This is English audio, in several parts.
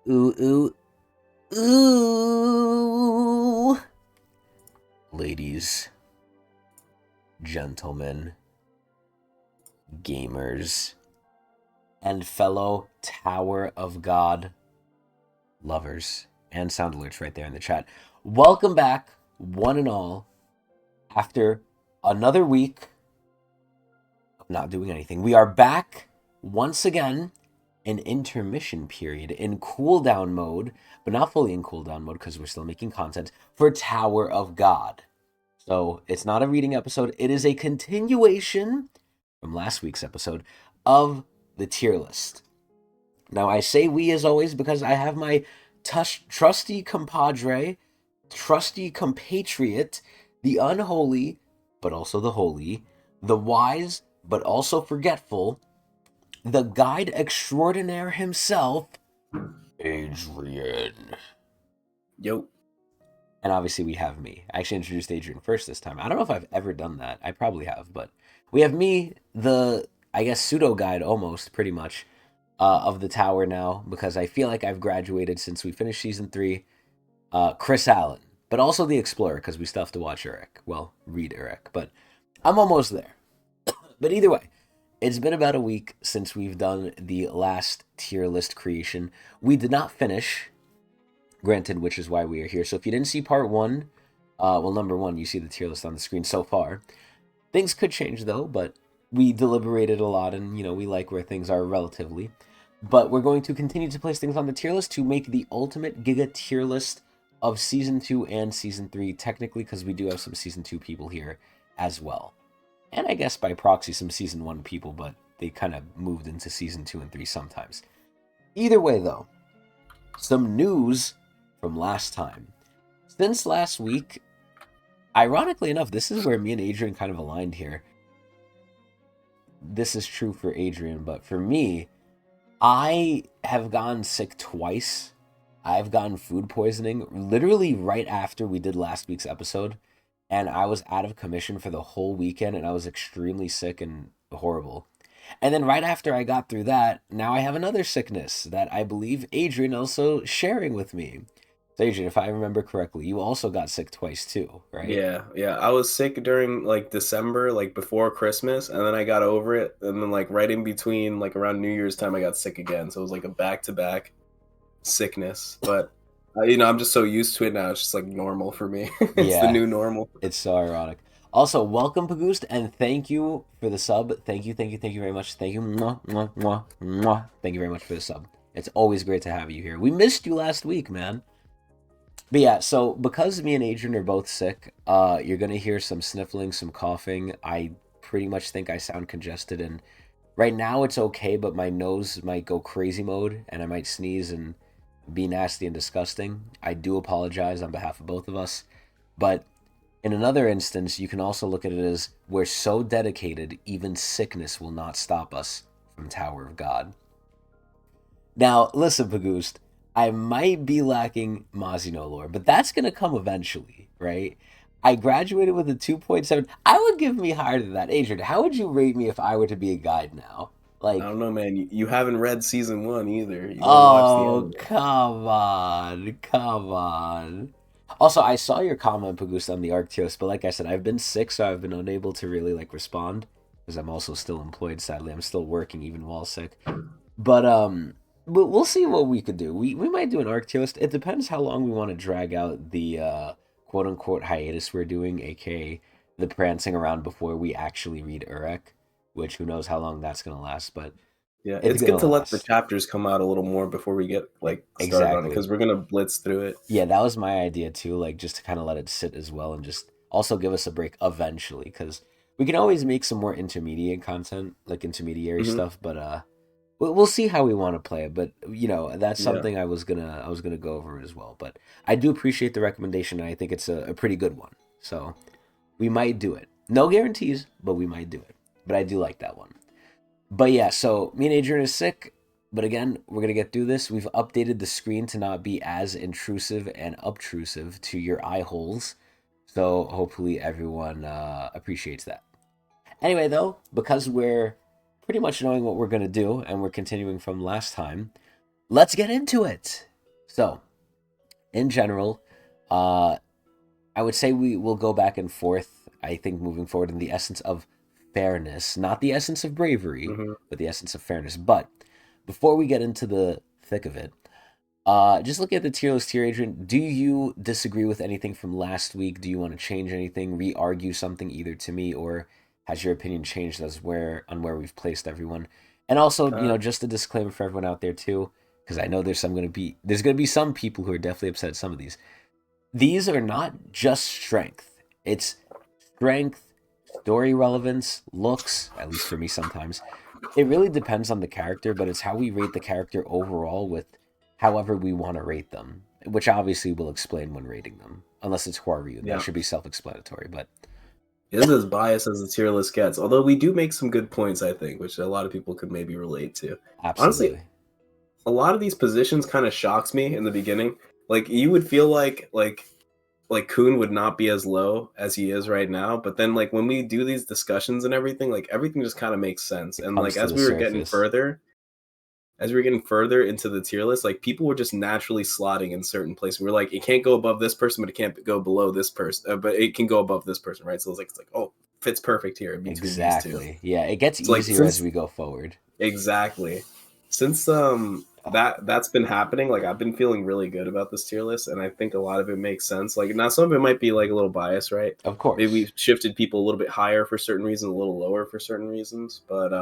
Ooh, ooh, ooh. Ladies, gentlemen, gamers, and fellow Tower of God lovers, and sound alerts right there in the chat. Welcome back, one and all, after another week of not doing anything. We are back once again in intermission period, in cooldown mode, but not fully in cooldown mode because we're still making content for Tower of God. So it's not a reading episode, it is a continuation from last week's episode of the tier list. Now, I say we as always because I have my trusty compadre, trusty compatriot, the unholy, but also the holy, the wise, but also forgetful, the guide extraordinaire himself, Adrian. Yo. And obviously we have me. I actually introduced Adrian first this time. I don't know if I've ever done that. I probably have, but we have me, the, I guess, pseudo guide almost, pretty much, of the tower now, because I feel like I've graduated since we finished season 3. Chris Allen, but also the Explorer, because we still have to watch Eric. Well, read Eric, but I'm almost there. But either way, it's been about a week since we've done the last tier list creation. We did not finish, granted, which is why we are here. So if you didn't see part 1, well, number 1, you see the tier list on the screen so far. Things could change, though, but we deliberated a lot, and, we like where things are relatively. But we're going to continue to place things on the tier list to make the ultimate Giga tier list of Season 2 and Season 3, technically, because we do have some Season 2 people here as well. And I guess by proxy, some Season 1 people, but they kind of moved into Season 2 and 3 sometimes. Either way, though, some news from last time. Since last week, ironically enough, this is where me and Adrian kind of aligned here. This is true for Adrian, but for me, I have gotten sick twice. I've gotten food poisoning literally right after we did last week's episode, and I was out of commission for the whole weekend, and I was extremely sick and horrible. And then right after I got through that, now I have another sickness that I believe Adrian also sharing with me. So Adrian, if I remember correctly, you also got sick twice too, right? Yeah. I was sick during December, before Christmas, and then I got over it, and then right in between, around New Year's time, I got sick again. So it was a back-to-back sickness. But I'm just so used to it now. It's just normal for me. It's the Yeah, new normal. it's so ironic. Also, welcome, Pagoost, and thank you for the sub. Thank you very much. Thank you. Mwah, mwah, mwah, mwah. Thank you very much for the sub. It's always great to have you here. We missed you last week, man. But yeah, so because me and Adrian are both sick, you're gonna hear some sniffling, some coughing. I pretty much think I sound congested, and right now it's okay, but my nose might go crazy mode, and I might sneeze and be nasty and disgusting. I do apologize on behalf of both of us, but in another instance, you can also look at it as we're so dedicated, even sickness will not stop us from Tower of God. Now, listen, Pagoost, I might be lacking Mazino lore, but that's going to come eventually, right? I graduated with a 2.7. I would give me higher than that. Adrian, how would you rate me if I were to be a guide now? I don't know, man. You haven't read season 1 either. You gotta watch the Oh, end. come on. Come on. Also, I saw your comment, Pagoost, on the Arctios, but like I said, I've been sick, so I've been unable to really respond because I'm also still employed, sadly. I'm still working even while sick. But we'll see what we could do. We might do an arc toast. It depends how long we want to drag out the quote unquote hiatus we're doing, aka the prancing around before we actually read Urek, which who knows how long that's gonna last, but Yeah, it's it's good gonna to let the last. chapters come out a little more before we get started on it, Exactly. because we're gonna blitz through it. Yeah, that was my idea too, just to kind of let it sit as well and just also give us a break eventually, because we can always make some more intermediate content, like intermediary Hmm. stuff, but we'll see how we want to play it, but that's Yeah. something I was gonna go over as well. But I do appreciate the recommendation, and I think it's a pretty good one. So we might do it. No guarantees, but we might do it. But I do like that one. But yeah, so me and Adrian is sick, but again, we're gonna get through this. We've updated the screen to not be as intrusive and obtrusive to your eye holes. So hopefully everyone appreciates that. Anyway, though, because we're pretty much knowing what we're going to do and we're continuing from last time, let's get into it. So, in general, uh, I would say we will go back and forth. I think moving forward in the essence of fairness, not the essence of bravery, Hmm. but the essence of fairness. But before we get into the thick of it, just looking at the tier list here, Adrian, do you disagree with anything from last week? Do you want to change anything, re-argue something either to me, or has your opinion changed as where we've placed everyone? And also, just a disclaimer for everyone out there too, because I know there's gonna be some people who are definitely upset at some of these. These are not just strength. It's strength, story relevance, looks, at least for me sometimes. It really depends on the character, but it's how we rate the character overall with however we want to rate them, which obviously we'll explain when rating them. Unless it's Huaryu, that Yeah. should be self-explanatory, but It is as biased as the tier list gets, although we do make some good points, I think, which a lot of people could maybe relate to. Honestly, absolutely. a lot of these positions kind of shocks me in the beginning. Like you would feel like Kuhn would not be as low as he is right now, but then like when we do these discussions and everything, like everything just kind of makes sense. It And like comes to the surface. as we were getting further into the tier list, like people were just naturally slotting in certain places. We're like, it can't go above this person, but it can't go below this person, but it can go above this person, right? So it's like, oh, fits perfect here between these two. Exactly. Yeah, it gets So like easier as since we go forward. exactly. Since that's been happening, like I've been feeling really good about this tier list, and I think a lot of it makes sense. Like now some of it might be like a little biased, right? Of Maybe course. we've shifted people a little bit higher for certain reasons, a little lower for certain reasons. But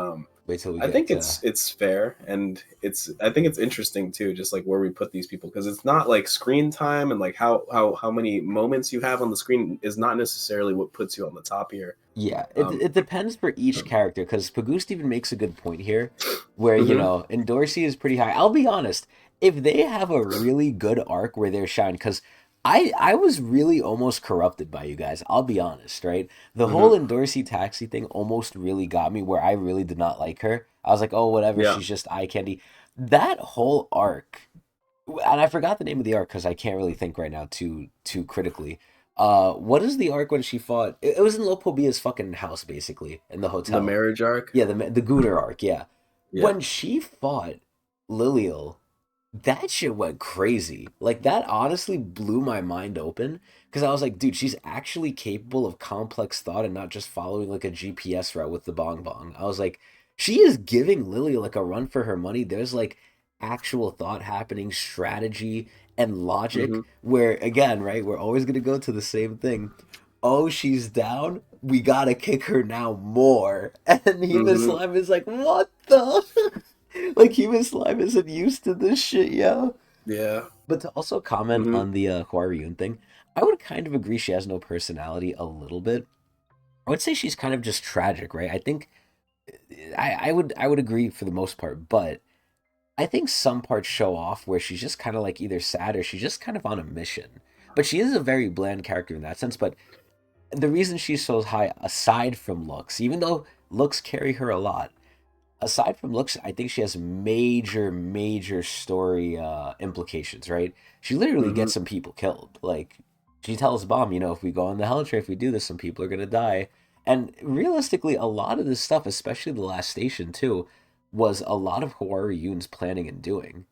Wait till we I get think to it's fair, and I think it's interesting too, just like where we put these people, because it's not like screen time and like how many moments you have on the screen is not necessarily what puts you on the top here. yeah, it Um, it depends for each character because Pagoost even makes a good point here, where mhm. and Dorsey is pretty high. I'll be honest, if they have a really good arc where they're shining, because I was really almost corrupted by you guys. I'll be honest, right? The whole Mhm. Endorsey taxi thing almost really got me, where I really did not like her. I was like, oh, whatever, Yeah. she's just eye candy. That whole arc, and I forgot the name of the arc because I can't really think right now too critically. What is the arc when she fought? It was in Lopobia's fucking house, basically, in the The hotel. marriage arc. Yeah, the Gooter arc. Yeah, Yeah. when she fought Lilial, that shit went crazy. Like that honestly blew my mind open because I was like, dude, she's actually capable of complex thought and not just following like a GPS route with the bong bong. I was like, she is giving Lily like a run for her money. There's like actual thought happening, strategy and logic Hmm. where again, right, we're always going to go to the same thing. Oh, she's down. We got to kick her now more. And Human Hmm. Slime is like, what the? Like human slime isn't used to this shit, yo. Yeah. But to also comment Hmm. on the Huarun thing, I would kind of agree she has no personality a little bit. I would say she's kind of just tragic, right? I think I would agree for the most part, but I think some parts show off where she's just kind of like either sad or she's just kind of on a mission. But she is a very bland character in that sense. But the reason she's so high, aside from looks, even though looks carry her a lot, aside from looks, I think she has major story implications, right? She literally Hmm. gets some people killed. Like she tells Bomb, if we go on the hell train, if we do this, some people are gonna die. And realistically, a lot of this stuff, especially the last station too, was a lot of Hawaii Yoon's planning and doing.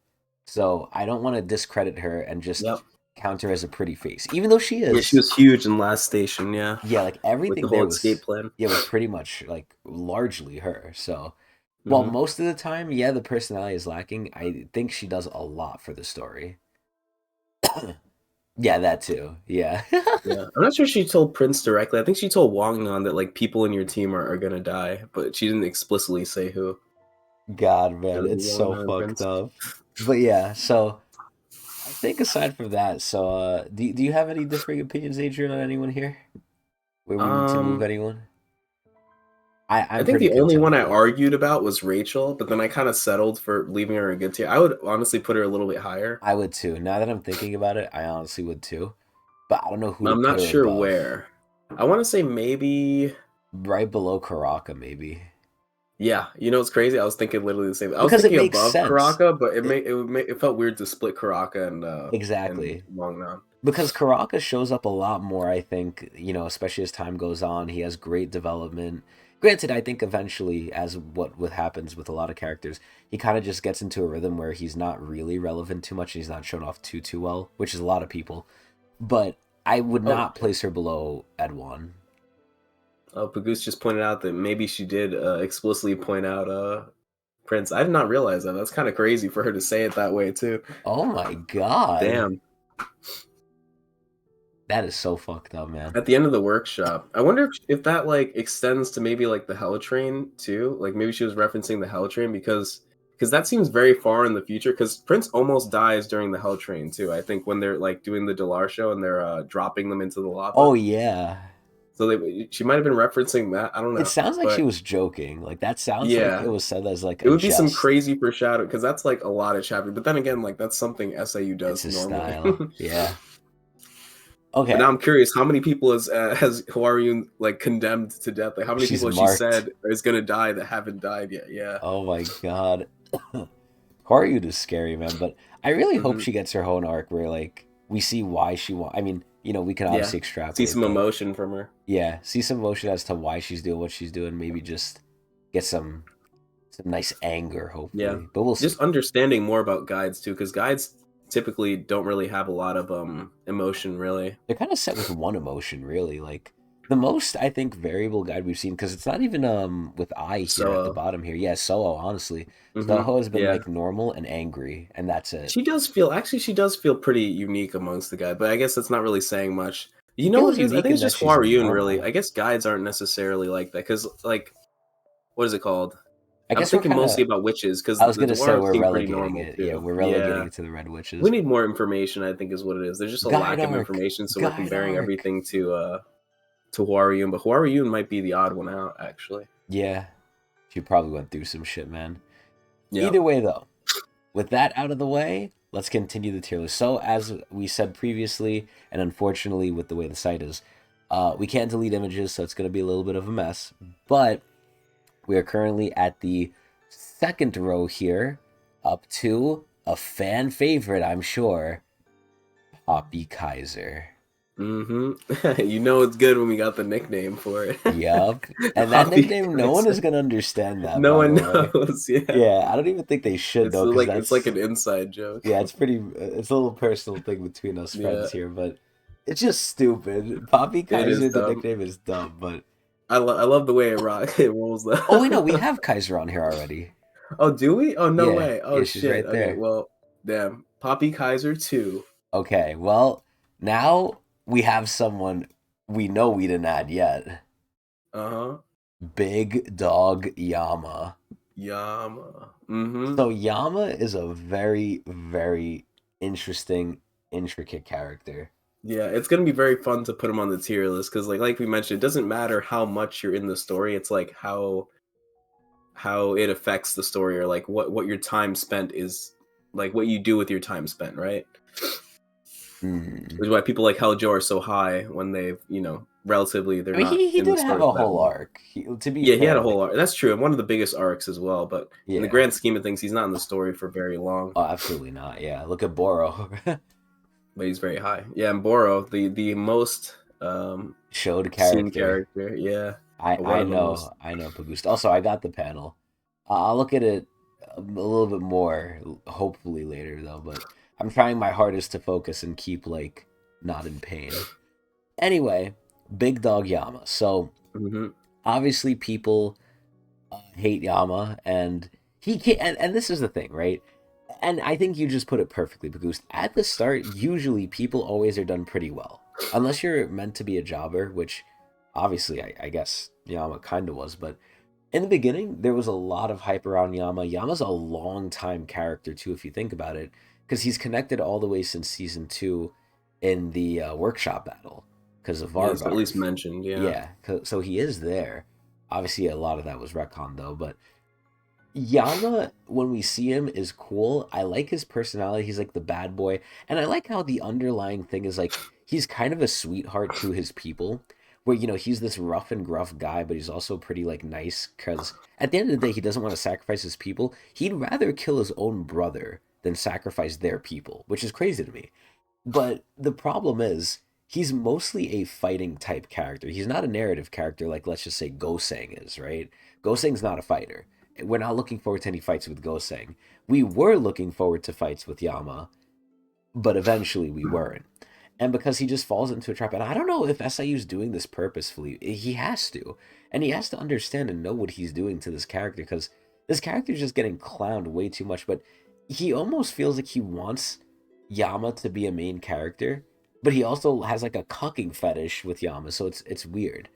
So I don't want to discredit her and just Yep. count her as a pretty face, even though she Yeah, she is. was huge in Last Station. Yeah, Yeah, like with the everything whole there escape plan. was pretty much like largely her. So while Hmm. most of the time, yeah, the personality is lacking, I think she does a lot for the story. Yeah, that too. Yeah. Yeah, I'm not sure she told Prince directly. I think she told Wang Nan that like people in your team are gonna die, but she didn't explicitly say who. God, man, It was it's Wang so Nan and fucked Prince. up. But yeah, so I think aside from that, so do you have any differing opinions, Adrian, on anyone here? Where we need to move Um, anyone? I I'm think pretty the only content one with I it. argued about was Rachel, but then I kind of settled for leaving her in good tier. I would honestly put her a little bit higher. I would too. Now that I'm thinking about it, I honestly would too. But I don't know who to I'm put not her sure above. where. I want to say maybe. Right below Karaka, maybe. Yeah, you know it's crazy. I was thinking literally the same. I was Because it thinking makes above sense. Karaka, but It, it felt weird to split Karaka and exactly. Wangnan. Because Karaka shows up a lot more, I think, especially as time goes on. He has great development. Granted, I think eventually, as what happens with a lot of characters, he kind of just gets into a rhythm where he's not really relevant too much and he's not shown off too well, which is a lot of people. But I would Oh, not place her below Ed1. oh, Pagoose just pointed out that maybe she did explicitly point out Prince. I did not realize that. That's kind of crazy for her to say it that way too. Oh my god. Damn. That is so fucked up, man. At the end of the workshop, I wonder if that like extends to maybe like the Hell Train too. Like maybe she was referencing the Hell Train because that seems very far in the future. Because Prince almost dies during the Hell Train too. I think when they're like doing the Delar show and they're dropping them into the lava. Oh yeah. So she might have been referencing that. I don't It know, sounds like she but was joking. Like that sounds like it yeah, was said as like it a would be some jest. crazy foreshadow because that's like a lot of chapter. But then again, like that's something SAU It's does his normally. style. Yeah. But now Okay. I'm curious, how many people has Huarun like condemned to death? Like how many She's people has she marked. said is gonna die that haven't died yet? Yeah. Oh my god. Haryude is scary, man, but I really hope Hmm. she gets her own arc where like we see why she want. I mean, we can Yeah. obviously See extrapolate, some but emotion from her. yeah, see some emotion as to why she's doing what she's doing. Maybe just get some nice anger, Yeah. hopefully. But we'll Just see. understanding more about guides too, because guides typically don't really have a lot of emotion really. They're kind of set with one emotion, really. Like the most, I think, variable guide we've seen because it's not even with I here at the So bottom here. Yeah, Soho, honestly, Soho has been yeah. like normal and angry, and that's it. She does feel pretty unique amongst the guys, but I guess that's not really saying much. You She know what feels it is? I unique think in it's that just she's Huarun really. normal. I guess guides aren't necessarily like that because like what is it called? I I'm guess we're thinking kind mostly of. about witches because I was the gonna say dwarves we're seem pretty relegating normal it. Yeah, too. we're relegating Yeah, it to the Red we Witches. need more information. I think is what it is. There's just a Guide lack of arc, information, so we're guide comparing arc. everything to Huarun, but Huarun might be the odd one out actually. Yeah, she probably went through some shit, man. Yeah. Either way, though, with that out of the way, let's continue the tier list. So, as we said previously, and unfortunately, with the way the site is, we can't delete images, so it's going to be a little bit of a mess. But we are currently at the second row here, up to a fan favorite, I'm sure, Poppy Kaiser. You know it's good when we got the nickname for it. Yup. And that Poppy nickname, no one is Kaiser. going to understand that, No by the one way. knows. Yeah, Yeah, I don't even think they should, though, because it's like that's an inside joke. yeah, it's a little personal thing between us Yeah, friends here, but it's just stupid. Poppy it is Kaiser, the dumb. nickname is dumb, but I love the way it rolls though. oh wait, no, we have Kaiser on here already. Oh, do we? Oh, no Yeah, way. yeah, Oh she's shit. right Okay, there. well, damn. Poppy Kaiser 2. Okay, well, now we have someone we know we didn't add yet. Uh-huh. Big Dog Yama. Yama. Mm-hmm. So Yama is a very, very interesting, intricate character. Yeah, it's gonna be very fun to put him on the tier list because like we mentioned, it doesn't matter how much you're in the story, it's like how it affects the story or like what your time spent is like what you do with your time spent, right? Hmm. Which is why people like Helljo are so high when they've, relatively they're I mean, not he in the did have story a for that whole long. arc. To be Yeah, he had a fair, whole like arc. That's true, and one of the biggest arcs as well. But in the yeah. grand scheme of things, he's not in the story for very long. Oh, absolutely not. Yeah, look at Boro. But he's very high. Yeah, and Boro, the most Showed seen character. character. Yeah, I or one I of the most. know I know Pagusta. Also, I got the panel. I'll look at it a little bit more, hopefully later though. But I'm trying my hardest to focus and keep like not in pain. Anyway, Big Dog Yama. So Hmm. obviously people hate Yama, and he can't. And this is the thing, right? And I think you just put it perfectly, because at the start, usually people always are done pretty well, unless you're meant to be a jobber, which obviously I guess Yama kind of was. But in the beginning, there was a lot of hype around Yama. Yama's a long time character too, if you think about it, because he's connected all the way since season 2 in the workshop battle because of Yeah, he's at least Vargarth. mentioned. Yeah. Yeah, so he is there. Obviously, a lot of that was retcon though, but Yama, when we see him, is cool. I like his personality. He's like the bad boy. And I like how the underlying thing is like he's kind of a sweetheart to his people. Where, he's this rough and gruff guy, but he's also pretty like nice because at the end of the day, he doesn't want to sacrifice his people. He'd rather kill his own brother than sacrifice their people, which is crazy to me. But the problem is he's mostly a fighting type character. He's not a narrative character like, let's just say, Gosang is, right? Gosang's not a fighter. We're not looking forward to any fights with Gosang. We were looking forward to fights with Yama, but eventually we weren't. And because he just falls into a trap, and I don't know if SIU's doing this purposefully. He has to. And he has to understand and know what he's doing to this character, because this character is just getting clowned way too much. But he almost feels like he wants Yama to be a main character, but he also has like a cucking fetish with Yama, so it's weird.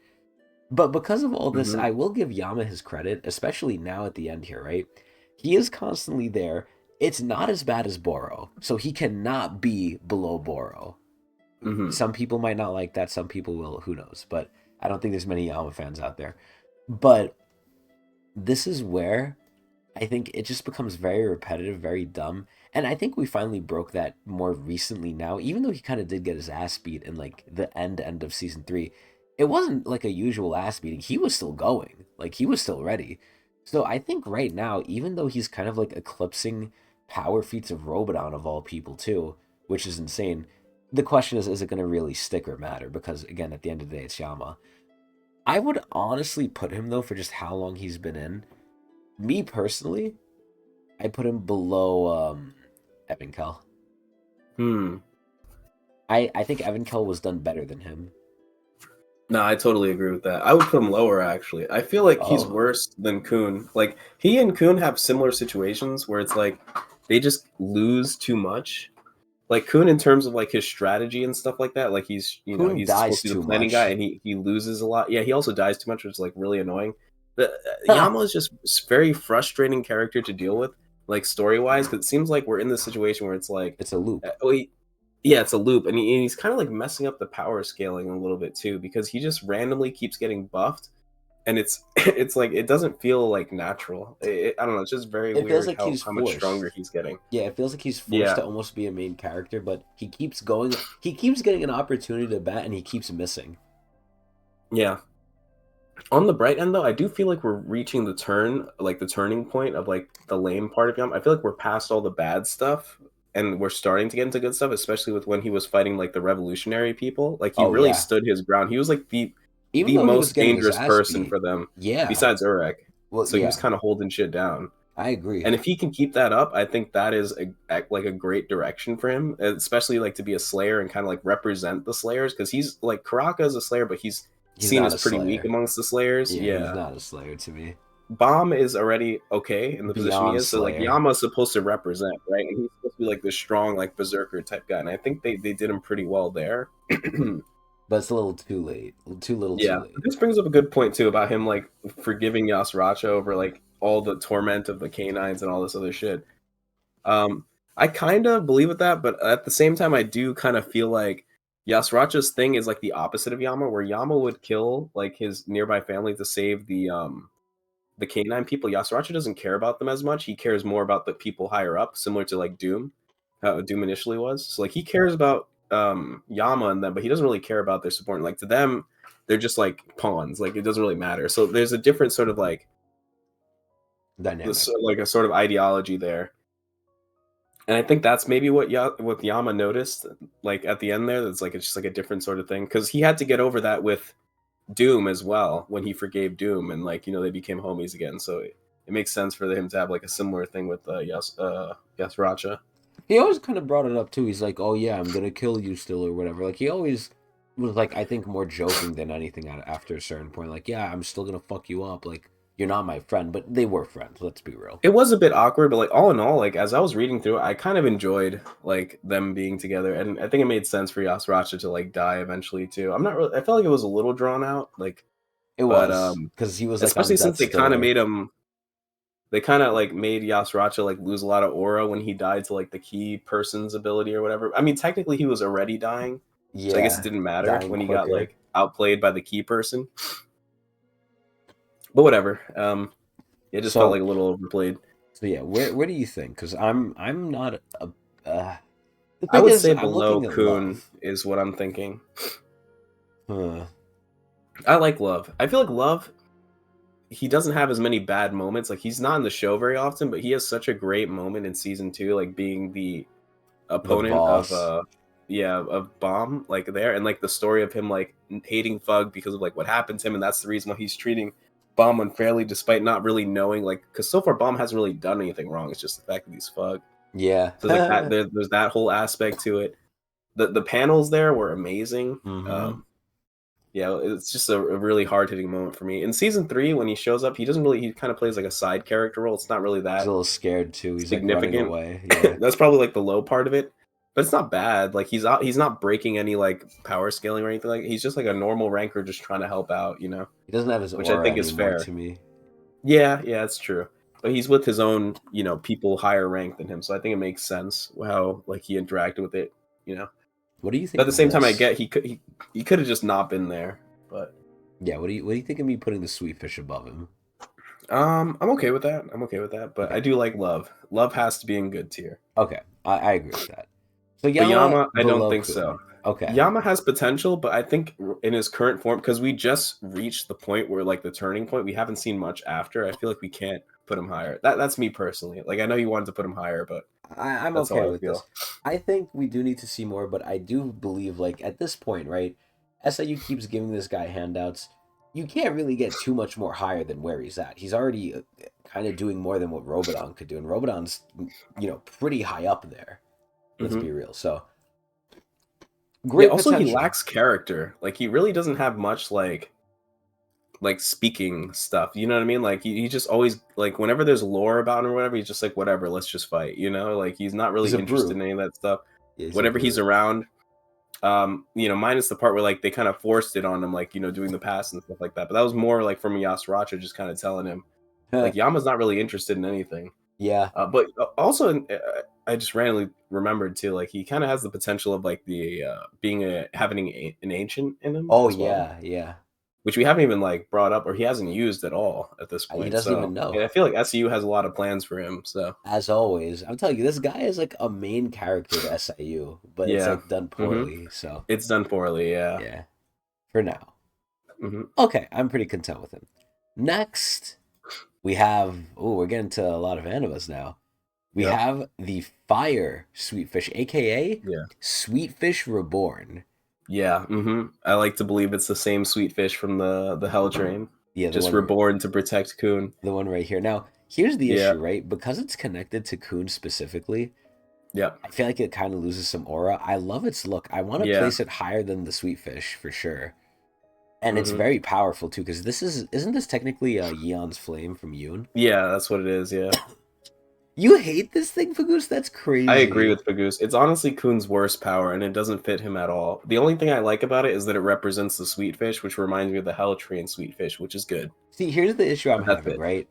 But because of all this, Hmm. I will give Yama his credit, especially now at the end here, right? He is constantly there. It's not as bad as Boro, so he cannot be below Boro. Hmm. Some people might not like that, some people will, who knows? But I don't think there's many Yama fans out there. But this is where I think it just becomes very repetitive, very dumb. And I think we finally broke that more recently now, even though he kind of did get his ass beat in like the end of season 3. It wasn't like a usual ass beating. He was still going. Like he was still ready. So I think right now, even though he's kind of like eclipsing power feats of Robodon of all people too, which is insane. The question is it going to really stick or matter? Because again, at the end of the day, it's Yama. I would honestly put him though for just how long he's been in. Me personally, I put him below Evan Kell. Hmm. I think Evan Kell was done better than him. No, I totally agree with that. I would put him lower actually. I feel like he's Oh, worse than Kuhn. Like he and Kuhn have similar situations where it's like they just lose too much. Like Kuhn in terms of like his strategy and stuff like that. Like he's Kuhn he's supposed dies to be the too planning guy much. and he loses a lot. Yeah, he also dies too much, which is like really annoying. The, Yama is just very frustrating character to deal with, like story wise, because it seems like we're in this situation where it's like, It's a loop. yeah, it's a loop, and he's kind of like messing up the power scaling a little bit too because he just randomly keeps getting buffed, and it's it's like it doesn't feel like natural. I don't know. It's just very It feels weird like he's how much stronger forced. he's getting. Yeah, it feels like he's forced Yeah, to almost be a main character, but he keeps going. He keeps getting an opportunity to bat, and he keeps missing. yeah. On the bright end, though, I do feel like we're reaching the turn, like the turning point of like the lame part of him. I feel like we're past all the bad stuff, and we're starting to get into good stuff, especially with when he was fighting like the revolutionary people. Like he Oh really yeah, stood his ground. He was like even the though he was most getting his dangerous ass person beat. for them, Yeah, besides Urek. well, So he was yeah, kind of holding shit down. I agree. And if he can keep that up, I think that is like a great direction for him, especially like to be a Slayer and kind of like represent the Slayers because he's like Karaka is a Slayer, but he's He's seen not as a pretty weak Slayer. amongst the Slayers. Yeah, he's Yeah, not a Slayer to me. Bomb is already okay in the position he Beyond is. So like Slayer. Yama's supposed to represent, right? And he's supposed to be like this strong, like berserker type guy. And I think they did him pretty well there. But it's a little too late. Too little too Yeah. late. This brings up a good point too about him like forgiving Yasracha over like all the torment of the canines and all this other shit. Um, I kind of believe with that, but at the same time, I do kind of feel like Yasracha's thing is like the opposite of Yama, where Yama would kill like his nearby family to save the canine people. Yasuracha doesn't care about them as much. He cares more about the people higher up, similar to like Doom, how Doom initially was. So like he cares about Yama and them, but he doesn't really care about their support. And, like to them, they're just like pawns. Like it doesn't really matter. So there's a different sort of like Dynamic. this like a sort of ideology there. And I think that's maybe what Yama noticed, like at the end there. That's like it's just like a different sort of thing because he had to get over that with Doom as well when he forgave Doom and like they became homies again. So it makes sense for him to have like a similar thing with Yasracha. He always kind of brought it up too. He's like, "Oh yeah, I'm gonna kill you still" or whatever. Like he always was like, I think more joking than anything after a certain point. Like, yeah, I'm still gonna fuck you up. Like you're not my friend, but they were friends. Let's be real. It was a bit awkward, but like all in all, like as I was reading through it, I kind of enjoyed like them being together, and I think it made sense for Yasracha to like die eventually too. I'm not really. I felt like it was a little drawn out, like, It but was because he was like on especially since death's door. they kind of like made Yasracha like lose a lot of aura when he died to like the key person's ability or whatever. I mean, technically he was already dying, so I guess it Yeah, didn't matter dying when he got quicker. like outplayed by the key person. But whatever. It just felt So like a little overplayed. so yeah, where do you think? Because I'm not a. The I thing would is, say I'm below looking at Kun love. is what I'm thinking. Huh. I like Love. I feel like Love, he doesn't have as many bad moments. Like he's not in the show very often, but he has such a great moment in season 2, like being the The opponent of boss. yeah, of Bomb, like there, and like the story of him like hating Fug because of like what happened to him, and that's the reason why he's treating Bomb unfairly, despite not really knowing, like, because so far Bomb hasn't really done anything wrong. It's just the fact that he's Fug. Yeah. So like that, there's that whole aspect to it. The panels there were amazing. Mm-hmm. Yeah, it's just a really hard hitting moment for me. In season 3, when he shows up, he doesn't really, he kind of plays like a side character role. It's not really He's a that little scared too. He's like running significant. away. Yeah. That's probably like the low part of it, but it's not bad. Like he's not breaking any like power scaling or anything. Like he's just like a normal ranker just trying to help out, He doesn't have his which I aura think is anymore fair. to me. Yeah, yeah, it's true. But he's with his own, people higher rank than him, so I think it makes sense how like he interacted with it, you know. What do you But think at the of same time, I this? get he could have just not been there. But Yeah, what do you think of me putting the sweet fish above him? I'm okay with that. I'm okay with that. But Okay. I do like Love. Love has to be in good tier. Okay. I agree with that. So But Yama Yama, I don't below think so. Kun. Okay. Yama has potential, but I think in his current form, because we just reached the point where like the turning point, we haven't seen much after. I feel like we can't put him higher. That's me personally. Like I know you wanted to put him higher, but I'm that's how okay I with this. feel. I think we do need to see more, but I do believe, like, at this point, right? SIU keeps giving this guy handouts. You can't really get too much more higher than where he's at. He's already kind of doing more than what Robodon could do, and Robodon's, pretty high up there. Let's Hmm. be real. So, Yeah. great Also, he potential. lacks character. Like he really doesn't have much like speaking stuff. You know what I mean? Like he just always like whenever there's lore about him or whatever, he's just like whatever, let's just fight. Like he's not He's really a interested brute. in any of that stuff. Yeah, he's a Whenever he's brute. around, minus the part where like they kind of forced it on him, like doing the pass and stuff like that. But that was more like from Yasuracha just kind of telling him like Yama's not really interested in anything. Yeah. But also, I just randomly remembered too, like he kind of has the potential of like the being an ancient in him Oh, as well, yeah, yeah. which we haven't even like brought up or he hasn't used at all at this He point. doesn't even So know. yeah, I feel like SCU has a lot of plans for him. So As always, I'm telling you, this guy is like a main character to SIU, but it's yeah, like done hmm poorly. So, it's done poorly. Yeah. yeah, for now. Hmm. Okay, I'm pretty content with him. Next, we have, we're getting to a lot of animas now. We Yep. have the Fire Sweetfish, aka Yeah. Sweetfish Reborn. Yeah. I like to believe it's the same sweet fish from the Hell Train, Yeah, just reborn to protect Coon. the one right here. Now, here's the Yeah. issue, right? Because it's connected to Coon specifically, Yep. I feel like it kind of loses some aura. I love its look. I want to Yeah. place it higher than the Sweetfish for sure. And it's Hmm. very powerful too, because isn't this technically Yeon's flame from Yoon? Yeah, that's what it is. Yeah. You hate this thing, Fagoose? That's I agree crazy. with Pagoose. It's honestly Coon's worst power, and it doesn't fit him at all. The only thing I like about it is that it represents the sweet fish, which reminds me of the Hell Tree and sweet fish, which is good. See, here's the issue I'm But that's having, it. right?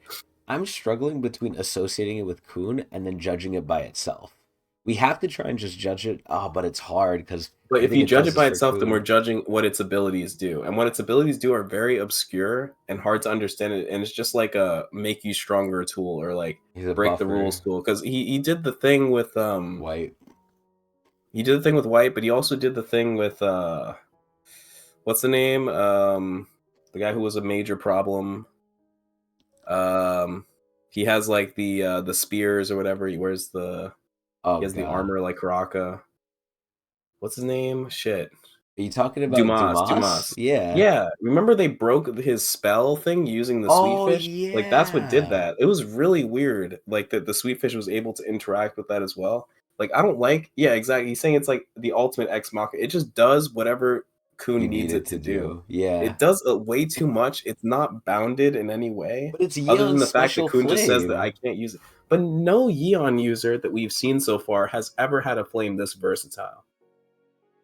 I'm struggling between associating it with Coon and then judging it by itself. We have to try and just judge it, but it's hard because But if everything you it judge does it is by for itself, then we're Coon. judging what its abilities do, and what its abilities do are very obscure and hard to understand. It, and it's just like a make you stronger tool or like He's a break the rules buffer, tool. Because he did the thing with white. he did the thing with White, but he also did the thing with what's the name the guy who was a major problem. Um, he has like the spears or whatever. He wears he Oh has the God. armor like Raka. What's his name? Shit. Are you talking about Dumas. Dumas? Dumas. Yeah. Yeah. Remember they broke his spell thing using the sweet Oh fish? Like that's what did yeah. that. It was really weird. Like that the sweet fish was able to interact with that as well. Like I don't like. Yeah, exactly. He's saying it's like the ultimate Ex Machina. It just does whatever You Kun need needs it it to to do. do. Yeah. It does way too much. It's not bounded in any way, But it's other than Yeon's the fact that special Kun just says that I flame. can't use it. But no Yeon user that we've seen so far has ever had a flame this versatile.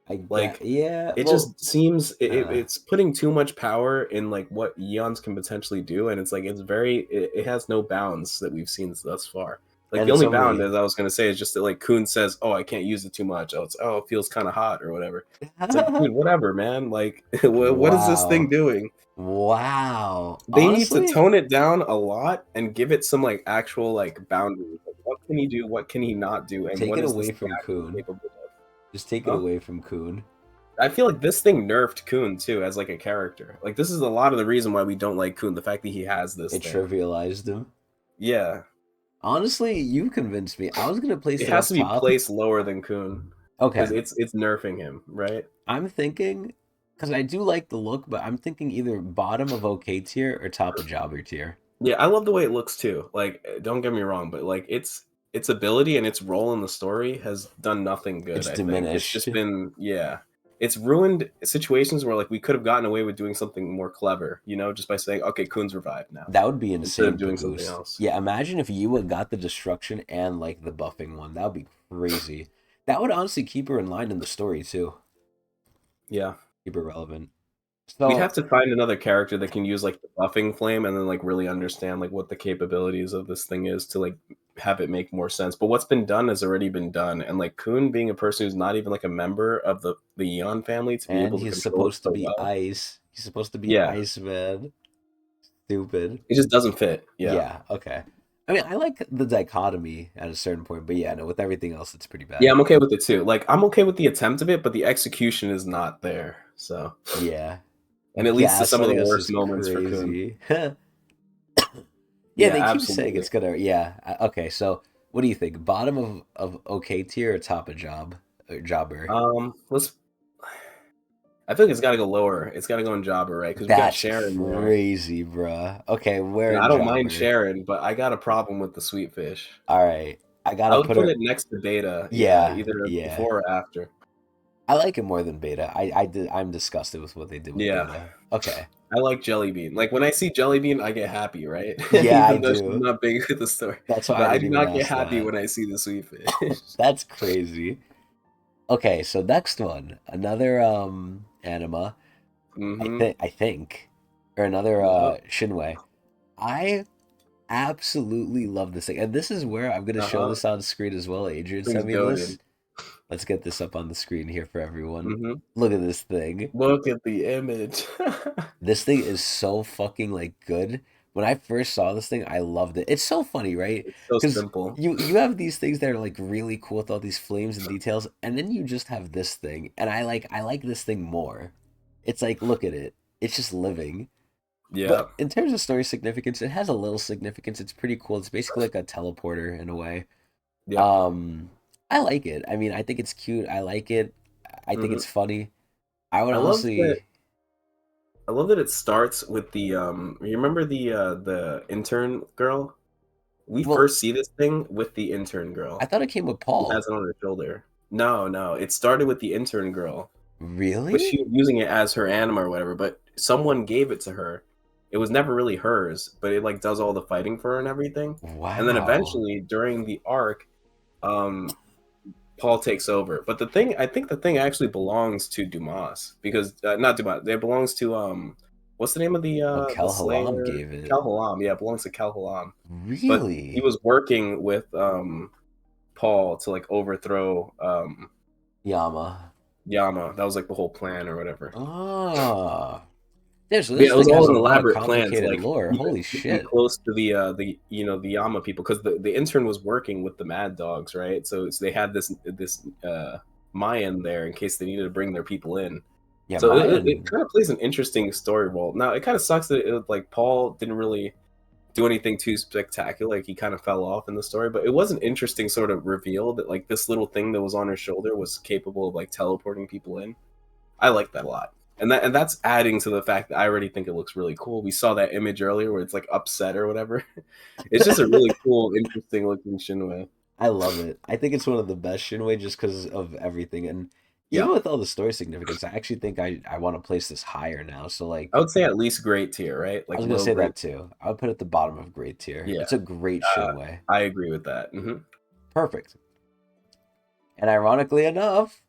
I get Like yeah. it Well, just seems uh, it's putting too much power in like what Eons can potentially do, and it's like it has no bounds that we've seen thus far. Like and the it's only bound, only as I was gonna say, is just that like Kuhn says, "Oh, I can't use it too much. It feels kind of hot or whatever." It's like, dude, whatever, man. Like, what is this thing wow. doing? Wow. They need to Honestly, tone it down a lot and give it some like actual like boundaries. Like, what can he do? What can he not do? And take what it is this away thing from actually Coon. capable of? Just take it Huh? away from Coon. I feel like this thing nerfed Kun too as like a character. Like this is a lot of the reason why we don't like Kun. The fact that he has this It thing. trivialized him. Yeah, Honestly, you convinced me. I was gonna place it it has up to be top. placed lower than Kun. because Okay, it's nerfing him, right? I'm thinking because I do like the look, but I'm thinking either bottom of okay tier or top of jobber tier. Yeah, I love the way it looks too. Like, don't get me wrong, but like its ability and its role in the story has done nothing good, It's I think. It's diminished. just been, yeah. It's ruined situations where like we could have gotten away with doing something more clever, just by saying, "Okay, Coon's revived now," That would be instead of insane to doing something boost. else. Yeah, imagine if you would got the destruction and like the buffing one. That would be crazy. That would honestly keep her in line in the story too. Yeah. Keep her relevant. We'd So have to find another character that can use like the buffing flame and then like really understand like what the capabilities of this thing is to like have it make more sense. But what's been done has already been done. And like Kun being a person who's not even like a member of the Eon family to be and able to he's control it supposed to so be well. ice. He's supposed to be Yeah. ice, man. Stupid. It just doesn't fit. Yeah. Yeah, okay. I mean, I like the dichotomy at a certain point, but yeah, no, with everything else, it's pretty Yeah, bad. I'm okay with it too. Like I'm okay with the attempt of it, but the execution is not there. So Yeah. and it leads to some of the Gaslighting us worst is moments for Kun. crazy. Yeah, Yeah, they keep saying absolutely. it's gonna. Yeah. Okay, so what do you think? Bottom of okay tier or top of job or jobber? Let's I feel like it's gotta go lower. It's gotta go in Jobber, right? Because we got That's Sharon there. crazy, bruh. Okay, we're And I in don't mind jobber. sharing, but I got a problem with the sweet fish. All right, I I gotta would put put her. it next to Beta, yeah, Yeah, either yeah. before or after. I like it more than Beta. I'm disgusted with what they did with Yeah, Beta. Okay. I like Jelly Bean. Like when I see Jelly Bean, I get happy, right? Yeah, I Even though she's do. not big with the story, That's why but I I didn't do even not get ask happy that. when I see the sweet fish. That's crazy. Okay, so next one, another anima. Mm-hmm. I think, or another Yep. Shinwei. I absolutely love this thing, and this is where I'm gonna show Uh-huh. this on screen as well. Adrian Thing's sent me this. goaded. Let's get this up on the screen here for everyone. Mm-hmm. Look at this thing. Look at the image. This thing is so fucking like good. When I first saw this thing, I loved it. It's so funny, right? It's so Because simple. you have these things that are like really cool with all these flames and details, and then you just have this thing, and I like this thing more. It's like look at it. It's just living. Yeah. But in terms of story significance, it has a little significance. It's pretty cool. It's basically like a teleporter in a way. Yep. Um, I like it. I mean, I think it's cute. I like it. I think Mm-hmm. it's funny. I would I love that honestly, I love that it starts with the you remember the intern girl? We well, first see this thing with the intern I girl thought it came with who Paul. has it on her shoulder. No, no, it started with the intern girl, but Really? she was using it as her anima or whatever, but someone gave it to her. It was never really hers, but it like does all the fighting for her and everything. And then Wow. eventually during the arc, um Paul takes over. But I think the thing actually belongs to Dumas because not Dumas. It belongs to what's the name of Oh, the Kel Halam Slayer? gave it. Cal Halam. Yeah, it belongs to Cal Halam. But he Really? was working with Paul to like overthrow Yama. Yama. That was like the whole plan or whatever. Ah. Yeah, so But yeah, this it was thing has all a an lot of elaborate plan to complicated like lore. Holy keep him shit. close to the the Yama people because the intern was working with the Mad Dogs, right? So they had this Mayan there in case they needed to bring their people in. Yeah, So it Mayan. kind of plays an interesting story role. Now it kind of sucks that like Paul didn't really do anything too spectacular. Like he kind of fell off in the story, but it was an interesting sort of reveal that like this little thing that was on her shoulder was capable of like teleporting people in. I like that a lot. And that's adding to the fact that I already think it looks really cool. We saw that image earlier where it's like upset or whatever. It's just a really cool, interesting looking Shinwei. I love it. I think it's one of the best Shinwei just because of everything. And even Yeah. with all the story significance, I actually think I want to place this higher now. So, I like, would say at least great tier, right? I Like was going to low say grade. that too. I would put it at the bottom of grade tier. Yeah. It's a great Uh, Shinwei. I agree with that. Perfect. And ironically enough,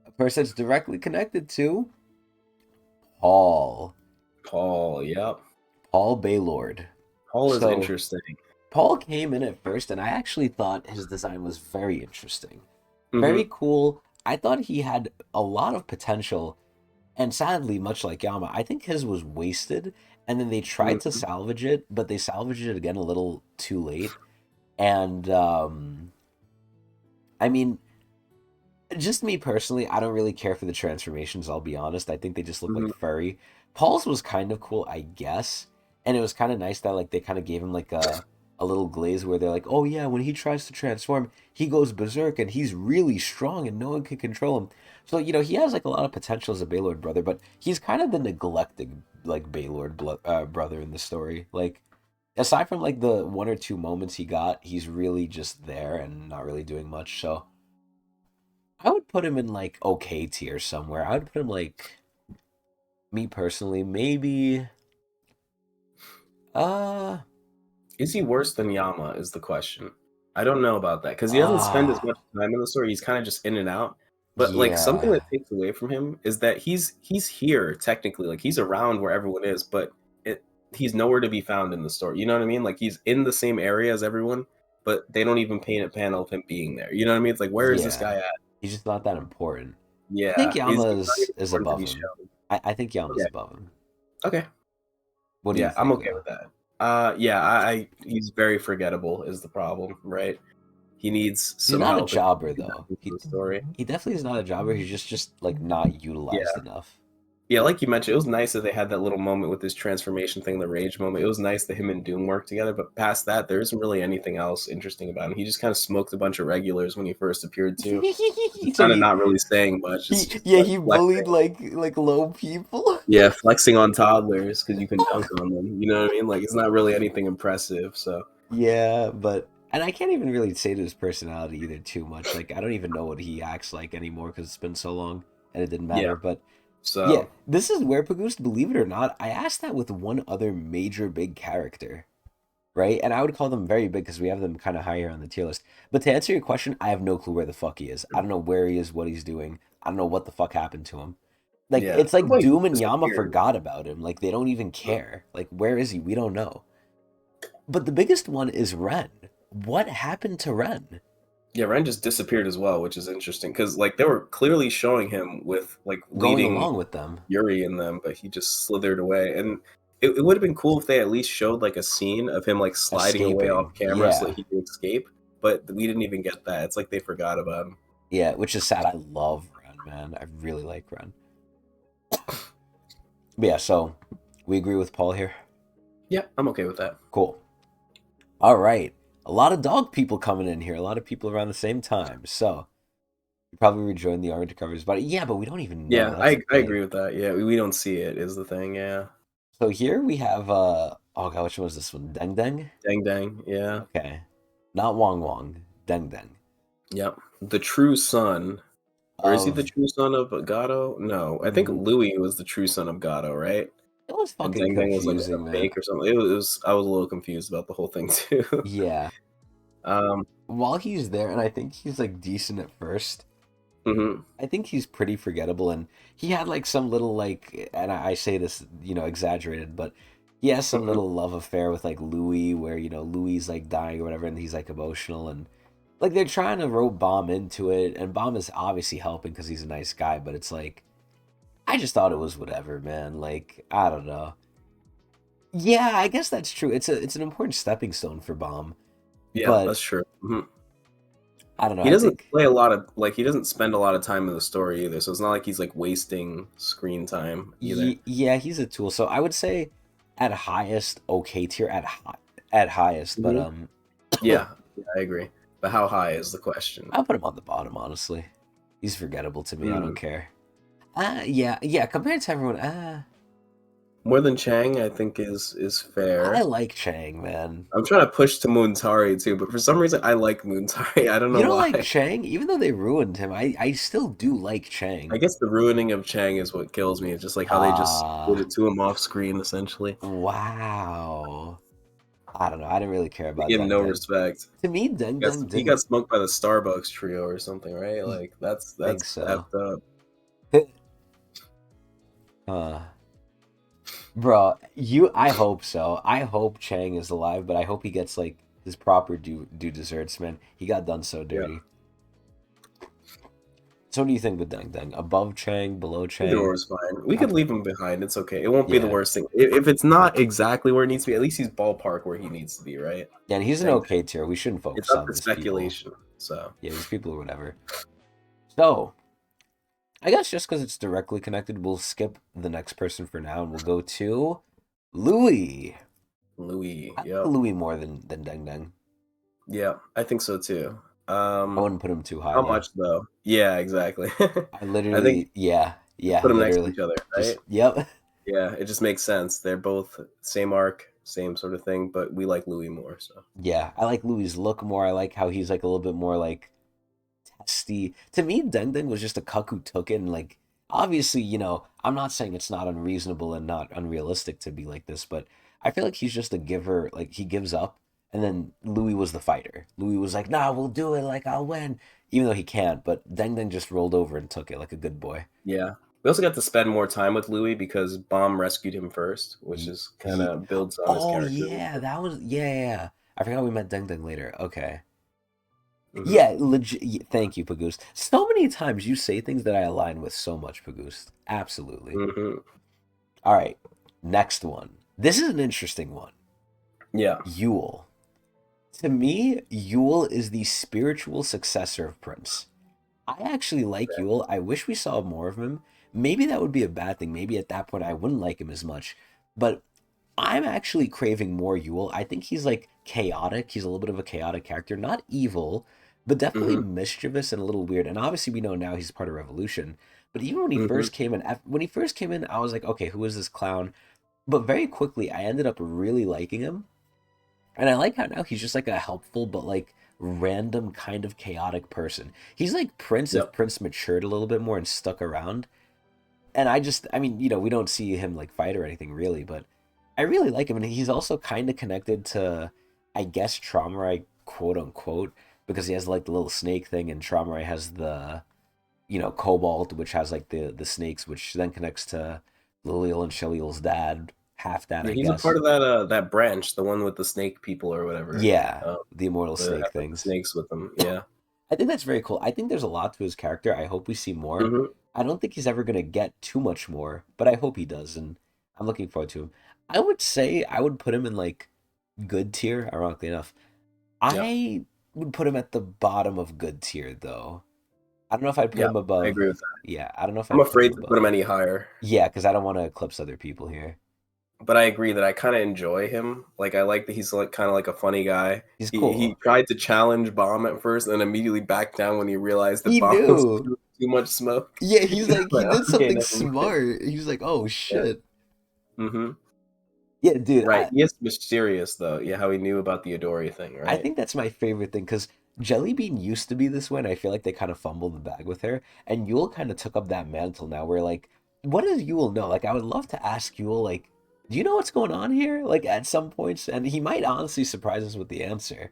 a person that's directly connected to Paul. Paul, yep. Paul Baylord. Paul is So, interesting. Paul came in at first, and I actually thought his design was very interesting. Hmm. Very cool. I thought he had a lot of potential. And sadly, much like Yama, I think his was wasted. And then they tried to Hmm. salvage it, but they salvaged it again a little too late. And I mean, just me personally, I don't really care for the transformations, I'll be honest. I think they just look like Hmm. furry. Paul's was kind of cool, I guess. And it was kind of nice that like they kind of gave him like a little glaze where they're like, oh yeah, when he tries to transform, he goes berserk and he's really strong and no one can control him. So, he has like a lot of potential as a Baylord brother, but he's kind of the neglected like brother in the story. Like aside from like the one or two moments he got, he's really just there and not really doing much. So I would put him in like okay tier somewhere. I would put him like me personally, maybe uh Is he worse than Yama? Is the question. I don't know about that because he doesn't spend as ah much time in the story. He's kind of just in and out. But like something yeah. that takes away from him is that he's here technically, like he's around where everyone is, but it he's nowhere to be found in the story. You know what I mean? Like he's in the same area as everyone, but they don't even paint a panel of him being there. You know what I mean? It's like where is this Yeah. guy at? He's just not that important. I think Yeah, Yama he's not even is important to above be him. shown. I think Yama's Okay, above him. okay, What do you yeah, I'm think okay though? with that. Yeah, I he's very forgettable is the problem, right? He needs He's some not a help and jobber back though. into He the story. he definitely is not a jobber. He's just like not utilized Yeah. enough. Yeah, like you mentioned, it was nice that they had that little moment with this transformation thing, the rage moment. It was nice that him and Doom worked together, but past that, there isn't really anything else interesting about him. He just kind of smoked a bunch of regulars when he first appeared too. Just So kind of not really saying much. It's just like he bullied flexing. like low people. Yeah, flexing on toddlers because you can dunk on them. You know what I mean? Like it's not really anything impressive. So Yeah, but and I can't even really say to his personality either too much. Like I don't even know what he acts like anymore because it's been so long and it didn't yeah. matter. But yeah, So this is where Pagoose, believe it or not, I asked that with one other major big character, right? And I would call them very big because we have them kind of higher on the tier list. But to answer your question, I have no clue where the fuck he is. I don't know where he is, what he's doing. I don't know what the fuck happened to him. Like yeah, it's like somebody Doom and Yama disappeared. forgot about him. Like they don't even care. Like where is he? We don't know. But the biggest one is Ren. What happened to Ren? Yeah, Ren just disappeared as well, which is interesting because like they were clearly showing him with like Going leading along with them, Yuri in them, but he just slithered away. And it would have been cool if they at least showed like a scene of him like sliding away off escaping. camera so that Yeah, he could escape. But we didn't even get that. It's like they forgot about him. yeah, which is sad. I love Ren, man. I really like Ren. But yeah, so we agree with Paul here. Yeah, I'm okay with that. Cool. All right. A lot of dog people coming in here. A lot of people around the same time. So you probably rejoined the Army to covers, but yeah, but we don't even know. Yeah, That's the I thing. agree with that. Yeah, we don't see it is the thing. Yeah, So here we have oh god, which one was this one? Deng Deng? dang dang. Yeah, Okay. Not Wong Wong. Deng Deng. yep. The true son, or is he the Of true son of Gato? No, I think mm, Louis was the true son of Gato, right? it was And fucking Dang Dang was like a confusing, man. fake or something. It was. I was a little confused about the whole thing too. Yeah. um. While he's there, and I think he's like decent at first, Mhm. I think he's pretty forgettable, and he had like some little like, and I say this, exaggerated, but he has some Mhm. little love affair with like Louis, where Louis like dying or whatever, and he's like emotional, and like they're trying to rope Bomb into it, and Bomb is obviously helping because he's a nice guy, but it's like I just thought it was whatever, man. Like I don't know. Yeah, I guess that's true. It's an important stepping stone for Bomb, Yeah, but that's true. Mhm. I don't know. He I doesn't think play a lot of like he doesn't spend a lot of time in the story either. So it's not like he's like wasting screen time either. yeah, he's a tool. So I would say at highest, okay tier at highest, but Mhm. Yeah, yeah, I agree. But how high is the question? I'll put him on the bottom. Honestly, he's forgettable to me. I don't Mm. care. Yeah. Compared to everyone, More than Chang, I think is I fair. like Chang, man. I'm trying to push to Muntari too, but for some reason I like Muntari. I don't You know don't like why. Chang, even though they ruined him. I still do like I Chang. guess the ruining of Chang is what kills me. It's just like how they just did Ah, it to him off screen essentially. wow. I don't know. I didn't really care They about give him Deng no Deng. respect. To me, Deng Deng He got didn't smoked by the Starbucks trio or something, right? Like think that's so. effed up. uh, Bro, I hope so. I hope Chang is alive, but I hope he gets like his proper due desserts, man. He got done so Yeah. dirty. So what do you think with Deng Deng? Above Chang, below Either or Chang? is fine. We I'll could put leave him. him behind. It's okay. It won't be the Yeah. worst thing. If it's not exactly where it needs to be, at least he's ballpark where he needs to be, right? Yeah, and he's an Dang, okay tier. We shouldn't it's focus up on to these people. speculation. So Yeah, these people or whatever. So I guess just because it's directly connected, we'll skip the next person for now and we'll go to Louis. Louis. I like Yep. Louis more than Deng Deng. Yeah, I think so too. I wouldn't put him too high How though. much though? Yeah, exactly. I I think literally, yeah, just yeah, put them next to literally. each other, Just right? yep. Yeah, it just makes sense. They're both same arc, same sort of thing, but we like Louis more. So Yeah, I like Louis' look more. I like how he's like a little bit more like testy. To me, Deng Deng was just a cuck who took it and like obviously, I'm not saying it's not unreasonable and not unrealistic to be like this, but I feel like he's just a giver, like he gives up. And then Louis was the fighter. Louis was like, nah, we'll do it, like I'll win. Even though he can't, but Deng Deng just rolled over and took it like a good boy. yeah, we also got to spend more time with Louis because Bomb rescued him first, which Ye- is kind ye- of builds on his oh character. yeah, that was yeah. I forgot we met Deng Deng later. Okay. Hmm. Yeah, legit. Thank you, Pagoose. So many times you say things that I align with so much, Pagoose. Absolutely. Hmm. All right, next one. This is an interesting one. Yeah. Yule. To me, Yule is the spiritual successor of Prince. I actually like Yule. I wish we saw more of him. Maybe that would be a bad thing. Maybe at that point I wouldn't like him as much. But I'm actually craving more Yule. I think he's like chaotic. He's a little bit of a chaotic character. Not evil, but definitely Hmm. mischievous and a little weird. And obviously we know now he's part of Revolution. But even when he Hmm. first came in, I was like, okay, who is this clown? But very quickly, I ended up really liking him. And I like how now he's just like a helpful but like random kind of chaotic person. He's like Prince if Yep. Prince matured a little bit more and stuck around. And I mean, we don't see him like fight or anything really, but I really like him. And he's also kind of connected to, I guess, Traumarai, quote unquote, because he has like the little snake thing, and Traumarai has the, Cobalt, which has like the snakes, which then connects to Lilial and Shelial's dad, half dad, Yeah, I he's a part guess. of that branch, the one with the snake people or whatever. Yeah, Uh, the immortal that snake have like the things. snakes with them. Yeah. I think that's very cool. I think there's a lot to his character. I hope we see more. Hmm. I don't think he's ever going to get too much more, but I hope he does, and I'm looking forward to him. I would say I would put him in like good tier, ironically enough. Yep. I would put him at the bottom of good tier, though. I don't know if I'd put Yeah, him I above. agree with that. Yeah, I don't know if I'm I'd put him afraid to put him above. any higher. Yeah, because I don't want to eclipse other people here. But I agree that I kind of enjoy him. Like I like that he's like kind of like a funny guy. He's He cool. tried to challenge Bomb at first, and then immediately backed down when he realized that He Bomb was knew. too much smoke. Yeah, he's He's like, he like, did okay, something never mind. smart. He was like, oh Yeah. shit. Hmm. Yeah, dude, Right. He is mysterious though. Yeah, how he knew about the Adori thing, I right? think that's my favorite thing because Jellybean used to be this way, and I feel like they kind of fumbled the bag with her. And Yule kind of took up that mantle now. Where like, what does Yule know? Like, I would love to ask Yule, like, do you know what's going on here? Like, at some points, and he might honestly surprise us with the answer.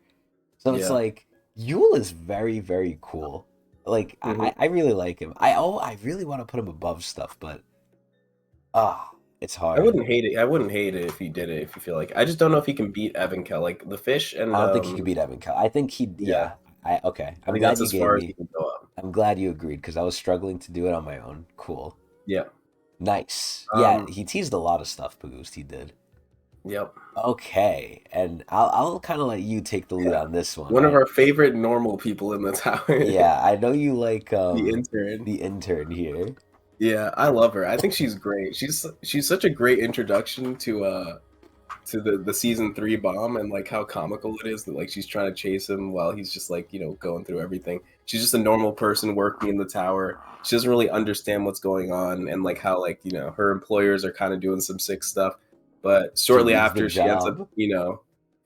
So it's Yeah. like Yule is very, very cool. Like, Hmm. I really like him. I really want to put him above stuff, but it's I hard. wouldn't hate it. I wouldn't hate it if he did it. If you feel like, I just don't know if he can beat Evan like the fish I and don't think he could beat Evan Cal. I think he, yeah. yeah. I okay. I I'm think glad that's you as gave far as he me. can go up. I'm glad you agreed because I was struggling to do it on my own. Cool. Yeah. Nice. Yeah, Um. he teased a lot of stuff, Pagoost. He did. Yep. Okay, and I'll kind of let you take the lead Yeah. on this one. One of our favorite normal people in the tower, Yeah, I know you like the intern. the intern here. Yeah, I love her. I think she's great. She's such a great introduction to the season 3 bomb and like how comical it is that like she's trying to chase him while he's just like, going through everything. She's just a normal person working in the tower. She doesn't really understand what's going on and like how like, her employers are kind of doing some sick stuff. But She shortly loses the after she ends up, job.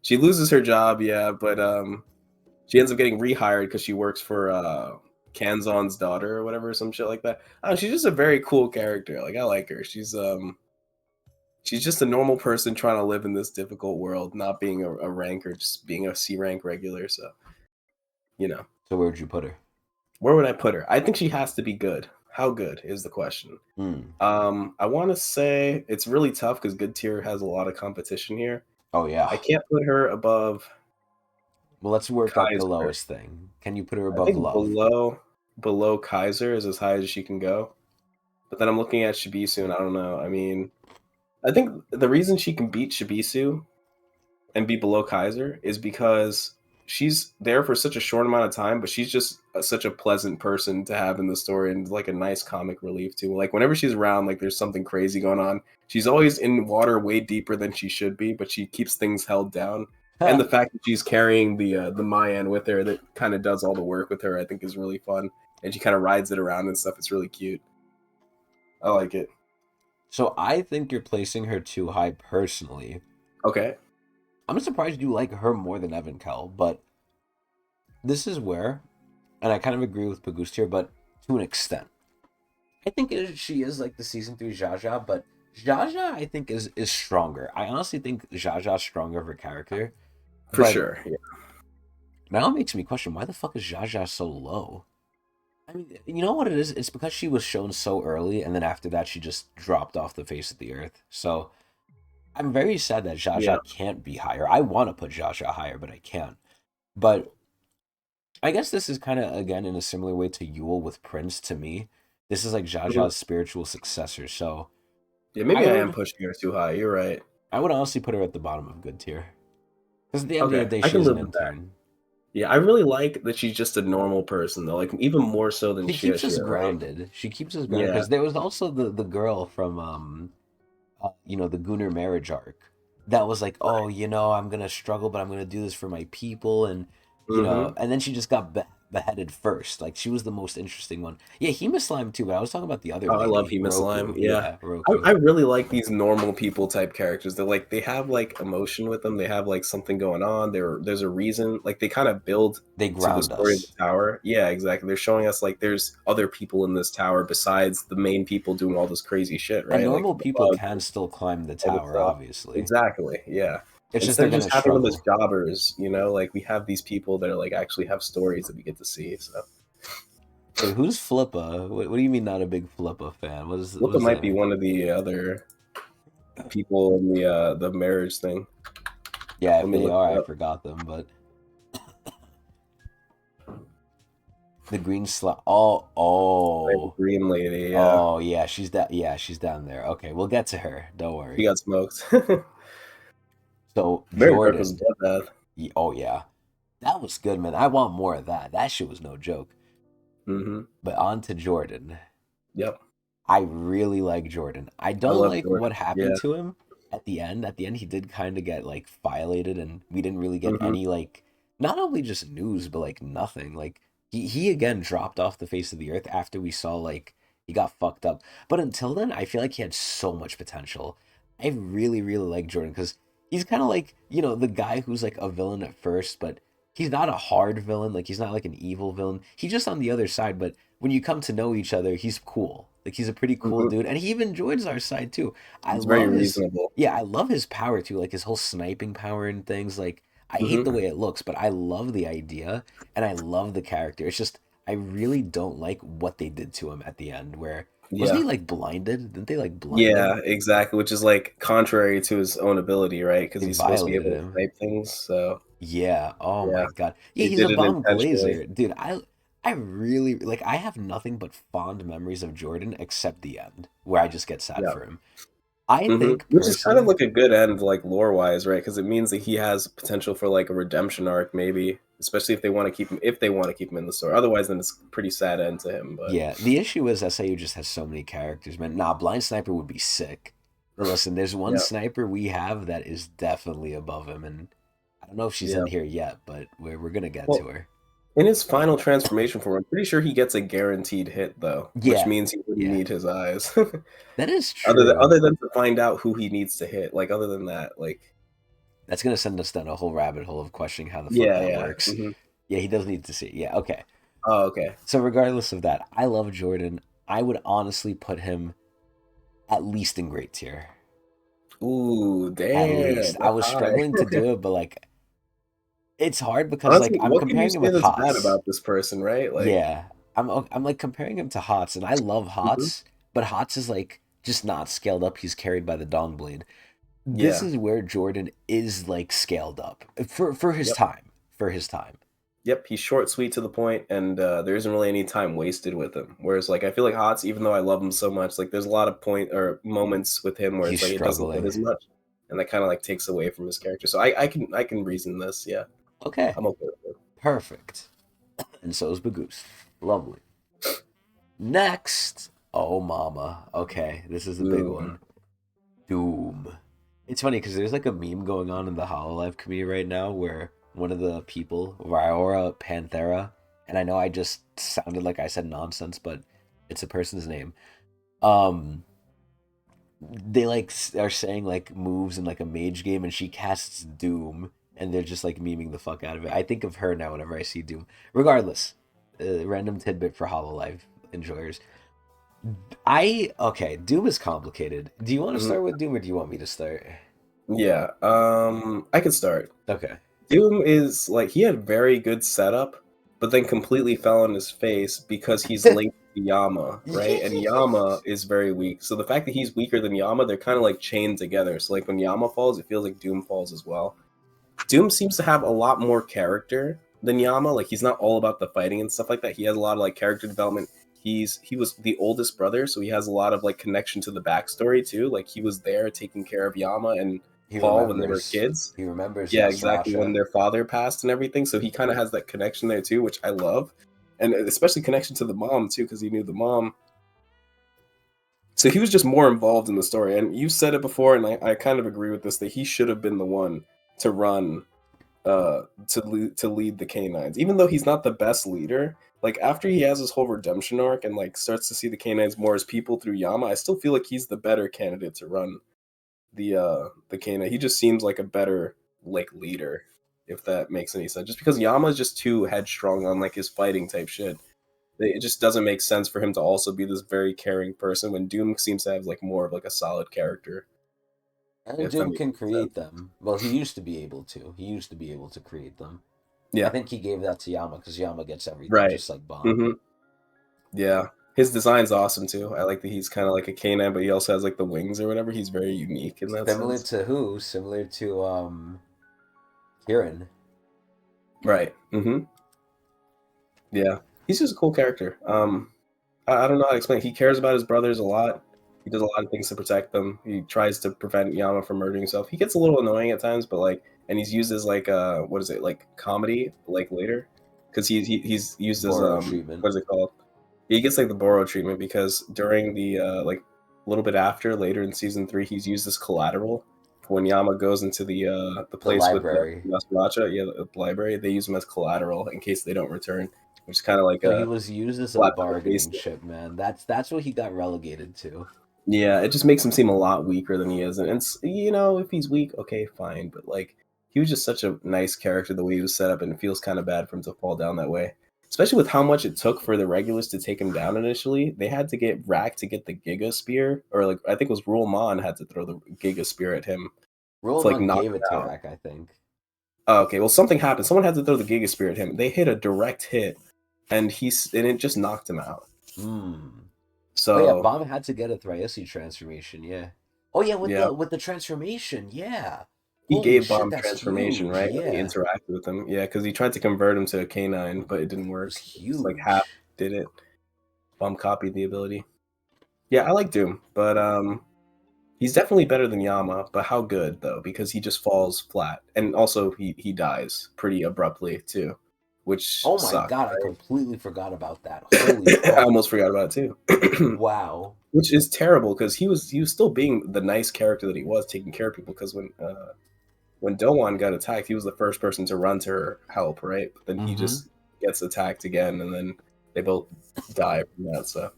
she loses her job, yeah, but she ends up getting rehired because she works for Kanzon's daughter or whatever, some shit like that. I don't know, she's just a very cool character. Like I like her. She's just a normal person trying to live in this difficult world, not being a rank or just being a C rank regular. So, you know, So where'd you put her? where would I put her? I think she has to be good. How good is the question? Hmm. I want to say it's really tough because good tier has a lot of competition here. Oh yeah. I can't put her above Well, let's work up the Kaiser. lowest thing. Can you put her I above think love? below Kaiser is as high as she can go. But then I'm looking at Shibisu and I don't know. I mean, I think the reason she can beat Shibisu and be below Kaiser is because she's there for such a short amount of time, but she's just such a pleasant person to have in the story and like a nice comic relief too. Like whenever she's around, like there's something crazy going on. She's always in water way deeper than she should be, but she keeps things held down. And the fact that she's carrying the Mayan with her that kind of does all the work with her, I think is really fun. And she kind of rides it around and stuff. It's really cute. I like it. So I think you're placing her too high personally. Okay. I'm surprised you like her more than Evan Kell, but this is where, and I kind of agree with Pagust here, but to an extent. I think she is like the season 3 Jaja, but Jaja I think is stronger. I honestly think Jaja's stronger of her character. For But sure. Yeah. now it makes me question why the fuck is Jaja so low? I mean, you know what it is? It's because she was shown so early, and then after that, she just dropped off the face of the earth. So I'm very sad that Yeah. Jaja can't be higher. I want to put Jaja higher, but I can't. But I guess this is kind of, again, in a similar way to Yule with Prince to me. This is like Mhm. Jaja's spiritual successor. So Yeah, maybe I I am would pushing her too high. You're right. I would honestly put her at the bottom of good tier. Because at the end of the Okay. day, I she can is an live with that. intern. Yeah, I really like that she's just a normal person though, like even more so than She keeps us Shia, right? grounded. She keeps us grounded Yeah. because there was also the girl from the Gunnar marriage arc that was like, oh, I'm gonna struggle, but I'm gonna do this for my people, and Mm-hmm. and then she just got beheaded first. Like she was the most interesting one. Yeah, Hema Slime too, but I was talking about the other Oh, I love lady, Hema Slime. Roku. Yeah. Yeah, I, Roku. I really like these normal people type characters. They're like they have like emotion with them. They have like something going on. There's a reason. Like they kind of build They to the ground story of the us. tower. Yeah, exactly. They're showing us like there's other people in this tower besides the main people doing all this crazy shit, And right? Like normal the people bugs can and still climb the all this tower, stuff. obviously. Exactly. Yeah. It's just Instead they're of just gonna having them as struggle. jobbers, like we have these people that are like actually have stories that we get to see. So Wait, who's Flippa? What do you mean not a big Flippa fan? What Luca does might that be mean? one of the other people in the marriage thing. Yeah, Let if me they look are, it I up. forgot them, but the green slot. Oh, Right, the oh, green lady, yeah. oh, yeah, she's that. Yeah, she's down there. Okay, we'll get to her. Don't He worry. got smoked. So Very dark was a Jordan. bloodbath. Oh yeah, that was good, man. I want more of that. That shit was no joke. Mm-hmm. But on to Jordan. Yep. I really like Jordan. I I don't love like what Jordan. happened Yeah. to him at the end. At the end, he did kind of get like violated, and we didn't really get Mm-hmm. any like not only just news, but like nothing. Like he again dropped off the face of the earth after we saw like he got fucked up. But until then, I feel like he had so much potential. I really, really like Jordan because he's kind of like, the guy who's like a villain at first, but he's not a hard villain. Like he's not like an evil villain. He's just on the other side, but when you come to know each other, he's cool. Like he's a pretty cool Mm-hmm. dude, and he even joins our side too. I He's very love his, reasonable. yeah, I love his power too, like his whole sniping power and things. Like I hate the Mm-hmm. way it looks, but I love the idea and I love the character. It's just I really don't like what they did to him at the end. Where wasn't Yeah. he like blinded? Didn't they like blind Yeah, him? exactly. Which is like contrary to his own ability, right? Because They he's supposed to be violated able to him. snipe things. So Yeah. Oh yeah, my God. Yeah, they he's a did it bomb intentionally. blazer, dude. I really like. I have nothing but fond memories of Jordan, except the end, where I just get sad Yeah. for him. I Hmm. think Which is kind of personally, like a good end, like lore wise, right? Because it means that he has potential for like a redemption arc, maybe, especially if they want to keep him. If they want to keep him in the story, otherwise, then it's a pretty sad end to him. But yeah. The issue is SAU just has so many characters, man. Nah, Blind Sniper would be sick. But listen, there's one yeah, sniper we have that is definitely above him, and I don't know if she's yeah. in here yet, but we're gonna get to Well, her. in his final transformation form, I'm pretty sure he gets a guaranteed hit though, which Yeah, means he wouldn't yeah. need his eyes. That is other than true. other than to find out who he needs to hit, like other than that, like That's gonna send us down a whole rabbit hole of questioning how the fuck yeah, that yeah. works. Hmm. Yeah, he does need to see. Yeah, okay. Oh, okay. So regardless of that, I love Jordan. I would honestly put him at least in great tier. Ooh, At damn, least. I that's was high. struggling to do it, but like it's hard because like Honestly, I'm what can you comparing him say with that's bad Hots. about this person, right? Like, Yeah. I'm like comparing him to Hots, and I love mhm, Hots, but Hots is like just not scaled up. He's carried by the Dong Blade. This yeah, is where Jordan is like scaled up for his yep, time. For his time. yep. He's short, sweet, to the point, and there isn't really any time wasted with him. Whereas, like, I feel like Hots, even though I love him so much, like, there's a lot of point or moments with him where He's it's like it doesn't hit struggling. as much, and that kind of like takes away from his character. So I can reason this, yeah. Okay, I'm okay with it. perfect. And so is Bagoost. Lovely. Next, oh mama. Okay, this is a big Doom. one. Doom. It's funny because there's like a meme going on in the Hololive community right now where one of the people, Ryora Panthera, and I know I just sounded like I said nonsense, but it's a person's name. Um, they like are saying like moves in like a mage game, and she casts Doom, and they're just like memeing the fuck out of it. I think of her now whenever I see Doom. Regardless, random tidbit for Hololive enjoyers. I okay, Doom is complicated. Do you want to Mhm. start with Doom or do you want me to start? Yeah. I could start. Okay. Doom is like he had very good setup, but then completely fell on his face because he's linked to Yama, right? And Yama is very weak. So the fact that he's weaker than Yama, they're kind of like chained together. So like when Yama falls, it feels like Doom falls as well. Doom seems to have a lot more character than Yama. Like he's not all about the fighting and stuff like that. He has a lot of like character development. He was the oldest brother, so he has a lot of like connection to the backstory too. Like he was there taking care of Yama and He Paul when they were remembers. kids. He remembers, Yeah, yes, exactly. When Rasha. their father passed and everything, so he kind of has that connection there too, which I love, and especially connection to the mom too, because he knew the mom. So he was just more involved in the story. And you said it before, and I kind of agree with this that he should have been the one to run to lead the canines, even though he's not the best leader. Like after he has his whole redemption arc and like starts to see the canines more as people through Yama, I still feel like he's the better candidate to run the canine. He just seems like a better like leader, if that makes any sense. Just because Yama is just too headstrong on like his fighting type shit. It just doesn't make sense for him to also be this very caring person when Doom seems to have like more of like a solid character, And if that Doom makes can sense. create them. Well, he used to be able to. He used to be able to create them. I Yeah. think he gave that to Yama because Yama gets everything, Right. just like Bomb. hmm Yeah. His design's awesome too. I like that he's kind of like a canine, but he also has like the wings or whatever. He's very unique in that Similar sense. to who? Similar to Kieran. Right. Yeah. He's just a cool character. I don't know how to explain it. He cares about his brothers a lot. He does a lot of things to protect them. He tries to prevent Yama from murdering himself. He gets a little annoying at times, but like, and he's used as like what is it like comedy like later, because he's used as Boro treatment. what is it called? He gets like the Boro treatment because during the like a little bit after later in season 3, he's used as collateral. When Yama goes into the The place with library. Masuracha, yeah, the library, they use him as collateral in case they don't return, which is kind of like So he a was used as a slap in the face. bargaining chip, man. That's what he got relegated to. Yeah, it just makes him seem a lot weaker than he is, and it's you know if he's weak, okay, fine, but like he was just such a nice character the way he was set up, and it feels kind of bad for him to fall down that way. Especially with how much it took for the regulars to take him down initially, they had to get Rack to get the Giga Spear, or like I think it was Rule Mon had to throw the Giga Spear at him to like Roland knock gave him it to out. Rack, I think. Oh, okay, well something happened. Someone had to throw the Giga Spear at him. They hit a direct hit, and it just knocked him out. Hmm. Oh yeah, So Bomb had to get a Thyreus transformation, yeah. Oh yeah, with yeah, the transformation, yeah. he Holy gave shit, Bomb that's transformation, huge. right? When he Yeah. interacted with him. Yeah, because he tried to convert him to a canine, but it didn't It was work. It's like half huge. did it. Bomb copied the ability. Yeah, I like Doom, but he's definitely better than Yama, but how good though? Because he just falls flat. And also he dies pretty abruptly too, which Oh my sucks, god, I right? completely forgot about that. Holy I fuck. almost forgot about it too. Wow. Which is terrible because he was still being the nice character that he was, taking care of people. Because when Doan got attacked, he was the first person to run to her help, right? But then he Mm-hmm. just gets attacked again, and then they both die from that. So,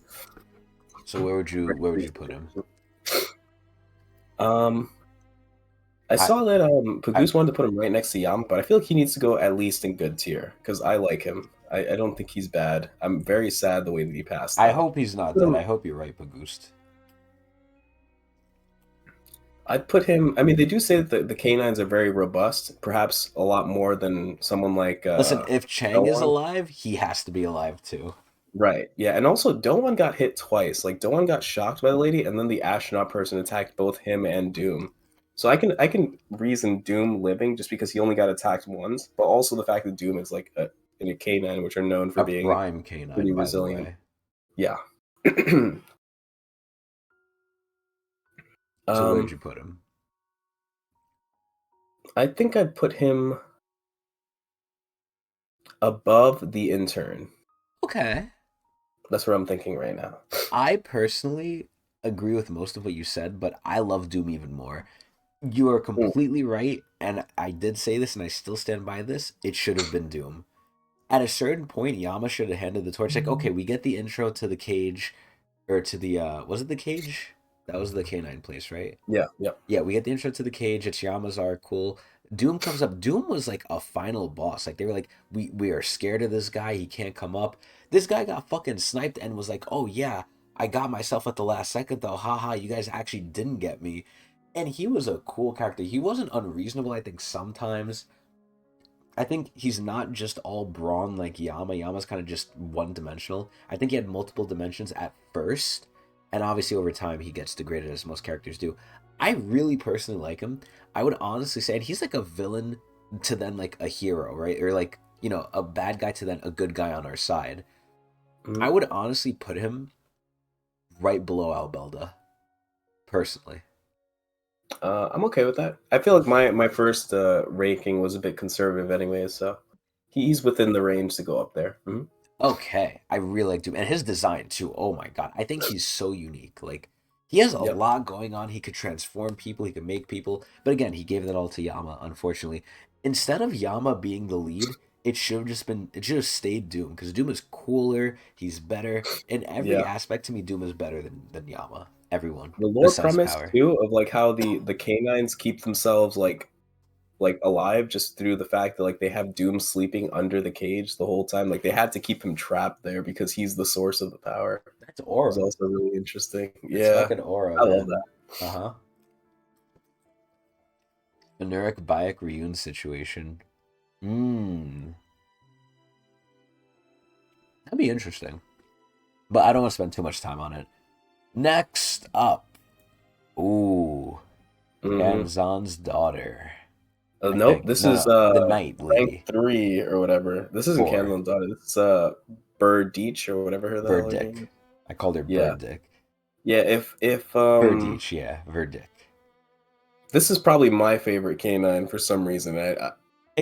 So where would you put him? um, I I saw that I Pagoose wanted to put him right next to Yam, but I feel like he needs to go at least in good tier because I like him. I don't think he's bad. I'm very sad the way that he passed I though. hope he's not Put dead. him, I hope you're right, Pagoost. I'd put him. I mean, they do say that the canines are very robust, perhaps a lot more than someone like Listen, if Chang is Doan. alive, he has to be alive too. Right. Yeah, and also Doan got hit twice. Like Doan got shocked by the lady, and then the astronaut person attacked both him and Doom. So I can reason Doom living just because he only got attacked once, but also the fact that Doom is like in a canine, which are known for A being prime canine, pretty by the resilient. way. Yeah. So where'd um, you put him? I think I'd put him. Above the intern. Okay. That's what I'm thinking right now. I personally agree with most of what you said, but I love Doom even more. You are Mm, completely right, and I did say this and I still stand by this. It should have been Doom. At a certain point, Yama should have handed the torch. Like, okay, we get the intro to the cage, or to the was it the cage? That was the canine place, right? yeah, yeah, Yeah, we get the intro to the cage. It's Yama's arc, cool. Doom comes up. Doom was like a final boss. Like they were like, we are scared of this guy. He can't come up. This guy got fucking sniped and was like, oh yeah, I got myself at the last second though. Haha, you guys actually didn't get me. And he was a cool character. He wasn't unreasonable. I think sometimes I think he's not just all brawn like Yama. Yama's kind of just one dimensional. I think he had multiple dimensions at first, and obviously over time he gets degraded as most characters do. I really personally like him. I would honestly say he's like a villain to then like a hero, right? Or like, a bad guy to then a good guy on our side. I mhm. would honestly put him right below Albelda, personally. I'm okay with that. I feel like my first ranking was a bit conservative, anyway, so he's within the range to go up there. Mhm. Okay, I really like Doom and his design too. Oh my god, I think he's so unique. Like he has a Yep. lot going on. He could transform people. He could make people. But again, he gave that all to Yama. Unfortunately, instead of Yama being the lead, it should have just been. It should have stayed Doom because Doom is cooler. He's better in every Yeah. aspect. To me, Doom is better than Yama. Everyone The lore besides premise power. too of like how the canines keep themselves like alive just through the fact that like they have Doom sleeping under the cage the whole time. Like they had to keep him trapped there because he's the source of the power. That's Is aura. also really interesting. That's Yeah, fucking aura, I love man. that. Uh huh. Anuric Bayek Ryun situation. Mmm. That'd be interesting. But I don't want to spend too much time on it. Next up, ooh, Hmm. Kanzan's daughter. I Nope, think this is the Night rank Lady 3 or whatever. This isn't 4, Candle's daughter. This is Bird Deech or whatever her the hell her name Verdick. is. I called her Yeah. Birdick. Yeah, if Verdich, yeah, Verdick. this is probably my favorite canine for some reason. I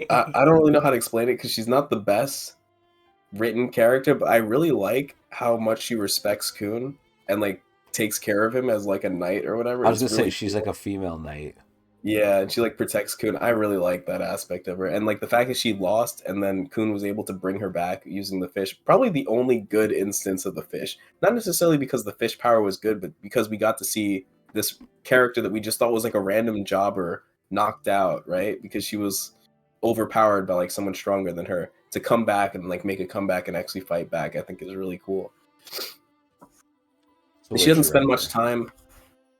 don't really know how to explain it because she's not the best written character, but I really like how much she respects Coon and like takes care of him as like a knight or whatever. I was gonna It's say really she's like cool. a female knight. Yeah, and she like protects Coon. I really like that aspect of her. And like the fact that she lost and then Coon was able to bring her back using the fish. Probably the only good instance of the fish. Not necessarily because the fish power was good, but because we got to see this character that we just thought was like a random jobber knocked out, right? Because she was overpowered by like someone stronger than her to come back and like make a comeback and actually fight back. I think is really cool. So She where'd doesn't you spend rank much her? time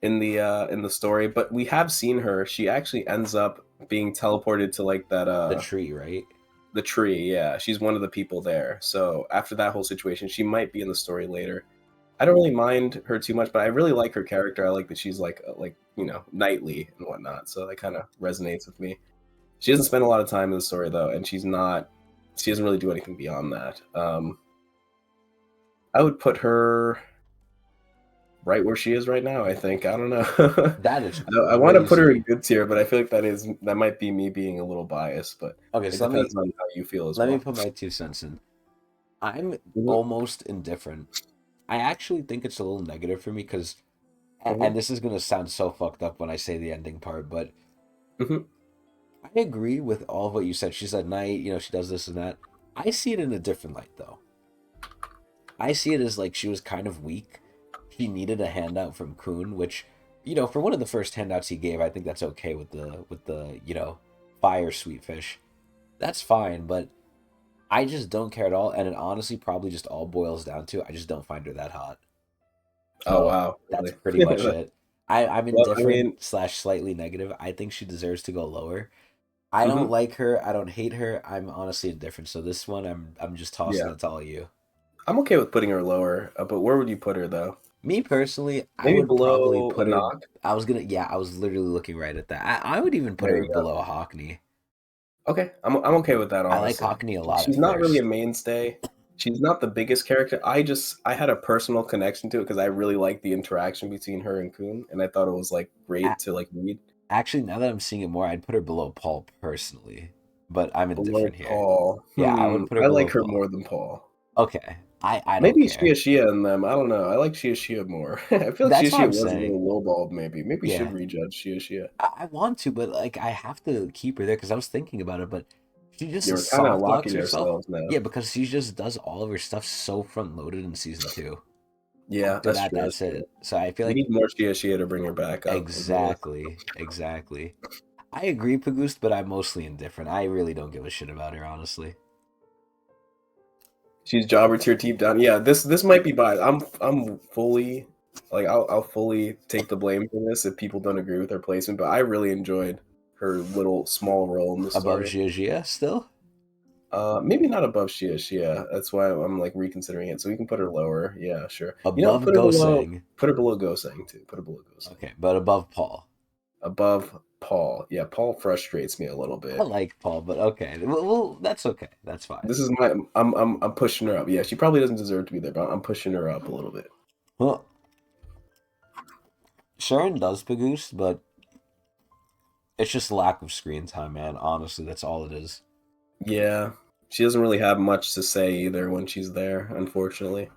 in the story, but we have seen her. She actually ends up being teleported to like that The tree, right? the tree. Yeah, she's one of the people there. So after that whole situation, she might be in the story later. I don't really mind her too much, but I really like her character. I like that she's like knightly and whatnot. So that kind of resonates with me. She doesn't spend a lot of time in the story though, and she's not. She doesn't really do anything beyond that. I would put her right where she is right now. I think. I don't know. That is I want to put her in crazy. good tier, but I feel like that might be me being a little biased. But Okay, it so let me depends on how you feel as let me well. put my 2 cents in. I'm Hmm. almost indifferent. I actually think it's a little negative for me because, Hmm. and this is gonna sound so fucked up when I say the ending part, but Hmm. I agree with all of what you said. She's at night, she does this and that. I see it in a different light though. I see it as like she was kind of weak. She needed a handout from Kuhn, which, for one of the first handouts he gave, I think that's okay with the fire sweet fish. That's fine, but I just don't care at all, and it honestly probably just all boils down to I just don't find her that hot. Oh So wow, that's really? pretty much it. I'm Well, I indifferent mean, slash slightly negative. I think she deserves to go lower. I don't hmm, like her. I don't hate her. I'm honestly indifferent. So this one, I'm just tossing yeah, it to all you. I'm okay with putting her lower. But where would you put her though? Me personally, I Maybe would probably below a put her. knock. Yeah, I was literally looking right at that. I would even put There her you go. below Hockney. Okay, I'm okay with that. I like Honestly, Hockney a lot at she's not really a first. mainstay. She's not the biggest character. I had a personal connection to it because I really liked the interaction between her and Kun, and I thought it was like A- great to like read. Actually, now that I'm seeing it more, I'd put her below Paul personally. but I'm Below indifferent here. Paul. Yeah, I would put her I like below her Paul. more than Paul. Okay, I don't Maybe Shia care. Shia and them. I don't know. I like Shia Shia more. I feel like Shia That's what Shia I'm was a saying. little lowballed. Maybe we should Yeah, rejudge Shia Shia. I want to, but like I have to keep her there because I was thinking about it. But she You just were kind of soft locks locking herself. yourselves now. Yeah, because she just does all of her stuff so front loaded in season two. Yeah, After that's that, true. That's that's true. it. So I feel We like need more Shia Shia to bring her back up. Really. exactly. I agree, Pagoost, but I'm mostly indifferent. I really don't give a shit about her, honestly. She's jobber tier deep down. Yeah, this might be biased. I'm fully like I'll fully take the blame for this if people don't agree with her placement. But I really enjoyed her little small role in the Above story. Gia still? Maybe not above Shia Shia. That's why I'm like reconsidering it. So we can put her lower. Yeah, sure. You know, Above Gosang. put her below Gosang too. Put her below Gosang. Okay, but above Paul. Above Paul. Yeah, Paul frustrates me a little I bit. like Paul, but okay. Well, that's okay. That's fine. This is my I'm pushing her up. Yeah, she probably doesn't deserve to be there, but I'm pushing her up a little bit. Well, Sharon does Pagoost, but it's just lack of screen time, man. Honestly, that's all it is. Yeah. She doesn't really have much to say either when she's there, unfortunately.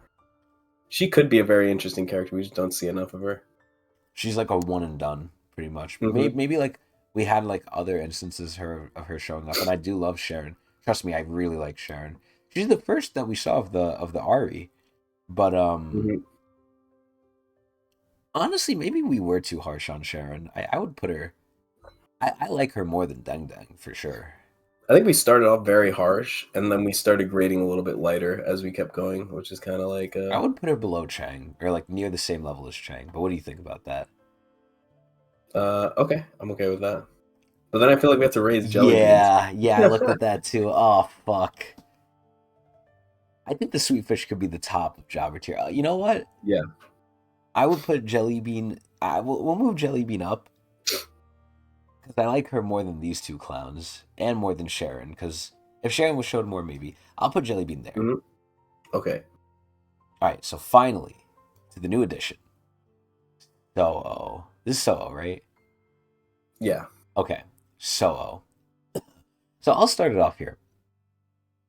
She could be a very interesting character. We just don't see enough of her. She's like a one and done, pretty much. Hmm. Maybe like we had like other instances of her showing up, and I do love Sharon. Trust me, I really like Sharon. She's the first that we saw of the Ari, but Hmm. honestly, maybe we were too harsh on Sharon. I would put her. I like her more than Deng Deng for sure. I think we started off very harsh, and then we started grading a little bit lighter as we kept going, which is kind of like, I would put her below Chang or like near the same level as Chang. But what do you think about that? okay, I'm okay with that. But then I feel like we have to raise jelly beans. Yeah, I looked at that too. Oh fuck. I think the sweet fish could be the top of Jobber tier. You know what? Yeah. I would put Jelly Bean. We'll move Jelly Bean up because I like her more than these two clowns and more than Sharon. Because if Sharon was showed more, maybe I'll put Jelly Bean there. Hmm. Okay. All right. So finally, to the new edition. So this is So, right? Yeah. Okay. So. So I'll start it off here.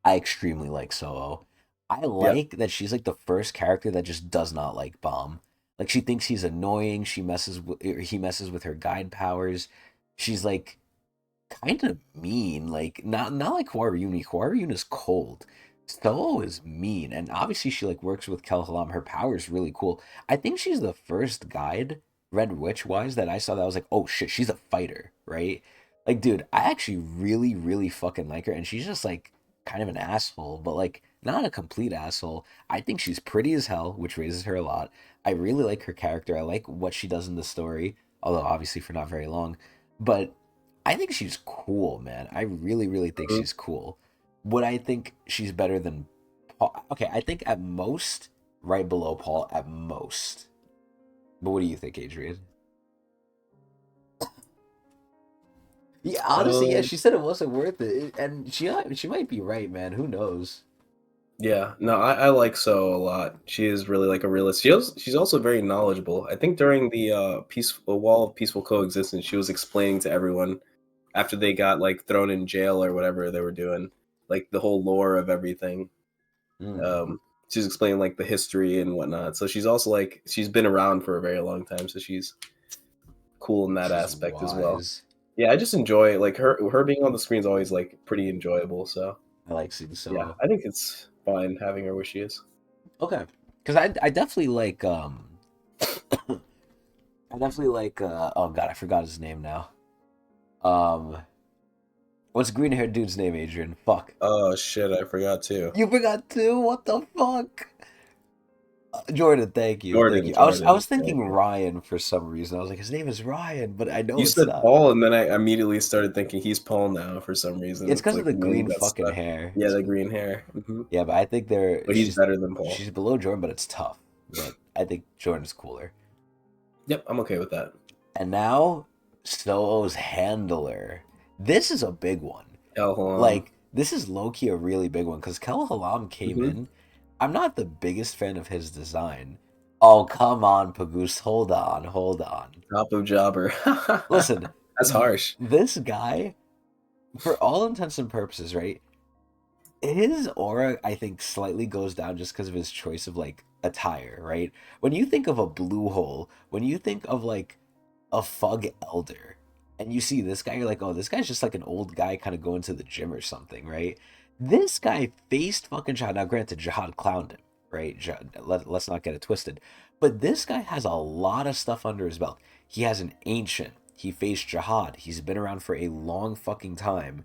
I extremely like So. I Yeah. like that she's like the first character that just does not like Bomb. Like she thinks he's annoying. He messes with her guide powers. She's like kind of mean. Like not like Huarun. Huarun is cold. So is mean, and obviously she like works with Kel Halam. Her power is really cool. I think she's the first guide Red Witch wise that I saw that I was like, oh shit, she's a fighter, right? Like, dude, I actually really fucking like her, and she's just like kind of an asshole, but like not a complete asshole. I think she's pretty as hell, which raises her a lot. I really like her character. I like what she does in the story, although obviously for not very long. But I think she's cool, man. I really think Mhm. she's cool. Would I think she's better than Paul? Okay, I think at most right below Paul at most. But what do you think, Adrian? Yeah, honestly, yeah, Um, she said it wasn't worth it, and she might be right, man. Who knows? yeah, no, I like So a lot. She is really like a realist. She's also very knowledgeable. I think during the peaceful wall of peaceful coexistence, she was explaining to everyone after they got like thrown in jail or whatever they were doing, like the whole lore of everything. Hmm, She's explaining like the history and whatnot. So she's also like she's been around for a very long time, so she's cool in that she's aspect as well. wise. Yeah, I just enjoy like her being on the screen is always like pretty enjoyable. So I like seeing yeah, Solo. I think it's fine having her where she is. Okay, because I definitely like I definitely like oh god, I forgot his name now. Um, what's green haired dude's name, Adrian? Fuck. Oh shit, I forgot too. You forgot too? What the fuck? Jordan, thank you, thank Jordan, you. I was Thank thinking you. Ryan for some reason. I was like, his name is Ryan, but I know You it's said not. Paul, and then I immediately started thinking he's Paul now for some reason. It's It's because of like the the name green got fucking stuck. hair. Yeah, the green hair. Yeah, but I think But he's better than Paul. she's below Jordan, but it's tough. But I think Jordan's cooler. Yep, I'm okay with that. And now Solo's handler. This is a big one. Alhalam. Like this is low key a really big one because Kel Halam came Hmm. in. I'm not the biggest fan of his design. Oh come on, Pagoose, hold on, hold on. Top of jobber. Listen, That's harsh. this guy for all intents and purposes, right? His aura, I think, slightly goes down just because of his choice of like attire, right? When you think of a blue hole, when you think of like a Fug Elder, and you see this guy, you're like, oh, this guy's just like an old guy kind of going to the gym or something, right? This guy faced fucking Jihad. Now, granted, Jihad clowned him, right? Let's not get it twisted. But this guy has a lot of stuff under his belt. He has an ancient. He faced Jihad. He's been around for a long fucking time.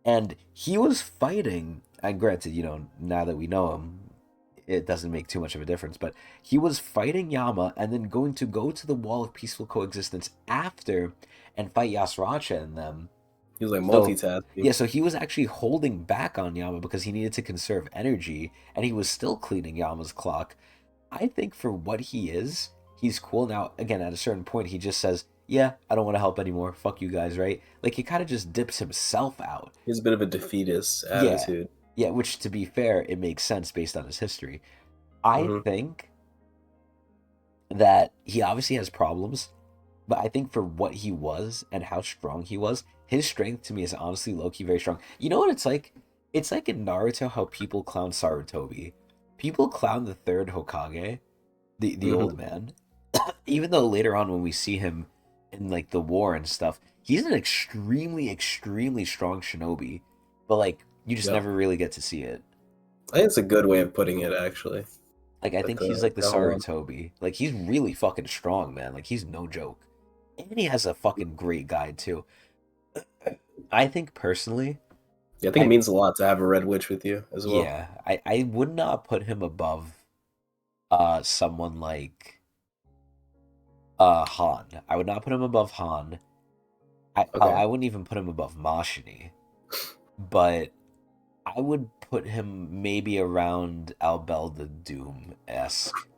And he was fighting, and granted, now that we know him, it doesn't make too much of a difference, but he was fighting Yama and then going to go to the Wall of Peaceful Coexistence after and fight Yasracha and them. He was like So, multitasking. yeah, so he was actually holding back on Yama because he needed to conserve energy, and he was still cleaning Yama's clock. I think for what he is, he's cool. Now, again, at a certain point, he just says, yeah, I don't want to help anymore. Fuck you guys, right? Like, he kind of just dips himself out. He has a bit of a defeatist Yeah. attitude. Yeah, which to be fair, it makes sense based on his history. I Hmm. think that he obviously has problems, but I think for what he was and how strong he was, his strength to me is honestly low-key very strong. You know what it's like? It's like in Naruto how people clown Sarutobi. People clown the third Hokage, the old Hmm. man, even though later on when we see him in like the war and stuff, he's an extremely, extremely strong shinobi. But like you just Yep. never really get to see it. I think it's a good way of putting it, actually. Like I But think he's like the go on. Sarutobi. Like he's really fucking strong, man. Like he's no joke. And he has a fucking great guide too. I think personally, Yeah, I think it I means a lot to have a red witch with you as well. yeah, I would not put him above someone like Han. I would not put him above Han. Okay. I wouldn't even put him above Mashini. But I would put him maybe around Albelda Doom-esque.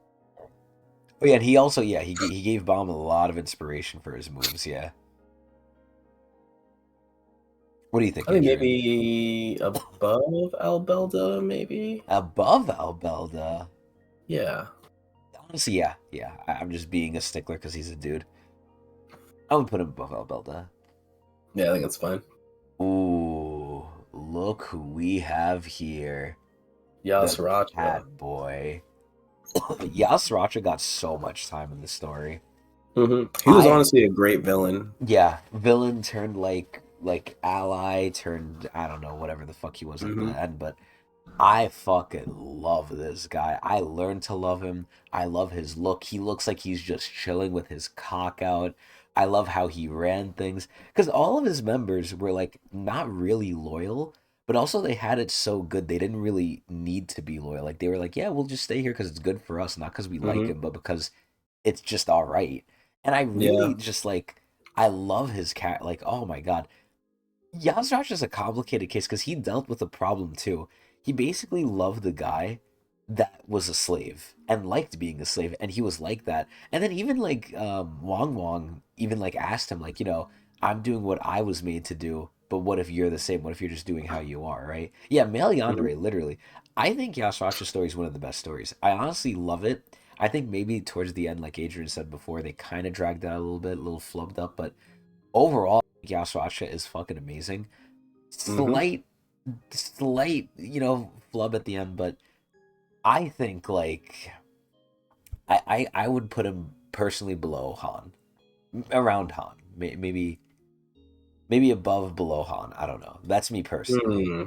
Oh yeah, and he also he gave Baum a lot of inspiration for his moves. Yeah, what do you think, I think Adrian? maybe above Albelda, maybe. Above Albelda? Yeah. Honestly, yeah. I'm just being a stickler because he's a dude. I would put him above Albelda. Yeah, I think it's fine. Ooh, look who we have here. The Yasracha. cat boy. Yasracha got so much time in the story. He was I honestly a great villain. Yeah, villain turned like ally turned I don't know whatever the fuck he was at the Hmm. end, but I fucking love this guy. I learned to love him. I love his look. He looks like he's just chilling with his cock out. I love how he ran things because all of his members were like not really loyal, but also they had it so good they didn't really need to be loyal. Like they were like, yeah, we'll just stay here because it's good for us, not because we like Hmm. him, but because it's just all right. And I Yeah. really just like I love his cat. Like, oh my God, Yasra's just a complicated case because he dealt with a problem too. He basically loved the guy that was a slave and liked being a slave, and he was like that. And then even like Wong Wong even like asked him like, I'm doing what I was made to do, but what if you're the same? What if you're just doing how you are, right? Yeah, Male Hmm. Yandere, literally. I think Yasra's story is one of the best stories. I honestly love it. I think maybe towards the end, like Adrian said before, they kind of dragged it out a little bit, a little flubbed up, but overall, Yasracha is fucking amazing. Hmm. Slight, slight, flub at the end, but I think like I would put him personally below Han, around Han, maybe above below Han. I don't know. That's me personally. Hmm.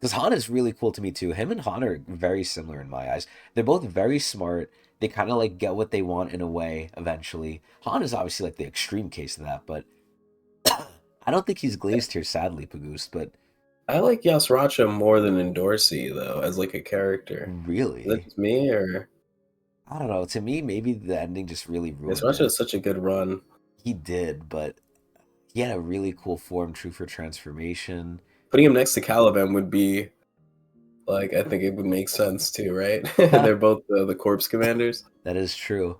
Because Han is really cool to me too. Him and Han are very similar in my eyes. They're both very smart. They kind of like get what they want in a way eventually. Han is obviously like the extreme case of that, but I don't think he's glazed here, sadly, Pagoose, but I like Yasracha more than Endorsi though, as like a character. Is that really, just me or I don't know. To me, maybe the ending just really ruined Yasracha it. is such a good run. He did, but he had a really cool form, True for Transformation. Putting him next to Caliban would be like I think it would make sense too, right? They're both the corpse commanders. That is true.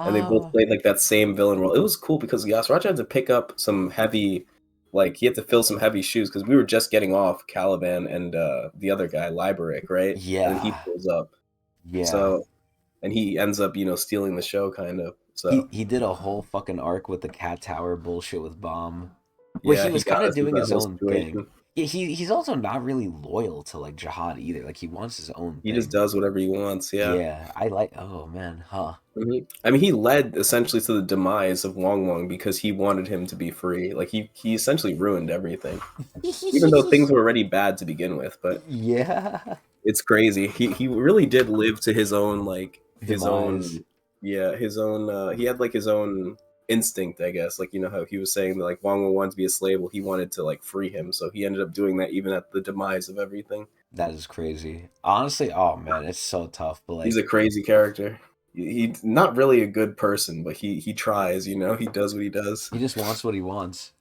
And they both Ah, played like that same villain role. It was cool because Yasraja had to pick up some heavy, like he had to fill some heavy shoes because we were just getting off Caliban and the other guy, Liberic, right? And then he yeah, pulls up. yeah. So and he ends up, stealing the show kind of. He So he did a whole fucking arc with the cat tower bullshit with Bomb. Well, Yeah, he he was got kind of us into doing that his whole own thing. situation. Yeah, he's also not really loyal to like Jihad either. Like he wants his own He just thing. does whatever he wants. Yeah. Yeah, I like. Oh man, huh? I mean, he led essentially to the demise of Wong Wong because he wanted him to be free. Like he essentially ruined everything, even though things were already bad to begin with. But Yeah. it's crazy. He really did live to his own like his Demise. own yeah his own. He had like his own instinct, I guess. Like you know how he was saying that like Wong Wong wanted to be a slave. Well, he wanted to like free him, so he ended up doing that even at the demise of everything. That is crazy. Honestly, oh man, it's so tough. But He's like, a crazy character. He's not really a good person, but he tries. You know, he does what he does. he just wants what he wants,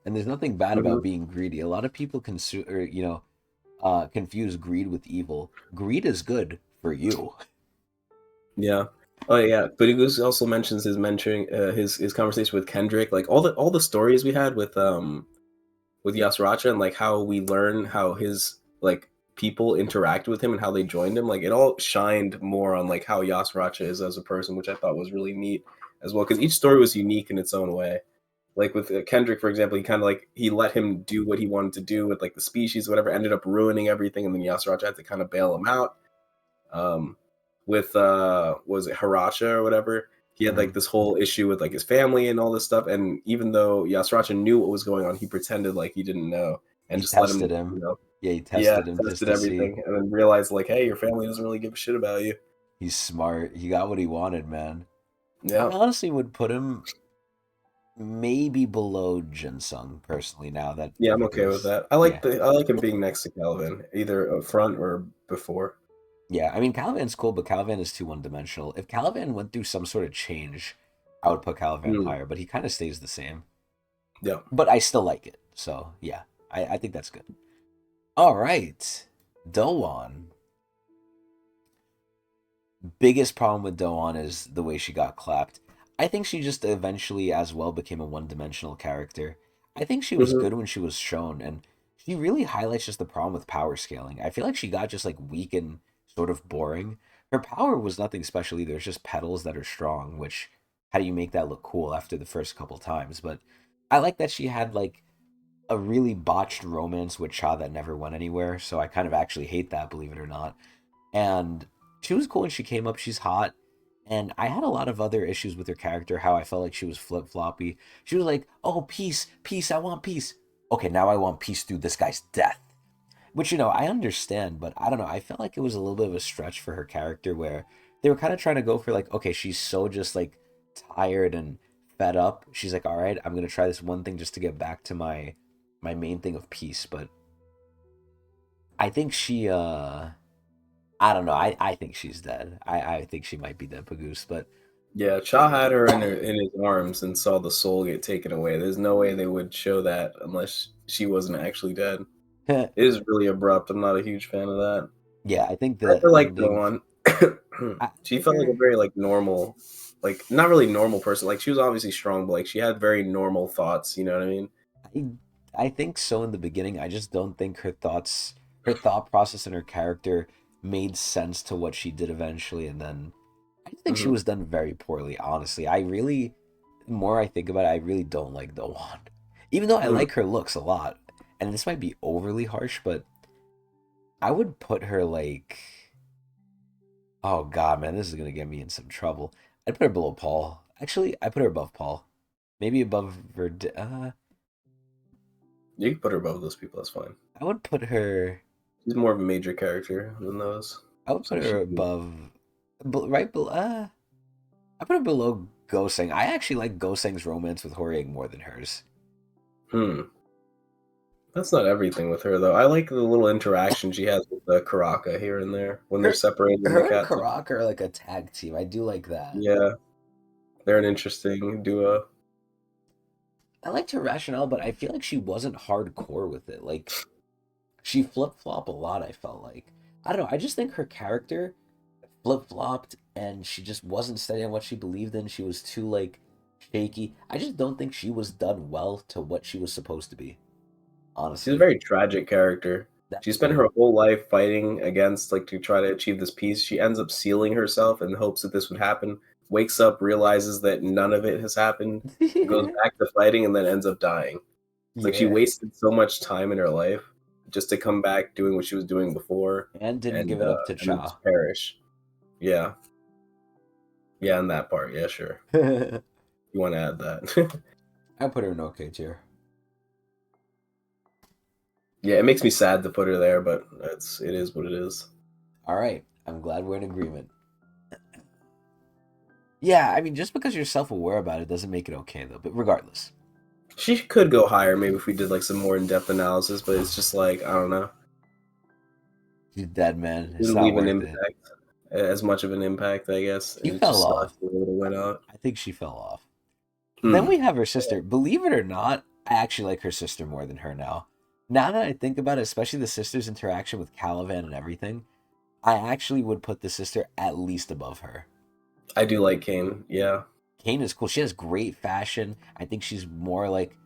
and there's nothing bad about Hmm. being greedy. A lot of people consume, or confuse greed with evil. Greed is good for you. Yeah. Oh yeah, but he also mentions his mentoring, his conversation with Kendrick, like all the stories we had with Yasracha and like how we learn how his like people interact with him and how they joined him. Like it all shined more on like how Yasracha is as a person, which I thought was really neat as well because each story was unique in its own way. Like with Kendrick, for example, he kind of like he let him do what he wanted to do with like the species, whatever, ended up ruining everything, and then Yasracha had to kind of bail him out. Um, with was it Haracha or whatever? He had like Mhm. this whole issue with like his family and all this stuff, and even though Yasracha knew what was going on, he pretended like he didn't know and He just let him, tested him. Yeah, he yeah, tested him just tested to see. everything, and then realized like, hey, your family doesn't really give a shit about you. He's smart. He got what he wanted, man. I Yeah, honestly would put him maybe below Jinsung personally. Now that yeah, I'm okay with everything's that. yeah, I like him being next to Calvin, either up front or before. yeah. I mean, Calivan's cool, but Calivan is too one-dimensional. If Calivan went through some sort of change, I would put Calivan Mm, higher. But he kind of stays the same. yeah. But I still like it. So yeah, I think that's good. All right, Doan. Biggest problem with Doan is the way she got clapped. I think she just eventually as well became a one-dimensional character. I think she was Hmm. good when she was shown, and she really highlights just the problem with power scaling. I feel like she got just like weak and sort of boring. Her power was nothing special either. It's just petals that are strong, which how do you make that look cool after the first couple times? But I like that she had like a really botched romance with Cha that never went anywhere, so I kind of actually hate that, believe it or not. And she was cool when she came up. She's hot. And I had a lot of other issues with her character, how I felt like she was flip floppy. She was like, oh, peace, peace, I want peace. Okay, now I want peace through this guy's death. Which, I understand, but I don't know. I felt like it was a little bit of a stretch for her character where they were kind of trying to go for, like, okay, she's so just, like, tired and fed up. She's like, all right, I'm going to try this one thing just to get back to my main thing of peace. But I think I don't know. I think she's dead. I think she might be dead, Pagoose. But Yeah, Cha had her in his arms and saw the soul get taken away. There's no way they would show that unless she wasn't actually dead. It is really abrupt. I'm not a huge fan of that. yeah, I think I the feel like ending. Gohan. I She think felt like a her. very like normal, like not really normal person. Like she was obviously strong, but like she had very normal thoughts. You know what I mean? I, I think so in the beginning. I just don't think her thought process, and her character made sense to what she did eventually. And then I just think she Hmm. was done very poorly. Honestly, the more I think about it, I really don't like the wand. Even though I Hmm. like her looks a lot, and this might be overly harsh, but I would put her like. Oh God, man, this is gonna get me in some trouble. I'd put her below Paul. Actually, I put her above Paul. Maybe above Verd. You can put her above those people. That's fine. I would put her. She's more of a major character than those, I would so put she. her above. Right below. I put her below Goseng. I actually like Goseng's romance with Horiang more than hers. Hmm. That's not everything with her though. I like the little interaction she has with the Karaka here and there when they're Her, separated in the her and cat. Karak are like a tag team. I do like that. Yeah, they're an interesting duo. I liked her rationale, but I feel like she wasn't hardcore with it. Like she flip flop a lot. I felt like I don't know. I just think her character flip flopped and she just wasn't steady on what she believed in. She was too like shaky. I just don't think she was done well to what she was supposed to be. She's a Honestly, very tragic character. that She spent too. her whole life fighting against, like, to try to achieve this peace. She ends up sealing herself in hopes that this would happen. Wakes up, realizes that none of it has happened, goes back to fighting, and then ends up dying. It's like she Yeah, wasted so much time in her life just to come back doing what she was doing before, and didn't give it up to and then Cha. just perish. Yeah, yeah, in that part, yeah, sure. I You want to add that? put her in okay tier. Yeah, it makes me sad to put her there, but it is what it is. All right, I'm glad we're in agreement. Yeah, I mean, just because you're self-aware about it doesn't make it okay, though. But regardless, She could go higher, maybe if we did like some more in-depth analysis, but it's just like I don't know. she's dead, man. It's Didn't not leave an worth it. impact, as much of an impact, I guess. She And it fell just sucks off. that it would have went out. I think she fell off. Then Hmm. we have her sister. Believe it or not, I actually like her sister more than her now. Now that I think about it, especially the sister's interaction with Caliban and everything, I actually would put the sister at least above her. I do like Kane. Yeah. Kane is cool. She has great fashion. I think she's more like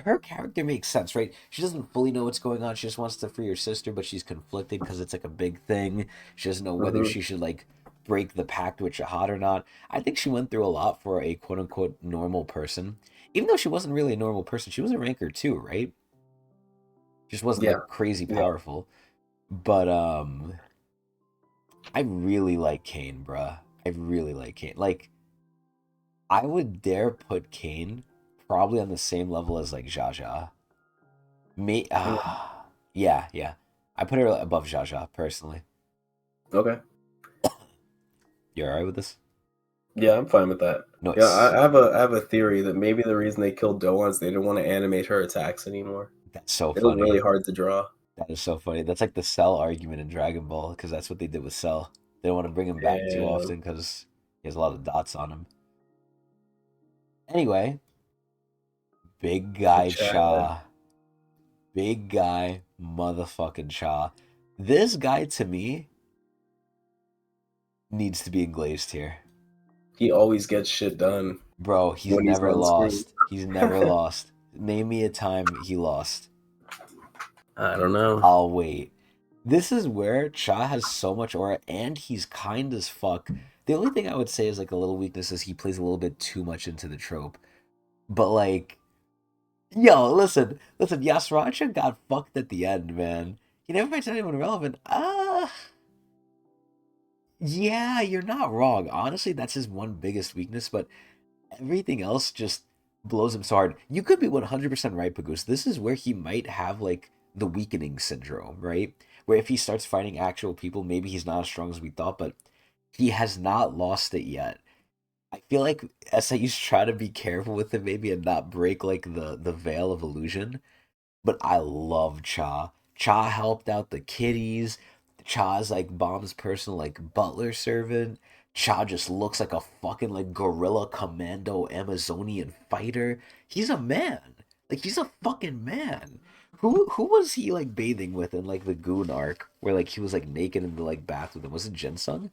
her character makes sense, right? She doesn't fully know what's going on. She just wants to free her sister, but she's conflicted because it's like a big thing. She doesn't know whether Hmm. she should like break the pact with Jihad or not. I think she went through a lot for a quote unquote normal person. Even though she wasn't really a normal person, she was a ranker too, right? Just wasn't Yeah. like crazy Yeah. powerful. But I really like Kane, bruh. I really like Kane. Like I would dare put Kane probably on the same level as like Jaja. Me, Mm. yeah, yeah. I put her above Jaja personally. Okay. You alright with this? Yeah, I'm fine with that. Yeah, Nice. I have a theory that maybe the reason they killed Doan is they didn't want to animate her attacks anymore. That's so They look really funny. hard to draw. That is so funny. That's like the Cell argument in Dragon Ball because that's what they did with Cell. They don't want to bring him back too And often because he has a lot of dots on him. Anyway, big guy Chad, Cha. Big guy motherfucking Cha. This guy to me needs to be englazed here. he always gets shit done Bro, he's when he's never on screen. lost. He's never lost. Name me a time he lost. I don't know. I'll wait. This is where Cha has so much aura and he's kind as fuck. The only thing I would say is like a little weakness is he plays a little bit too much into the trope. But like, yo, listen, Yasracha got fucked at the end, man. He never fights anyone relevant. Yeah, you're not wrong. Honestly, that's his one biggest weakness, but everything else just blows him so hard. You could be 100% right, Pagoose. This is where he might have like the weakening syndrome, right? Where if he starts fighting actual people, maybe he's not as strong as we thought, but he has not lost it yet. I feel like SIU's try to be careful with it maybe and not break like the veil of illusion. But I love Cha. Cha helped out the kiddies. Cha's like Bomb's personal like butler servant. Cha just looks like a fucking like gorilla commando Amazonian fighter. He's a man. Like he's a fucking man. Who was he like bathing with in like the Goon arc where like he was like naked in the like bath with him? Was it Jinsung?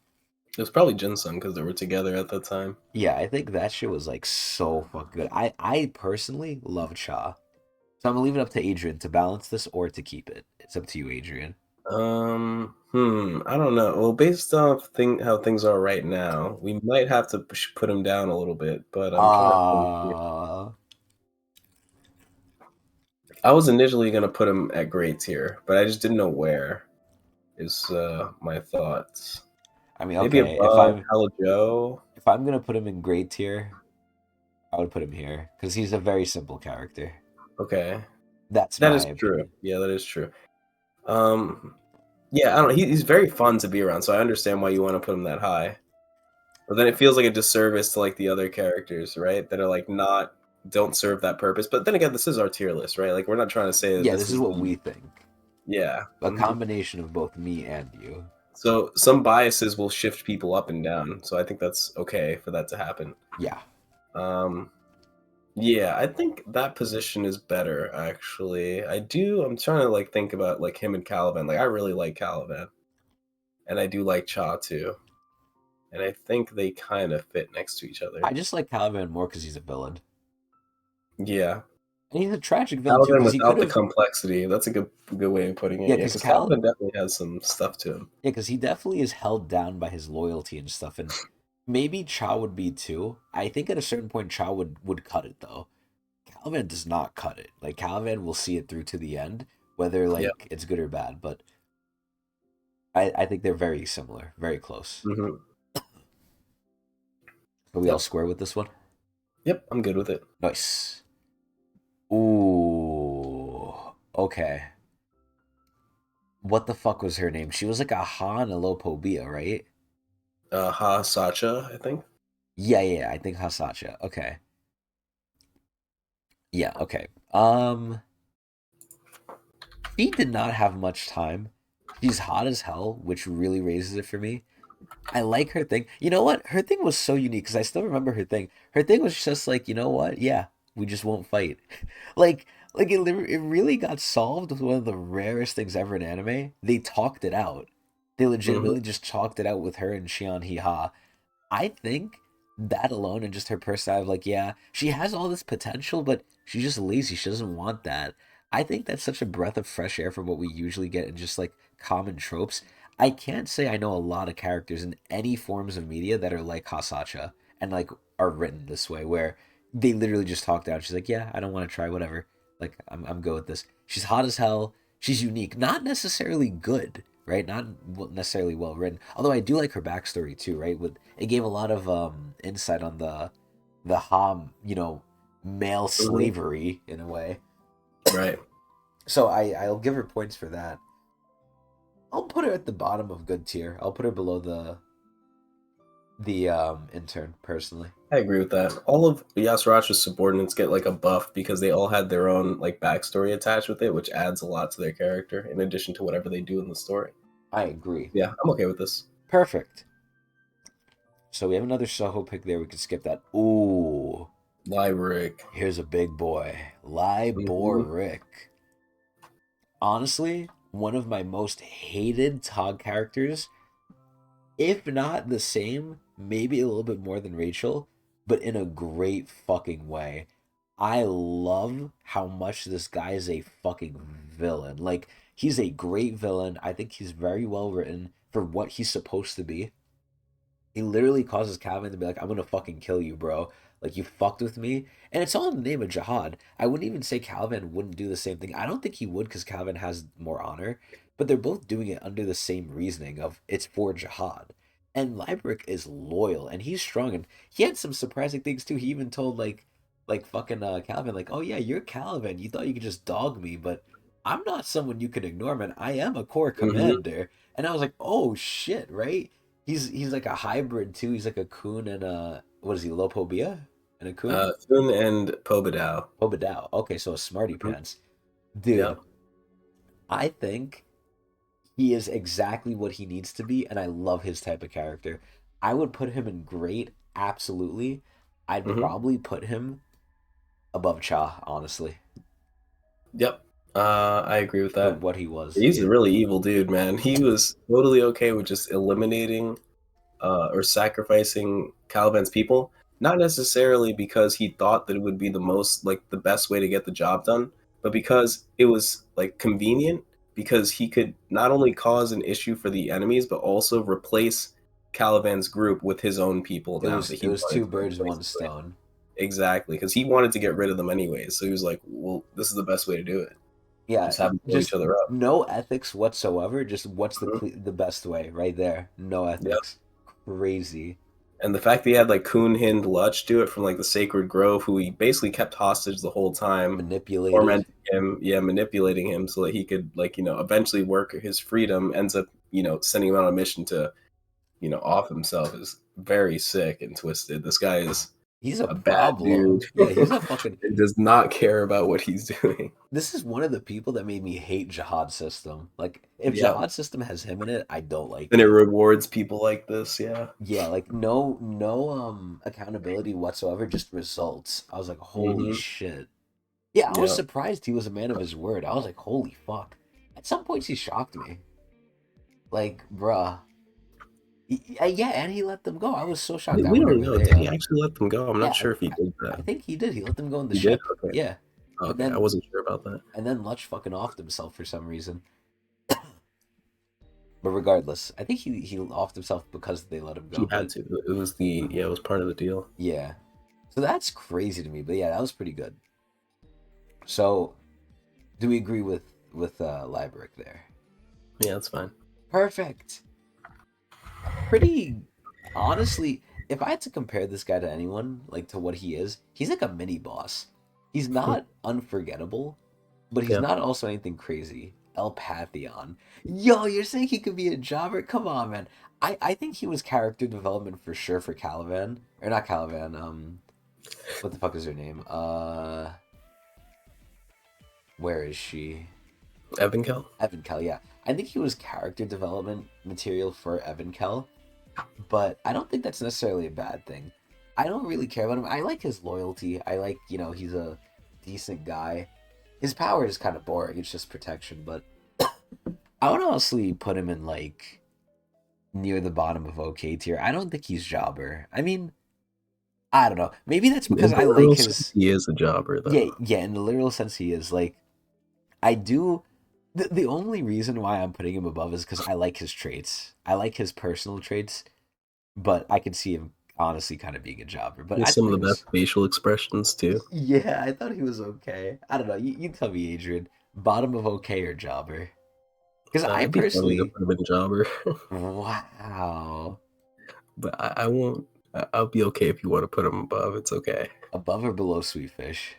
It was probably Jinsun because they were together at that time. Yeah, I think that shit was like so fucking good. I personally love Cha. So I'm gonna leave it up to Adrian to balance this or to keep it. It's up to you, Adrian. I don't know. Well, based off how things are right now, we might have to put him down a little bit. But I'm trying to think here. Uh, I was initially gonna put him at great tier, but I just didn't know where. Is my thoughts. I mean, Maybe okay, above Hello Joe. if I'm gonna put him in great tier, I would put him here because he's a very simple character. Okay, That's that my is true. opinion. Yeah, that is true. Um, yeah, I don't. He's very fun to be around, so I understand why you want to put him that high. But then it feels like a disservice to like the other characters, right? That are like not don't serve that purpose. But then again, this is our tier list, right? Like we're not trying to say that Yeah, this this is is what the we think. yeah. A combination of both me and you. So some biases will shift people up and down. So I think that's okay for that to happen. Yeah. Um, yeah, I think that position is better actually. I do. I'm trying to like think about like him and Caliban. Like I really like Caliban, and I do like Cha too. And I think they kind of fit next to each other. I just like Caliban more because he's a villain. Yeah, And he's a tragic villain too Caliban because he could without the have. complexity. That's a good way of putting Yeah, it. Yeah, because because Caliban definitely has some stuff to him. Yeah, because he definitely is held down by his loyalty and stuff, and maybe Cha would be too. I think at a certain point Cha would cut it though. Caliban does not cut it. Like Caliban will see it through to the end, whether Yeah. like it's good or bad. But I think they're very similar, very close. Hmm. Are we all Yep. square with this one? Yep. I'm good with it. Nice. Ooh. Okay. What the fuck was her name? She was like a Ha and a Lopobia, right? Ha Sacha, I think. Yeah. I think Hasacha. Okay. Yeah, okay. She did not have much time. She's hot as hell, which really raises it for me. I like her thing. You know what? Her thing was so unique because I still remember her thing. Her thing was just like, you know what? Yeah, we just won't fight. like, it really got solved with one of the rarest things ever in anime. They talked it out. They Hmm. legitimately just talked it out with her and Shion Hiha. I think that alone and just her personality, like, yeah, she has all this potential, but she's just lazy. She doesn't want that. I think that's such a breath of fresh air from what we usually get in just like common tropes. I can't say I know a lot of characters in any forms of media that are like Hasacha and like are written this way, where they literally just talked out. She's like, yeah, I don't want to try whatever. Like, I'm good with this. She's hot as hell. She's unique, not necessarily good, right? Not necessarily well written. Although I do like her backstory too, right? With it gave a lot of insight on the Ham, male Hmm. slavery in a way. Right. So I'll give her points for that. I'll put her at the bottom of good tier. I'll put her below the intern personally. I agree with that. All of Yasuratra's subordinates get like a buff because they all had their own like backstory attached with it, which adds a lot to their character in addition to whatever they do in the story. I agree. Yeah, I'm okay with this. Perfect. So we have another Soho pick there. We could skip that. Ooh, Lyric. here's a big boy. Hmm. Liboric. Honestly, one of my most hated Tog characters, if not the same, maybe a little bit more than Rachel, but in a great fucking way. I love how much this guy is a fucking villain. Like, he's a great villain. I think he's very well written for what he's supposed to be. He literally causes Calvin to be like, I'm gonna fucking kill you, bro. Like, you fucked with me. And it's all in the name of jihad. I wouldn't even say Calvin wouldn't do the same thing. I don't think he would because Calvin has more honor, but they're both doing it under the same reasoning of it's for jihad. And Liebrecht is loyal and he's strong and he had some surprising things too. He even told like fucking Calvin, like, oh yeah, you're Calvin. You thought you could just dog me, but I'm not someone you can ignore, man. I am a core Hmm. commander. And I was like, oh shit, right? He's like a hybrid too. He's like a coon and a what is he, Lopobia? And a coon? Thun and Pobedao. Obadao. Okay, so a smarty Mhm. pants. Yeah. Dude, I think he is exactly what he needs to be, and I love his type of character. I would put him in great, absolutely. I'd Hmm. probably put him above Cha, honestly, Yep. I agree with for that. what he was. He's a Yeah. really evil dude, man. He was totally okay with just eliminating or sacrificing Caliban's people, not necessarily because he thought that it would be the most like the best way to get the job done, but because it was like convenient because he could not only cause an issue for the enemies but also replace Caliban's group with his own people It now was that it he was wanted two to birds, replace one him with. stone. Exactly, because he wanted to get rid of them anyways. So he was like, "Well, this is the best way to do it. Yeah, Just have them blow each just other up." no ethics whatsoever. Just what's Mhm. the best way right there. No Yep. ethics. Crazy. And the fact that he had like Kun Hind Lutch do it from like the Sacred Grove, who he basically kept hostage the whole time, Manipulated. tormenting him, yeah, manipulating him so that he could like eventually work his freedom. Ends up sending him on a mission to off himself is very sick and twisted. This guy is He's a a bad dude problem. Yeah, he's a fucking. and does not care about what he's doing. This is one of the people that made me hate Jihad System. Like, if Yeah, Jihad System has him in it, I don't like and it it. rewards people like this. Yeah. Yeah, like no accountability whatsoever, just results. I was like, holy Hmm. shit. Yeah, I was Yeah. surprised he was a man of his word. I was like, holy fuck. At some points, he shocked me. Like, bruh. Yeah, and he let them go. I was so shocked. I We don't wonder where know. they're Did he at. actually let them go? I'm not Yeah, sure if he did I that. think he did. He let them go in the He did. ship. Okay. Yeah, and Okay. I then wasn't sure about that. and then Lutch fucking offed himself for some reason. But regardless, I think he offed himself because they let him He go. had But to. It was the yeah. It was part of the deal. yeah, so that's crazy to me. But yeah, that was pretty good. So, do we agree with Liebrecht there? Yeah, that's fine. Perfect. Pretty honestly, if I had to compare this guy to anyone, like to what he is, he's like a mini boss. He's not unforgettable, but he's Yeah. not also anything crazy. El Pantheon. Yo, you're saying he could be a jobber? Come on, man. I think he was character development for sure for Caliban. Or not Caliban, what the fuck is her name? Where is she? Evankel? Evankel, yeah. I think he was character development material for Evankel, but I don't think that's necessarily a bad thing. I don't really care about him. I like his loyalty. I like, he's a decent guy. His power is kind of boring. It's just protection, but I would honestly put him in like near the bottom of OK tier. I don't think he's jobber. I mean, I don't know. Maybe that's In because the I like literal sense, his he is a jobber, yeah, though. yeah, in the literal sense he is like I do the only reason why I'm putting him above is because I like his traits. I like his personal traits, but I could see him honestly kind of being a jobber. He But I has some thought of he the best was facial expressions, too. yeah, I thought he was okay. I don't know. You tell me, Adrian. Bottom of okay or jobber? Because I It'd be funny to personally, put him in jobber, wow, but I won't. I'll be okay if you want to put him above. It's okay. above or below Sweetfish?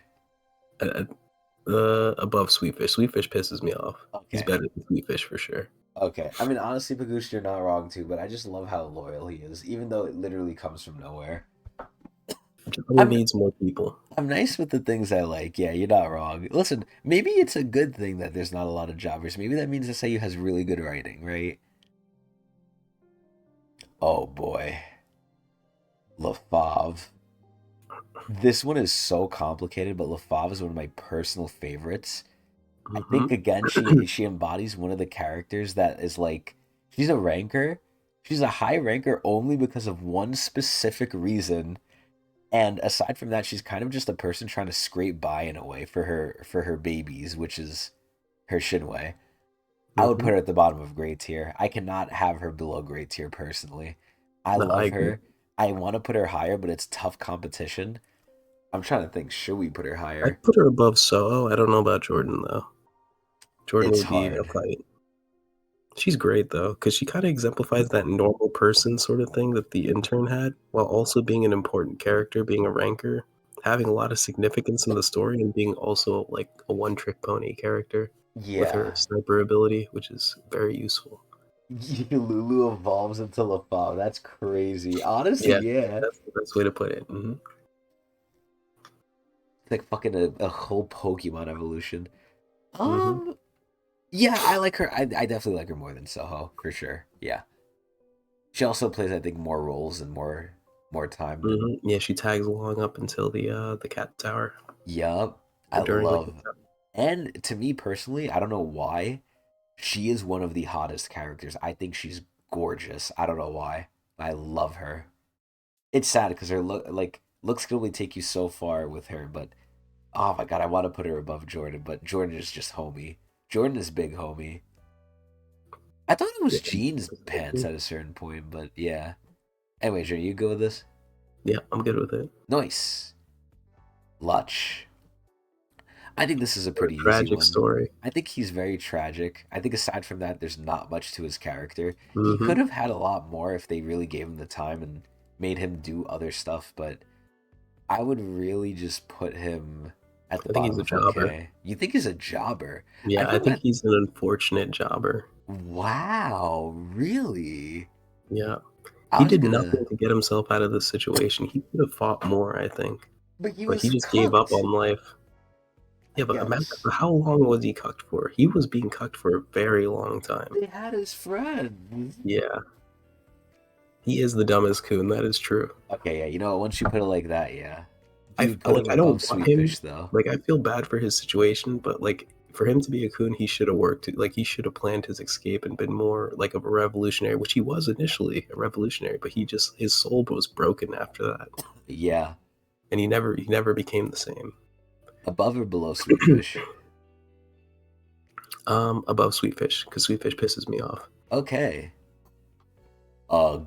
Uh, above Sweetfish. Sweetfish pisses me off. He's Okay. better than Sweetfish for sure. Okay. I mean, honestly, Paguch, you're not wrong too, but I just love how loyal he is, even though it literally comes from nowhere. Jobber I'm needs more people. I'm nice with the things I like. Yeah, you're not wrong. Listen, maybe it's a good thing that there's not a lot of jobbers. Maybe that means SAU has really good writing, right? Oh boy, LaFave. This one is so complicated, but LaFave is one of my personal favorites. I Hmm. think again, she embodies one of the characters that is like she's a ranker. She's a high ranker only because of one specific reason. And aside from that, she's kind of just a person trying to scrape by in a way for her babies, which is her Shinwei. I would Hmm. put her at the bottom of grade tier. I cannot have her below grade tier personally. I No, I love agree. her. I want to put her higher, but it's tough competition. I'm trying to think, should we put her higher? I'd put her above Soho. I don't know about Jordan though. Jordan It's would be a hard. fight. She's great though, because she kind of exemplifies that normal person sort of thing that the intern had, while also being an important character, being a ranker, having a lot of significance in the story, and being also like a one-trick pony character with her Yeah. sniper ability, which is very useful. Lulu evolves into LaFave. That's crazy. Honestly, Yeah, yeah. that's the best way to put it. It's like fucking a whole Pokemon evolution. Hmm. Um, yeah, I like her. I definitely like her more than Soho, for sure. Yeah. She also plays, I think, more roles and more time than Yeah, she tags along up until the cat tower Yup. I or during the cat love. tower. And to me personally, I don't know why, she is one of the hottest characters. I think she's gorgeous. I don't know why. I love her. It's sad because her looks can only take you so far with her, but oh my god, I want to put her above Jordan, but Jordan is just homie. Jordan is big homie. I thought it Yeah, was jeans pants at a certain point, but yeah. Anyway, Jordan, you go with this? yeah, I'm good with it. Nice. Lutch. I think this is a For a pretty easy tragic one. story. I think he's very tragic. I think aside from that, there's not much to his character. He Hmm. could have had a lot more if they really gave him the time and made him do other stuff, but I would really just put him at the I think bottom he's a of jobber. okay. You think he's a jobber? I Yeah, I feel think that he's an unfortunate jobber. wow, really? Yeah. I He was did nothing gonna to get himself out of this situation. He could have fought more, I think. but he But he was just gave up cooked, on life. I Yeah, but imagine guess. how long was he cucked for? He was being cucked for a very long time. They had his friends. Yeah. He is the dumbest coon, that is true. Okay, yeah, you know what? Once you put it like that, yeah. I Dude, put him I don't above want him. Sweetfish though. Like I feel bad for his situation, but like for him to be a coon, he should have worked. Like he should have planned his escape and been more like of a revolutionary, which he was initially a revolutionary. But he just his soul was broken after that, Yeah. and he never became the same. Above or below Sweetfish? Above Sweetfish because Sweetfish pisses me off. Okay.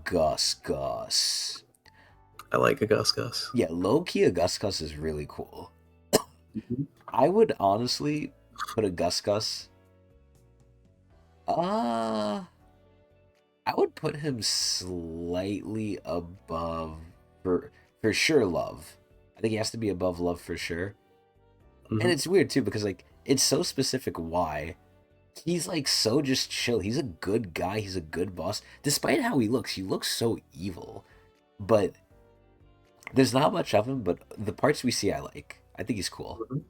Gus Gus. I like a Gus Gus. Yeah, low key, Gus Gus is really cool. Mhm. I would honestly put a Gus Gus. Uh, I would put him slightly above for for sure love. I think he has to be above love for sure. And Mhm. it's weird too because like it's so specific why. He's like so just chill. He's a good guy. He's a good boss. Despite how he looks so evil. But there's not much of him, but the parts we see I like. I think he's cool. Mhm.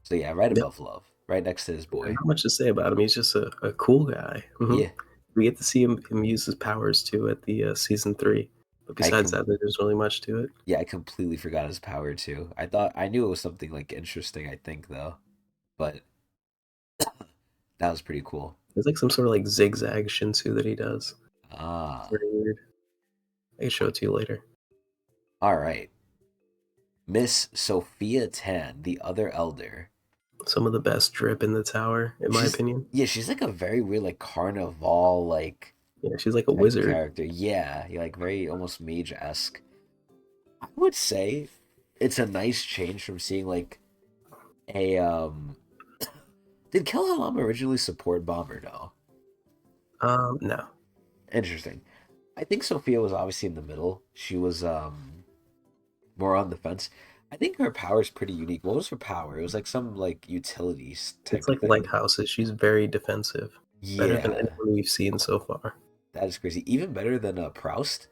So yeah, right Yeah, above love. Right next to his boy. not much to say about him. He's just a cool guy. Yeah. We get to see him use his powers too at the season 3. But I besides com that, there's really much to it. yeah, I completely forgot his power too. I knew it was something like interesting, I think though. But that was pretty cool. There's like some sort of like zigzag Shinsu that he does. It's Ah. very weird. I can show it to you later. All right. Miss Sophia Tan, the other elder. Some of the best drip in the tower, in my She's opinion. yeah, she's like a very weird like carnival like Yeah, she's like a type wizard. character. Yeah, like very almost mage-esque. I would say it's a nice change from seeing like a did Kelhalam originally support Bomb or no? No. Interesting. I think Sophia was obviously in the middle. She was more on the fence. I think her power is pretty unique. What was her power? It was like some like utilities It's type like thing. lighthouses. She's very defensive. Better than Yeah, anyone we've seen so far. that is crazy. Even better than Proust.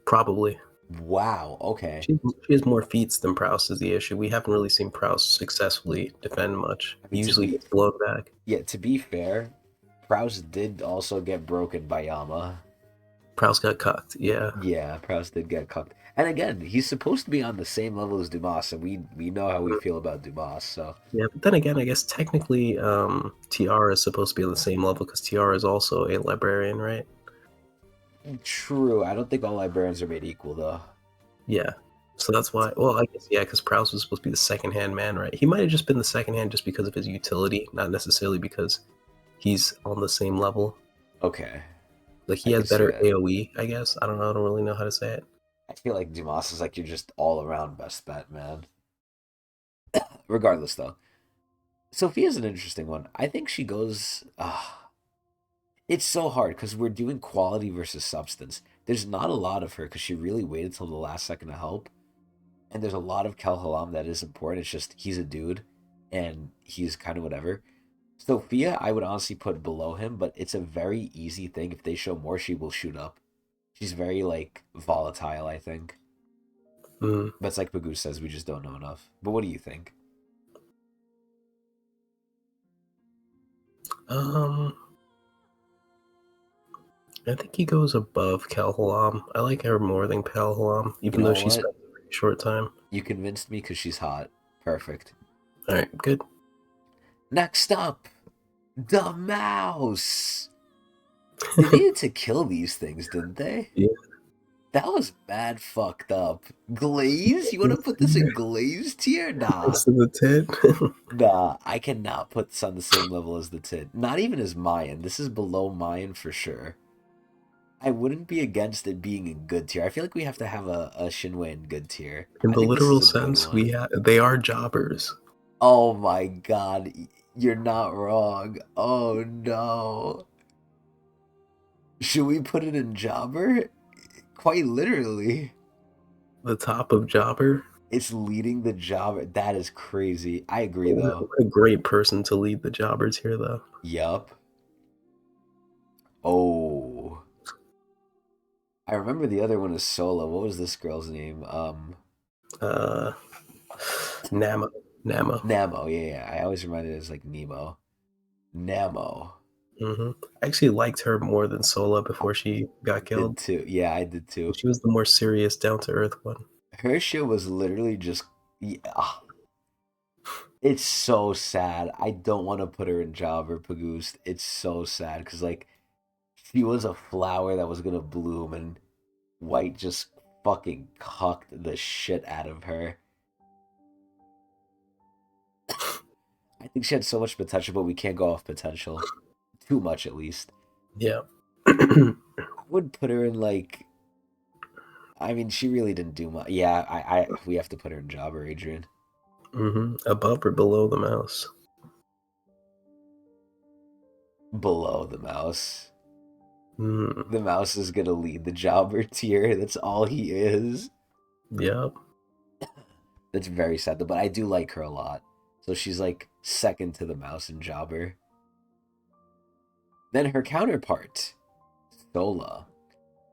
Probably. Wow. Okay. She has more feats than Proust is the issue. We haven't really seen Proust successfully defend much. I He mean, usually gets blown back. to be fair, Proust did also get broken by Yama. Proust got cucked. Yeah. Yeah, Proust did get cucked. And again, he's supposed to be on the same level as Dumas, and we know how we Mm. feel about Dumas. So Yeah, but then again, I guess technically Tiara is supposed to be on the same level because Tiara is also a librarian, right? true. I don't think all librarians are made equal, though. Yeah. So that's why. Well, I guess yeah, because Proust was supposed to be the second hand man, right? He might have just been the second hand just because of his utility, not necessarily because he's on the same level. Okay, Like I he has could see better that. AOE, I guess. I don't know. I don't really know how to say it. I feel like Dumas is like you're just all around best bet, man. Regardless, though, Sophia's an interesting one. I think she goes. It's so hard because we're doing quality versus substance. There's not a lot of her because she really waited till the last second to help. And there's a lot of Kel Halam that is important. It's just he's a dude and he's kind of whatever. Sophia, I would honestly put below him, but it's a very easy thing. If they show more, she will shoot up. She's very like volatile, I think. Mm. But it's like Bagu says, we just don't know enough. But what do you think? Um, I think he goes above Calhoun. I like her more than Calhoun, You even though know she what? spent a very short time. You convinced me because she's hot. Perfect. All right, good. Next up, the mouse. They needed to kill these things, didn't they? Yeah. That was bad fucked up. Glaze? You want to put this in glaze tier? Nah. Next to the tent. Nah, I cannot put this on the same level as the Tid. Not even as Mayan. This is below Mayan for sure. I wouldn't be against it being in good tier. I feel like we have to have a Shinwei in good tier. In I the think this is literal a good sense, one. they are jobbers. Oh my god, you're not wrong. Oh no. Should we put it in Jobber? Quite literally. The top of jobber. It's leading the Jobber. That is crazy. I agree though. What a great person to lead the jobbers here, though. Yup. Oh. I remember the other one is Solo. What was this girl's name? Uh, Namo. Namo. Namo. Yeah. I always reminded it as like Nemo. Namo. I actually liked her more than Sola before she got Did killed. too. Yeah, I did too. She was the more serious, down to earth one. Her shit was literally just. Yeah, it's so sad. I don't want to put her in Job or Pagoost. It's so sad because like she was a flower that was gonna bloom, and White just fucking cucked the shit out of her. I think she had so much potential, but we can't go off potential. Too much, at least. Yeah. I would put her in like. I mean, she really didn't do much. Yeah, we have to put her in Jobber, Adrian. Above or below the mouse? Below the mouse. Mm, The mouse is gonna lead the jobber tier. That's all he is. yep. That's very sad, though, but I do like her a lot. So she's like second to the mouse and jobber. Then her counterpart, Sola.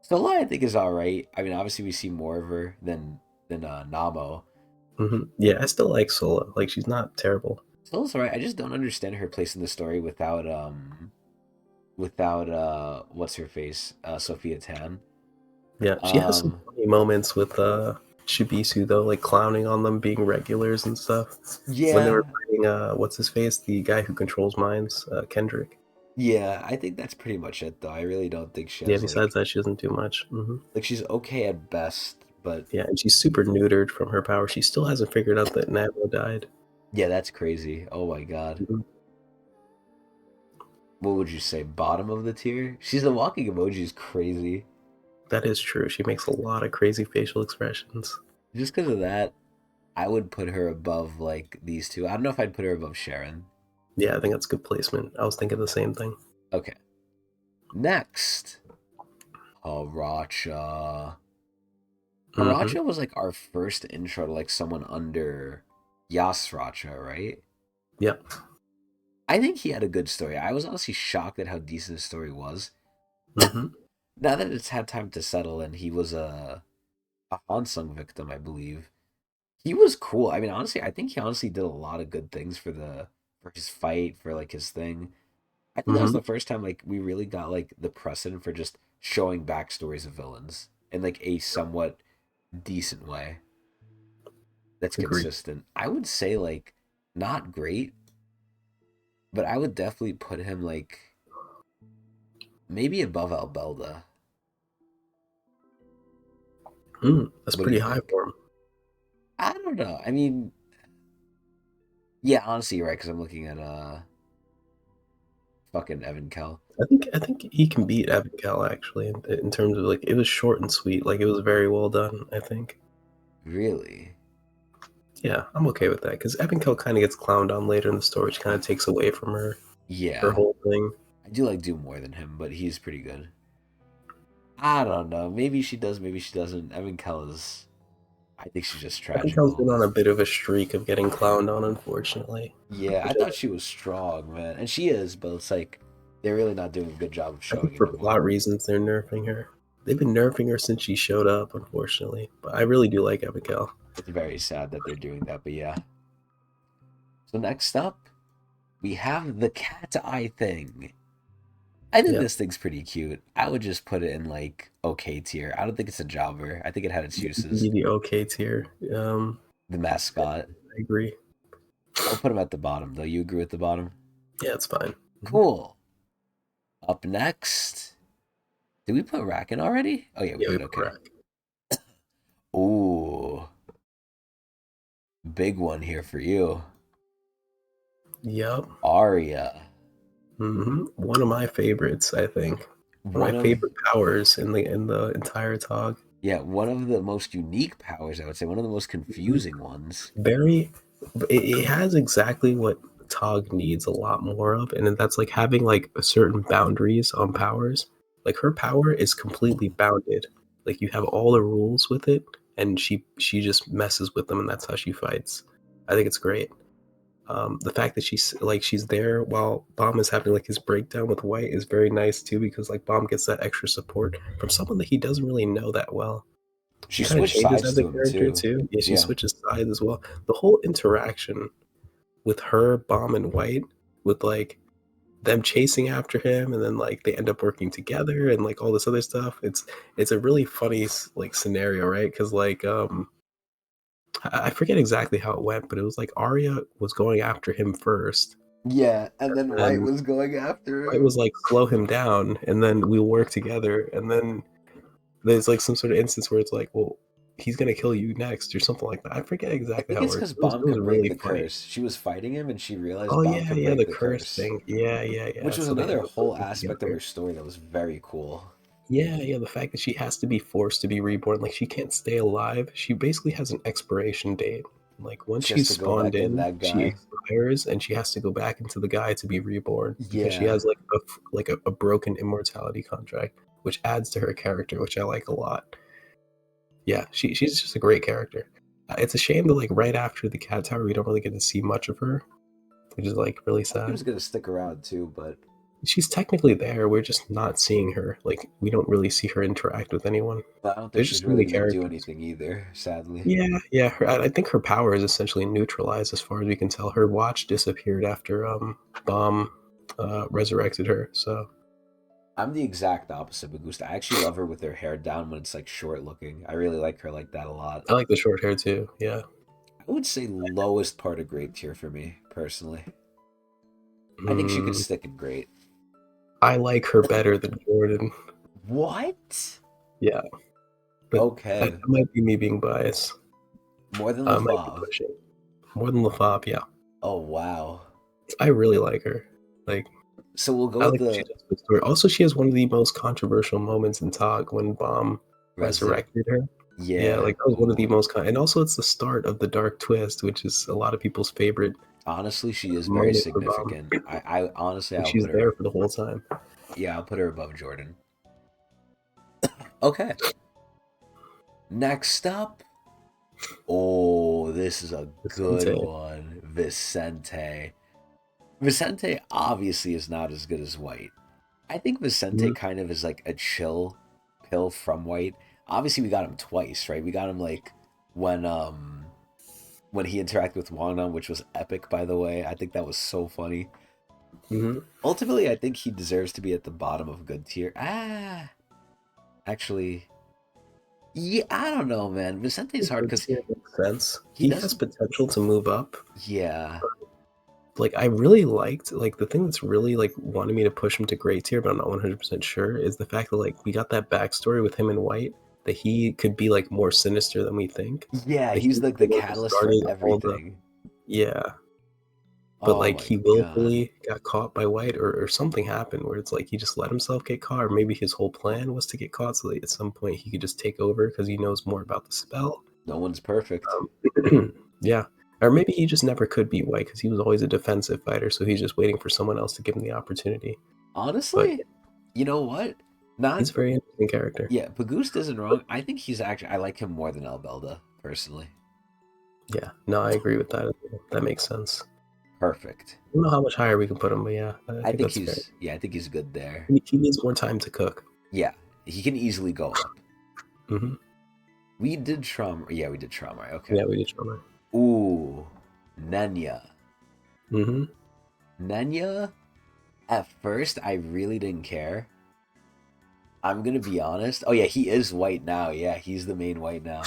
Sola, I think, is all right. I mean, obviously, we see more of her than Namo. Yeah, I still like Sola. Like, she's not terrible. Sola's all right. I just don't understand her place in the story without what's her face, Sophia Tan. Yeah, she has some Um, funny moments with Shibisu though, like clowning on them being regulars and stuff. When they yeah, were fighting what's his face, the guy who controls minds, Kendrick. yeah. I think that's pretty much it, though. I really don't think she Yeah, has besides that, she doesn't do much. she's okay at best, but Yeah, and she's super neutered from her power. She still hasn't figured out that Namo died. yeah, that's crazy. Oh my god. Mhm. What would you say? Bottom of the tier? She's the walking emoji is crazy. That is true. She makes a lot of crazy facial expressions. Just because of that, I would put her above like these two. I don't know if I'd put her above Sharon. Yeah, I think that's good placement. I was thinking the same thing. Okay. Next, Haracha. hmm Haracha was like our first intro to like someone under Yasracha, right? Yep. I think he had a good story. I was honestly shocked at how decent his story was. hmm Now that it's had time to settle and he was a Hansung victim, I believe. He was cool. I mean, honestly, I think he honestly did a lot of good things for his fight, for like his thing. I think that was hmm the first time like we really got like the precedent for just showing backstories of villains in like a somewhat decent way that's Agreed. consistent. I would say like not great, but I would definitely put him like maybe above Albelda. That's What do you pretty high think? for him. I don't know. I mean, yeah, honestly, you're right because I'm looking at fucking Evan Kell. I think he can beat Abigail actually in terms of like it was short and sweet. Like it was very well done. I think. Really? Yeah, I'm okay with that because Abigail kind of gets clowned on later in the story, which kind of takes away from her Yeah. whole thing. I do like Do more than him, but he's pretty good. I don't know. Maybe she does, maybe she doesn't. Evan Kell is. I think she's just Abigail's tragical. been on a bit of a streak of getting clowned on, unfortunately. Yeah, I Which thought she was strong, man. And she is, but it's like they're really not doing a good job of I showing think it for anymore. plot reasons they're nerfing her. They've been nerfing her since she showed up, unfortunately. But I really do like Abigail. It's very sad that they're doing that, but yeah. So next up, we have the cat eye thing. I think Yep. this thing's pretty cute. I would just put it in like okay tier. I don't think it's a jobber. I think it had its You can be uses. the okay tier. The I mascot. agree. I would put him at the bottom, though. You agree with the bottom? Yeah, it's fine. Cool. Up next. Did we put Racken already? Oh yeah, we Yeah, we did. put Okay. Rack. Ooh, big one here for you. Yep. Arya. One of my favorites, I think. One of One my of favorite powers in the entire Tog. yeah, one of the most unique powers, I would say. One of the most Mhm. confusing ones. Very. It has exactly what Tog needs a lot more of, and that's like having like a certain boundaries on powers. Like her power is completely bounded. Like you have all the rules with it, and she just messes with them, and that's how she fights. I think it's great. The fact that she's there while Bomb is having like his breakdown with White is very nice too because like Bomb gets that extra support from someone that he doesn't really know that well. She She kind of switched changes sides as a to him character too. too. Yeah, she Yeah. switches sides as well. The whole interaction with her, Bomb, and White, with like them chasing after him, and then like they end up working together, and like all this other stuff. It's a really funny like scenario, right? Because like I forget exactly how it went, but it was like Arya was going after him first, Yeah, and then White and was going after White him. was like, slow him down, and then we'll work together. And then there's like some sort of instance where it's like, well, he's gonna kill you next, or something like that. I forget I exactly think how it it's works. because It Bomb was could break really the funny. curse. She was fighting him and she realized Oh Bomb yeah, could yeah, break the the curse curse. thing. Yeah, yeah, yeah. Which was So they end another up whole working aspect of her together. story that was very cool. Yeah, yeah. The fact that she has to be forced to be reborn, like she can't stay alive. She basically has an expiration date. Like once Just she's to go spawned back in in, that she guy. expires and she has to go back into the guy to be reborn because she Yeah. has like a broken immortality contract, which adds to her character, which I like a lot. Yeah, she's just a great character. It's a shame that like right after the cat tower, we don't really get to see much of her, which is like really He sad. was gonna stick around too, but She's technically there. We're just not seeing her. Like we don't really see her interact with anyone. I don't think There's she's just so really many gonna do characters. anything either, sadly. Yeah, yeah. I think her power is essentially neutralized as far as we can tell. Her watch disappeared after Bomb resurrected her. So I'm the exact opposite of Gusta. I actually love her with her hair down when it's like short looking. I really like her like that a lot. I like the short hair too. Yeah. I would say lowest part of great tier for me, personally. I think she could Mm, stick in great. I like her better than Jordan. What? Yeah, but that Okay. might be me being biased. More than I might be LaFave. pushing more than LaFave. Yeah, Oh wow. I really like her. Like So we'll go I with like what she the does with the story. Also, she has one of the most controversial moments in Tog when Bomb resident. resurrected her. Yeah, Yeah. like that was one of the Ooh. most and also it's the start of the dark twist, which is a lot of people's favorite Honestly, she is very moment for Bomb. significant. I honestly, And I'll she's put there her. for the whole time. Yeah, I'll put her above Jordan. Okay. Next up. Oh, this is a good Vicente. one. Vicente. Vicente obviously is not as good as White. I think Vicente Mhm. kind of is like a chill pill from White. Obviously, we got him twice, right? We got him like when when he interacted with Wangnan, which was epic, by the way. I think that was so funny. Mhm. Ultimately, I think he deserves to be at the bottom of good tier. Actually, yeah, I don't know, man. Vicente's hard Good because tier makes sense. he He has doesn't. potential to move up. Yeah, Like I really liked like the thing that's really like wanted me to push him to great tier, but I'm not 100% sure is the fact that like we got that backstory with him and White that he could be like more sinister than we think. yeah, That he's he's like the the one who catalyst for started all the everything. yeah, but Oh like my he god. willfully got caught by White or something happened where it's like he just let himself get caught, or maybe his whole plan was to get caught so that at some point he could just take over because he knows more about the spell. No one's perfect. Yeah. Or maybe he just never could beat White because he was always a defensive fighter, so he's just waiting for someone else to give him the opportunity. But Honestly, you know what? he's Not a very interesting character. yeah, Pagust isn't wrong. I think he's actually I like him more than Albelda, personally. Yeah, no, I agree with that. That makes sense. Perfect. I don't know how much higher we can put him, but yeah, I I think think that's fair. he's yeah, I think he's good there. He needs more time to cook. Yeah, he can easily go up. Hmm. We did trauma. Yeah, we did trauma. Okay. Yeah, we did trauma. Ooh, Nenya. Hmm. Nenya. At first, I really didn't care. I'm gonna be honest. Oh yeah, he is white now. Yeah, he's the main white now.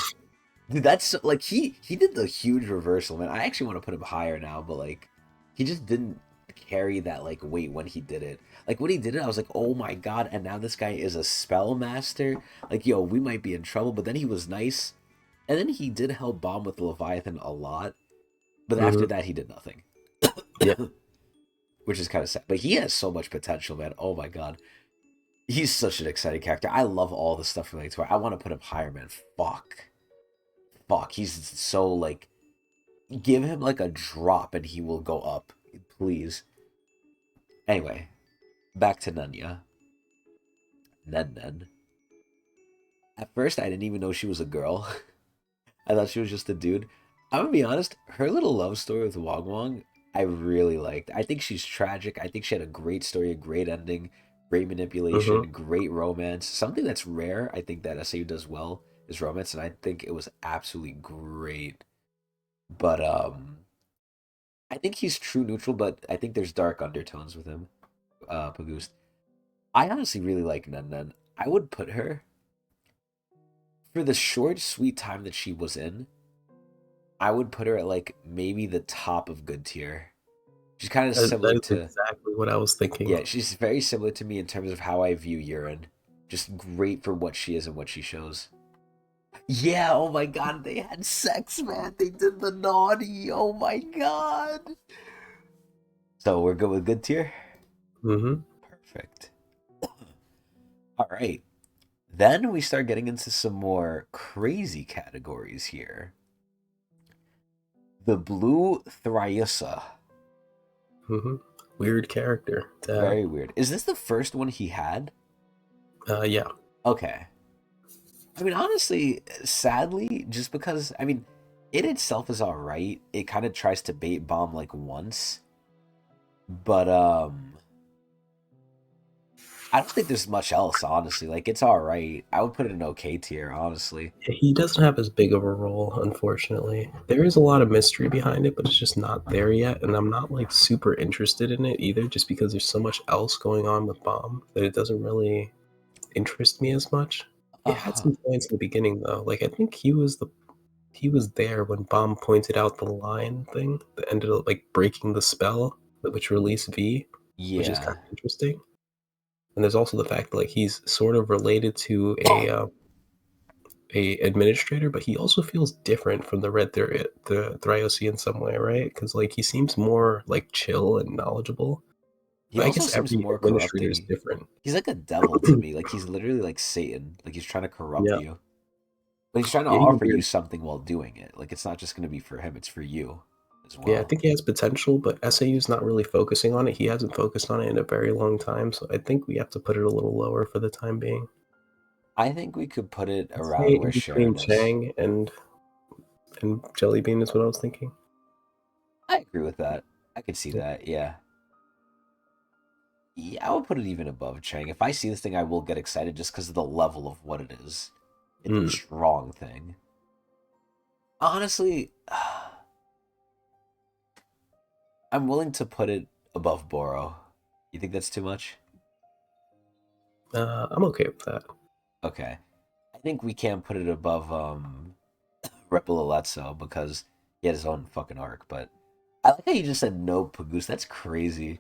Dude, that's like he did the huge reversal, man. I actually want to put him higher now, but like he just didn't carry that like weight when he did it. Like when he did it, I was like, oh my god! And now this guy is a spell master. Like yo, we might be in trouble. But then he was nice, and then he did help Bomb with Leviathan a lot. But after Hmm. that, he did nothing, Yeah, which is kind of sad. But he has so much potential, man. Oh my god, he's such an exciting character. I love all the stuff related to it. I want to put him higher, man. Fuck. He's so like give him like a drop and he will go up. Please. Anyway, back to Nanya. Nen. At first, I didn't even know she was a girl. I thought she was just a dude. I'm gonna be honest, her little love story with Wong Wong, I really liked. I think she's tragic. I think she had a great story, a great ending, great hmm, manipulation, great romance. Something that's rare, I think that SAU does well is romance, and I think it was absolutely great. But I think he's true neutral, but I think there's dark undertones with him. Pagust. I honestly really like Nun. I would put her for the short, sweet time that she was in. I would put her at like maybe the top of good tier. She's kind of that similar is to exactly what I was thinking. yeah. She's very similar to me in terms of how I view Urine. Just great for what she is and what she shows. Yeah. Oh my god. They had sex, man. They did the naughty. Oh my god. So we're good with good tier. Hmm. Perfect. All right. Then we start getting into some more crazy categories here. The Blue Thriosa. Hmm. Weird character to have. Very weird. Is this the first one he had? Yeah. Okay. I mean, honestly, sadly, just because, I mean, it itself is alright. It kind of tries to bait bomb like once, but I don't think there's much else, honestly. Like, it's alright. I would put it in okay tier, honestly. He doesn't have as big of a role, unfortunately. There is a lot of mystery behind it, but it's just not there yet. And I'm not like super interested in it either, just because there's so much else going on with Bomb that it doesn't really interest me as much. It had Uh, some points in the beginning though. Like I think he was there when Bomb pointed out the line thing that ended up like breaking the spell, which released V, which is kind yeah. of interesting. And there's also the fact that like he's sort of related to a administrator, but he also feels different from the Thriosi in some way, right? Because like he seems more like chill and knowledgeable. He But I also guess seems every more administrator is corrupting. different. He's like a devil to me. Like, he's literally like Satan. Like, he's trying to corrupt Yeah, you. But he's trying to yeah, he's offer you weird. something while doing it. Like, it's not just going to be for him, it's for you as Yeah, I well. think he has potential, but SAU's not really focusing on it. He hasn't focused on it in a very long time, so I think we have to put it a little lower for the time being. I think we could put it I'd around say where in between Sharon is. Chang and Jellybean is what I was thinking. I agree with that. I could see Yeah. that, yeah. Yeah, I would put it even above Chang. If I see this thing, I will get excited just because of the level of what it is. It's a Mm. strong thing. Honestly, I'm willing to put it above Boro. You think that's too much? I'm okay with that. Okay. I think we can put it above Ripple Aletso because he had his own fucking arc, but I like how you just said no Pagoose. That's crazy.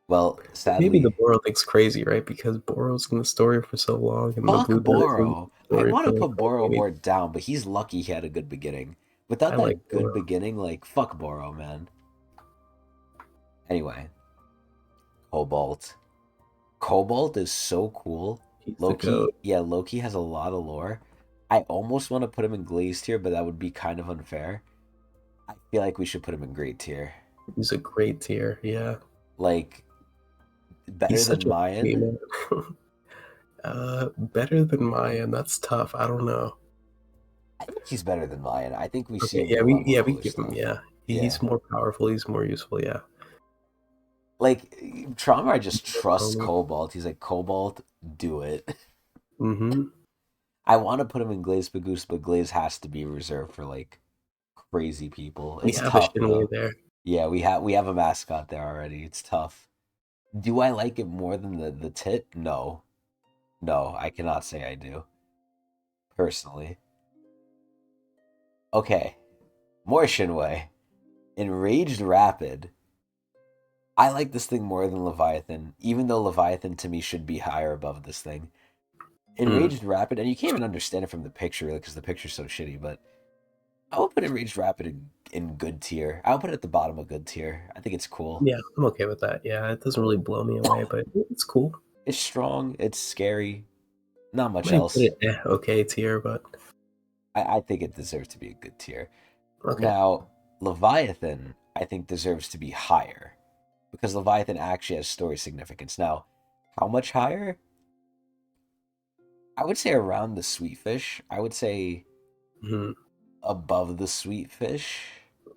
Well, Maybe the sadly, Boro thing's crazy, right? Because Boro's in the story for so long, and the fuck Blue Dot is in the Boro. I story want for to like put how Boro many? more down, but he's lucky he had a good beginning. I Without like that good Boro. beginning, like, fuck Boro, man. Anyway, Cobalt. Cobalt is so cool. He's the Loki, goat. yeah, Loki has a lot of lore. I almost want to put him in glazed tier, but that would be kind of unfair. I feel like we should put him in great tier. He's a great tier. Yeah, Like, better he's such than a funny Mayan. man. Better than Mayan. That's tough. I don't know. I think he's better than Mayan. I think we see Okay, him do a lot more we cooler give him. stuff. Yeah, Yeah. he's more powerful. He's more useful. Yeah. Like, Trauma, I just trusts Homie. Cobalt. He's like, Cobalt, do it. Mm-hmm. I want to put him in Glaze Pagoose, but Glaze has to be reserved for like crazy people. We It's have a tough Shinwei though. there. Yeah, we have a mascot there already. It's tough. Do I like it more than the tit? No. No, I cannot say I do. Personally. Okay. More Shinwei. Enraged Rapid. I like this thing more than Leviathan, even though Leviathan to me should be higher above this thing. Mm. Enraged Rapid, and you can't even understand it from the picture because the picture's so shitty, but I would put Enraged Rapid in good tier. I would put it at the bottom of good tier. I think it's cool. Yeah, I'm okay with that. Yeah, it doesn't really blow me away, but it's cool. It's strong, it's scary, not much Might put else. it okay tier, but I think it deserves to be a good tier. okay. Now, Leviathan, I think deserves to be higher because Leviathan actually has story significance. Now, how much higher? I would say around the sweet fish. I would say Mhm. above the sweet fish.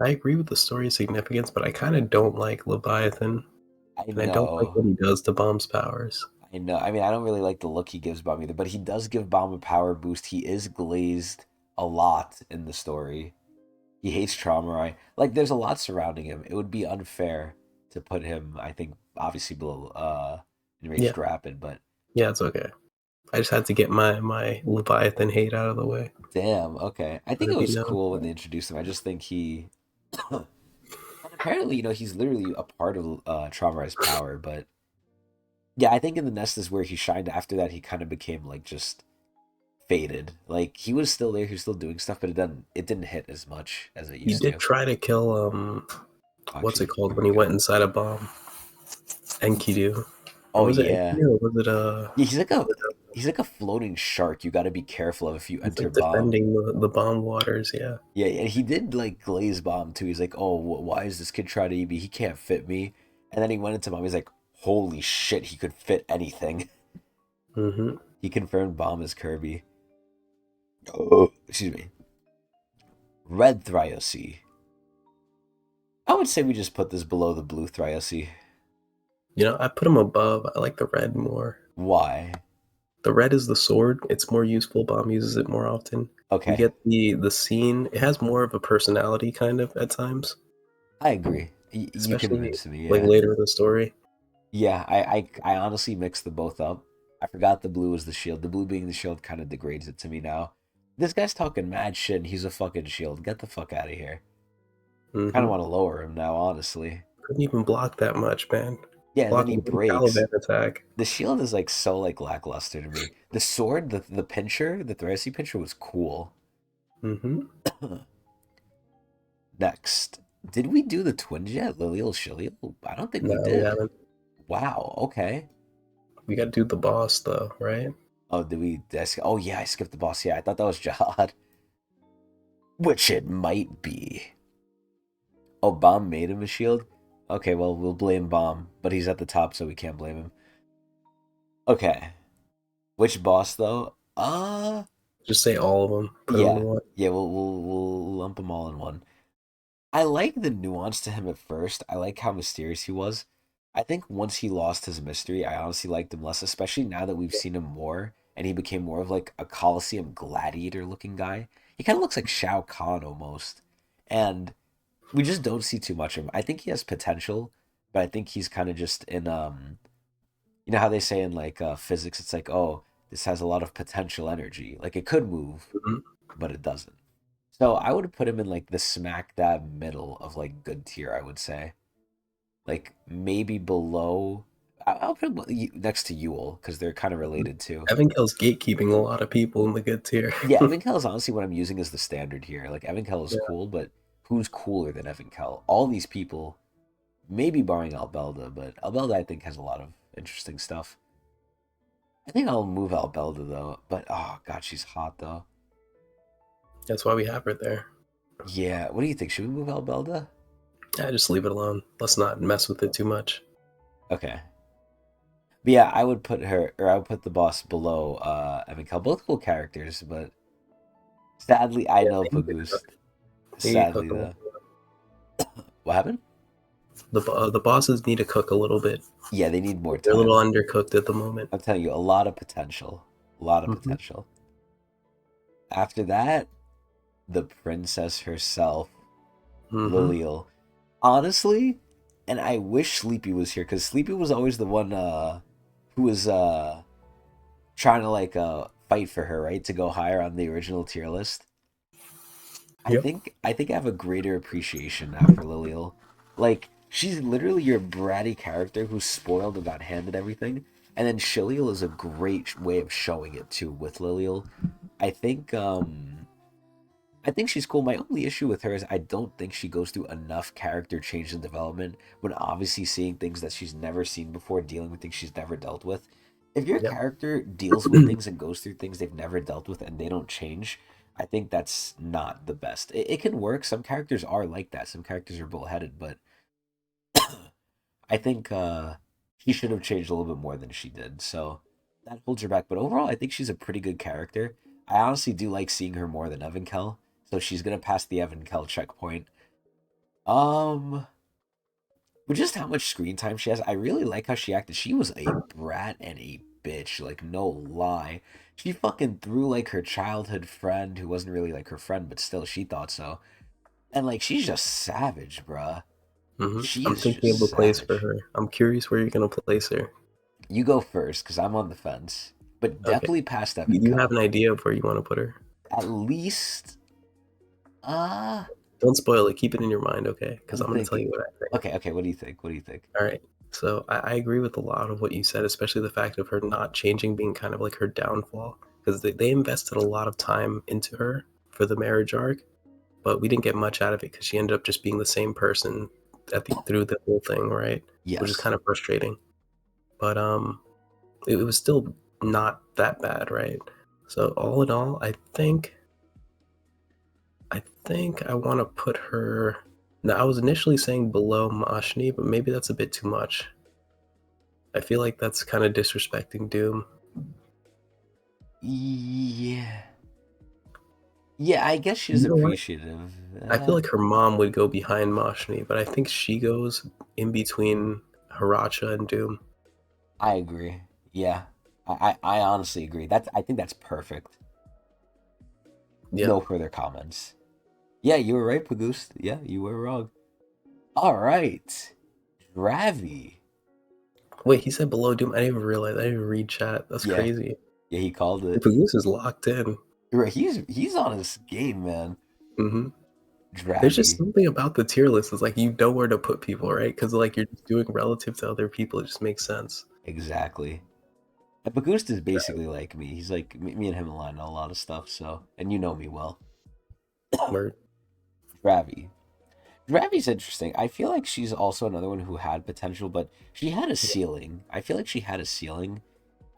I agree with the story significance, but I kind of don't like Leviathan, I and I don't like what know. he does to Bomb's powers. I know. I mean, I don't really like the look he gives Bomb either, but he does give Bomb a power boost. He is glazed a lot in the story. He hates Traumarai. Like, there's a lot surrounding him. It would be unfair to put him, I think, obviously below Yeah, Enraged Rapid, but yeah, it's okay. I just had to get my Leviathan hate out of the way. damn, okay. I Let think it it be was known. cool when they introduced him. I just think he and apparently, he's literally a part of Traumarai's power, but yeah, I think in the Nest is where he shined. After that, he kind of became like just faded. Like he was still there, he was still doing stuff, but it didn't hit as much as it He used did to. try to kill Oh, what's it actually, called here when we he went go. inside a bomb? Enkidu. And Oh was it yeah. Amy or was it Yeah, he's like a floating shark. You got to be careful of if you he's enter like bomb. defending the bomb waters? Yeah. Yeah, and he did like glaze bomb too. He's like, "Oh, why is this kid trying to eat me? He can't fit me." And then he went into bomb. He's like, "Holy shit, he could fit anything." Mm-hmm. He confirmed bomb is Kirby. Oh, excuse me. Red Thryosi. I would say we just put this below the blue Thryosi. You know, I put him above. I like the red more. Why? The red is the sword. It's more useful. Bomb uses it more often. We Okay, get the scene. It has more of a personality kind of at times, I agree. You especially convinced me. like Yeah, later in the story. yeah. I honestly mixed the both up. I forgot the blue was the shield. The blue being the shield kind of degrades it to me now. This guy's talking mad shit. And he's a fucking shield. Get the fuck out of here. Kind of Mm-hmm. want to lower him now, honestly. Couldn't even block that much, man. Yeah, and then Block he a one breaks. Caliban attack. The shield is like so like lackluster to me. The sword, the pincher, the Thresi pincher was cool. Mm-hmm. Next, did we do the twins yet? Lilial Shilial? I don't think we No, we did. haven't. Wow. Okay. We got to do the boss though, right? Oh, did we? Oh yeah, I skipped the boss. Yeah, I thought that was Jihad, which it might be. Oh, Bomb made him a shield. Okay, well we'll blame Bomb, but he's at the top, so we can't blame him. Okay, which boss though? Just say all of them. Put them in Yeah, one. yeah. We'll lump them all in one. I like the nuance to him at first. I like how mysterious he was. I think once he lost his mystery, I honestly liked him less, especially now that we've seen him more and he became more of like a Colosseum gladiator looking guy. He kind of looks like Shao Kahn almost. And we just don't see too much of him. I think he has potential, but I think he's kind of just in you know how they say in like physics it's like, "Oh, this has a lot of potential energy. Like it could move, Mhm. but it doesn't." So I would put him in like the smack dab middle of like good tier, I would say. Like maybe below. I'll put him next to Yule because they're kind of related too. Evan Kell's gatekeeping a lot of people in the good tier. Yeah, Evan Kell is honestly what I'm using as the standard here. Like Evan Kell is Yeah. cool, but who's cooler than Evan Kell? All these people, maybe barring Albelda, but Albelda I think has a lot of interesting stuff. I think I'll move Albelda though, but oh god, she's hot though. That's why we have her there. Yeah, what do you think? Should we move Albelda? Yeah, just leave it alone. Let's not mess with it too much. Okay. But yeah, I would put her, or I would put the boss below Evan Kell. Both cool characters, but sadly, I Yeah, know they need to Pagoose. cook. They need to Sadly, cook a little. though. What happened? The bosses need to cook a little bit. Yeah, they need more They're a little time. undercooked at the moment. I'm telling you, a lot of potential. A lot of Hmm. potential. After that, the princess herself, Hmm. Lilial. Honestly, and I wish Sleepy was here, because Sleepy was always the one who was trying to like fight for her, right? To go higher on the original tier list. Yep. I think I have a greater appreciation now for Lilial. Like she's literally your bratty character who's spoiled and got handed everything, and then Shilial is a great way of showing it too with Lilial. I think I think she's cool. My only issue with her is I don't think she goes through enough character change and development when obviously seeing things that she's never seen before, dealing with things she's never dealt with. If your Yep. character deals with things and goes through things they've never dealt with and they don't change, I think that's not the best. It can work. Some characters are like that. Some characters are bullheaded, but I think he should have changed a little bit more than she did. So that holds her back. But overall, I think she's a pretty good character. I honestly do like seeing her more than Evan Kell. So she's gonna pass the Evan Kell checkpoint. Um, but just how much screen time she has, I really like how she acted. She was a brat and a bitch, like no lie. She fucking threw like her childhood friend, who wasn't really like her friend, but still she thought so. And like she's just savage, bruh. She I'm is thinking just of a place for savage. her. I'm curious where you're gonna place her. You go first, because I'm on the fence. But Okay. definitely past Evan You have Kell. an idea of where you want to put her? At least, uh, Don't spoil it. Keep it in your mind, okay? Because I'm I'm gonna tell you thinking. what I think. Okay, okay, what do you think? What do you think? All right. So I agree with a lot of what you said, especially the fact of her not changing being kind of like her downfall. Because they invested a lot of time into her for the marriage arc, but we didn't get much out of it because she ended up just being the same person through the whole thing, right? Which is Yes. kind of frustrating. but it was still not that bad, right? So all in all, I think I want to put her. Now, I was initially saying below Mashni, but maybe that's a bit too much. I feel like that's kind of disrespecting Doom. Yeah. Yeah, I guess she's You know what? appreciative. I feel like her mom would go behind Mashni, but I think she goes in between Haracha and Doom. I agree. Yeah. I honestly agree. I think that's perfect. Yeah. No further comments. Yeah, you were right, Pagoose. Yeah, you were wrong. All right. Ravi. Wait, he said below Doom. I didn't even realize. I didn't even read chat. That's Yeah. crazy. Yeah, he called The it. Pagoose is locked in. Right, he's on his game, man. hmm There's just Dravi. something about the tier list. It's like you know where to put people, right? Because like you're just doing relative to other people. It just makes sense. Exactly. And Pagoose is basically like me. He's like me and him align on a lot of stuff, so and you know me well. Word. Dravi. Dravi's interesting. I feel like she's also another one who had potential, but she had a ceiling. I feel like she had a ceiling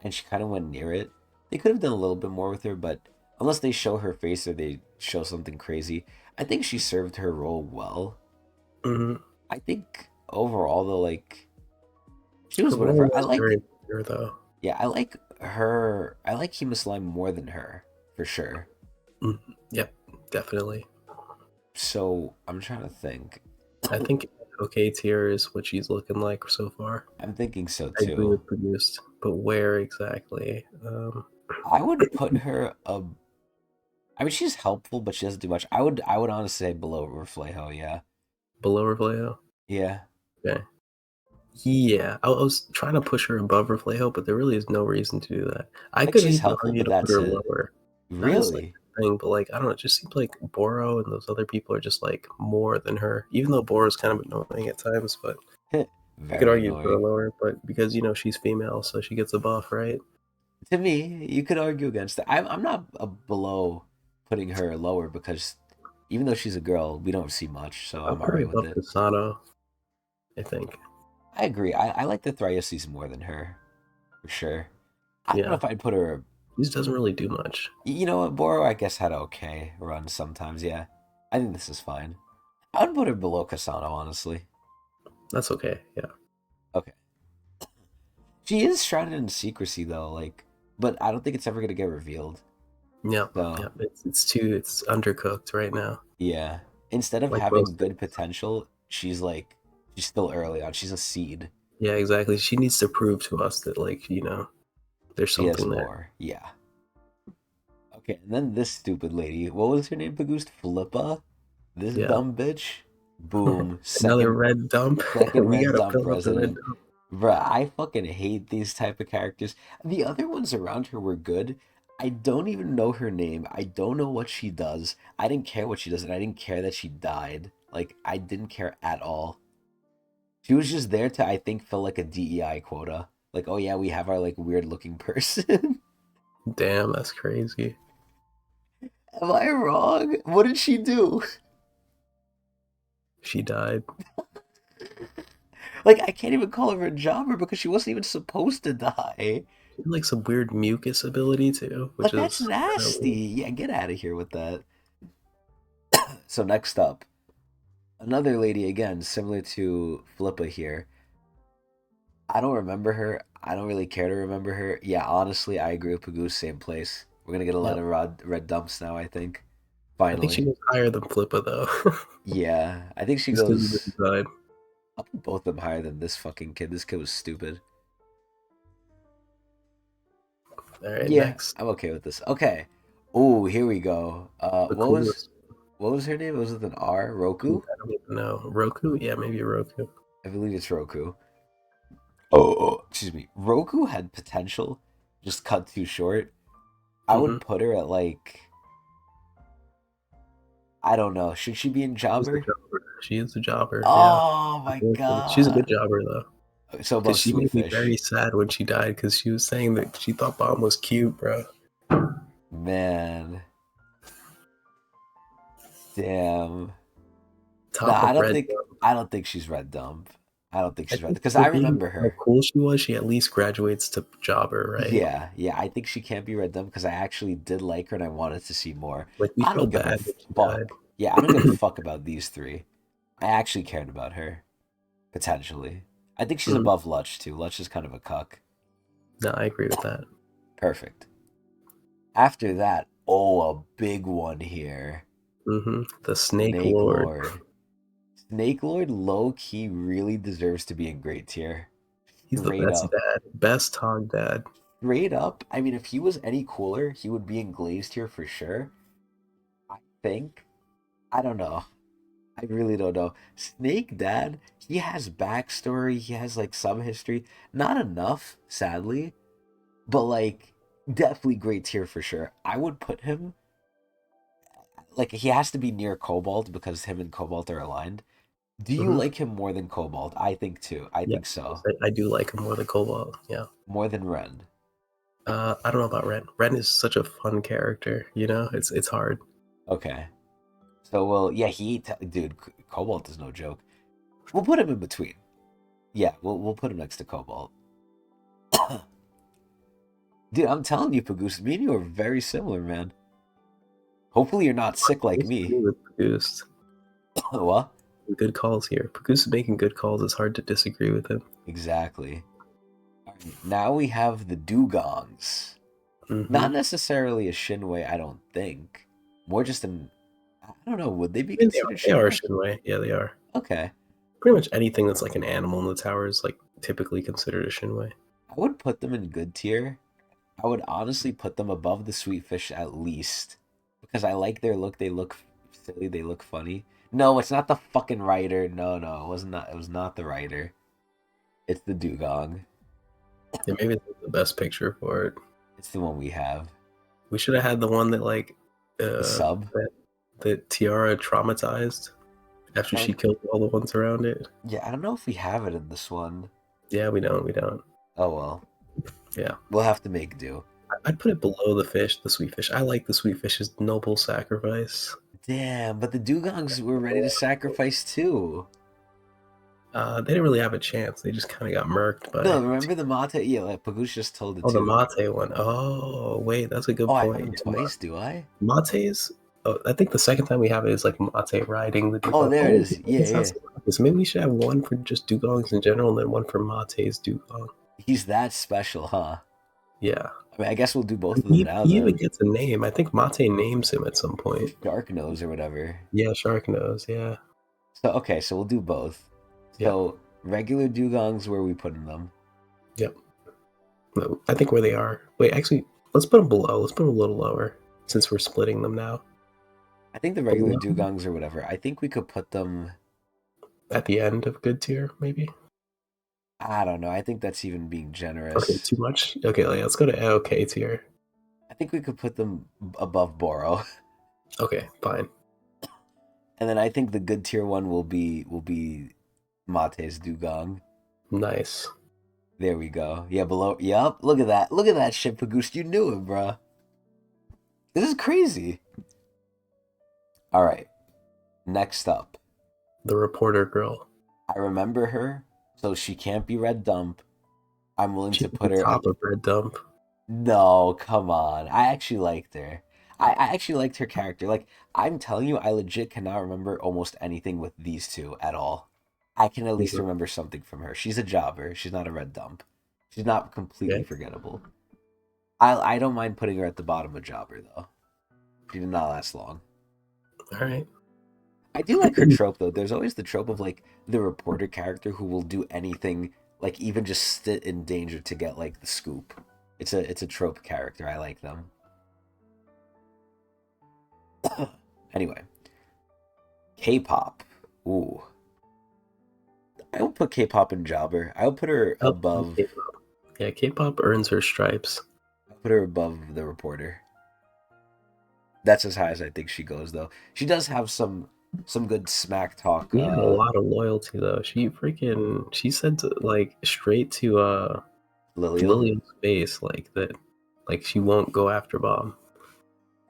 and she kind of went near it. They could have done a little bit more with her, but unless they show her face or they show something crazy, I think she served her role well. hmm I think overall, though, like, she Her was role whatever. I was like, very clear, though. yeah, I like her. I like Hema Slime more than her, for sure. Yep, definitely. So I'm trying to think. I think okay tier is what she's looking like so far. I'm thinking so I agree too. with produced, but where exactly? I would put her a. I mean, she's helpful, but she doesn't do much. I would honestly say below Reflejo, yeah. Below Reflejo? Yeah. Okay. Yeah, I was trying to push her above Reflejo, but there really is no reason to do that. I Like could she's even helpful, argue but to put that's her it. lower. That is like Really? the thing, but like I don't know, it just seems like Boro and those other people are just like more than her. Even though Boro's kind of annoying at times, but I could Very argue to put her annoying. lower. But because she's female, so she gets a buff, right? To me, you could argue against that. I'm not below putting her lower because even though she's a girl, we don't see much, so I'll I'm put her alright with above it. Kasano, I think. I agree. I like the Thriosis more than her, for sure. I don't know Yeah, if I'd put her. she just doesn't really do much. You know what, Boro, I guess had a okay run sometimes, yeah. I think this is fine. I would put her below Kasano, honestly. That's okay. Yeah. Okay. She is shrouded in secrecy, though, like, but I don't think it's ever gonna get revealed. Yeah, So, yeah. It's undercooked right now, yeah. Instead of like having most good things. potential, she's still early on. She's a seed. Yeah, exactly. She needs to prove to us that like there's She has something there. more. Yeah. Okay, and then this stupid lady. What was her name, Pagoost? Flippa? This Yeah. dumb bitch? Boom. Another Second red dump. second We red gotta dumb fill up the red president. dump. Bruh, I fucking hate these type of characters. The other ones around her were good. I don't even know her name. I don't know what she does. I didn't care what she does, and I didn't care that she died. Like, I didn't care at all. She was just there to, I think, fill like a DEI quota. Like, oh yeah, we have our like weird looking person. Damn, that's crazy. Am I wrong? What did she do? She died. Like, I can't even call her a jobber because she wasn't even supposed to die. She had, like some weird mucus ability too, which Like, that's is kind of nasty. Yeah, get out of here with that. So next up, another lady again, similar to Flippa here. I don't remember her. I don't really care to remember her. Yeah, honestly, I agree with Pagoose, same place. We're gonna get a lot yeah. of red dumps now, I think. I think she Finally. was higher than Flippa though, Yeah, I think she just because of the goes. design. I'll put both of them higher than this fucking kid. This kid was stupid. All right, Yeah, next, I'm okay with this. Okay. Oh, here we go. the coolest. What was her name? Was it an R? Roku? I don't even know. Roku? Yeah, maybe Roku. I believe it's Roku. Oh, excuse me. Roku had potential, just cut too short. I hmm would put her at like, I don't know. Should she be in She's the Jobber? jobber. She is the jobber. Yeah, Oh my she's a good god. jobber though. So Because above she made me Sweetfish. very sad when she died. Because she was saying that she thought Bomb was cute, bro. Man. Damn. Nah, Top of red. I don't think she's red dump. I don't think I she's red think because for I being remember how her. cool she was, she at least graduates to jobber, right? Yeah, yeah, I think she can't be red dumb because I actually did like her and I wanted to see more. Like we I don't felt give a bad when she died. fuck. Yeah, I don't give a fuck about these three. I actually cared about her, potentially. I think she's Mhm. above Lutch, too. Lutch is kind of a cuck. No, I agree with that. Perfect. After that, oh, a big one here. The Snake Snake Lord. Lord. Snake Lord low key really deserves to be in great tier. He's the Straight best up. dad, best Hog dad. Straight up. I mean, if he was any cooler, he would be in glazed tier for sure. I think. I don't know. I really don't know. Snake Dad, he has backstory, he has like some history. Not enough, sadly, but like definitely great tier for sure. I would put him like he has to be near Cobalt because him and Cobalt are aligned. Do you hmm like him more than Cobalt? I think too. I Yeah, think so. I do like him more than Cobalt. Yeah. More than Ren. I don't know about Ren. Ren is such a fun character. You know, it's hard. Okay. So well, yeah, dude, Cobalt is no joke. We'll put him in between. Yeah, we'll put him next to Cobalt. Dude, I'm telling you, Pagoose, me and you are very similar, man. Hopefully you're not sick I like me. disagree with Pagoose. What? Good calls here. Pagoose is making good calls. It's hard to disagree with him. Exactly. All right, now we have the dugongs. hmm Not necessarily a Shinwei, I don't think. More just an. I don't know. Would they be I mean, they are. considered They are Shinwei? Shinwei. Yeah, they are. Okay. Pretty much anything that's like an animal in the tower is like typically considered a Shinwei. I would put them in good tier. I would honestly put them above the sweet fish at least. Because I like their look. They look silly. They look funny. No, it's not the fucking writer. No, no, it wasn't. It was not the writer. It's the dugong. Yeah, maybe that's the best picture for it. It's the one we have. We should have had the one that The sub. that Tiara traumatized after I she don't. killed all the ones around it. Yeah, I don't know if we have it in this one. Yeah, we don't. We don't. Oh well, Yeah, we'll have to make do. I'd put it below the fish, the sweet fish. I like the sweet fish's noble sacrifice. Damn, but the dugongs were ready to sacrifice too. They didn't really have a chance. They just kind of got murked by. No, remember the mate? Yeah, like Pagoose just told it Oh, the too. mate one. Oh, wait, that's a Oh, good I have point. him twice, do I? Mate's. Oh, I think the second time we have it is like Mate riding the Oh, dugong. there it Oh, is. I Yeah, guess yeah. that's this. Maybe we should have one for just dugongs in general, and then one for Mate's dugong. He's that special, huh? Yeah, I mean, I guess we'll do both and of them now he even then. gets a name. I think Mate names him at some point. Shark nose or whatever. Yeah, Shark Nose. Yeah, So okay, so we'll do both. yep, So regular dugongs, where are we putting them? yep. No, I think where they are. Wait, actually, let's put them below. Let's put them a little lower since we're splitting them now. I think the regular Below dugongs or whatever. I think we could put them. at the end of good tier, maybe. I don't know. I think that's even being Okay, generous. too much. Okay, let's go to okay tier. I think we could put them above Boro. Okay, fine. And then I think the good tier one will be Mate's Dugong. Nice. There we go. Yeah, below. Yup. Look at that. Look at that shit, Pagoose. You knew it, bruh. This is crazy. All right. Next up, The reporter girl. I remember her, so she can't be Red Dump. I'm willing She's to at put the her. top of Red Dump. No, come on. I actually liked her. I actually liked her character. Like, I'm telling you, I legit cannot remember almost anything with these two at all. I can at least Mhm. remember something from her. She's a jobber. She's not a red dump. She's not completely Okay. forgettable. I don't mind putting her at the bottom of jobber though. She did not last long. All right. I do like her trope though. There's always the trope of like the reporter character who will do anything, like even just sit in danger to get like the scoop. It's a trope character. I like them. Anyway, K-pop. Ooh, I would put K-pop in jobber. I would put her Oh, above. K-pop. Yeah, K-pop earns her stripes. I put her above the reporter. That's as high as I think she goes though. She does have some good smack talk. She had a lot of loyalty though. She said to, like straight to Lilial. Lillian's face like that, like she won't go after Bob.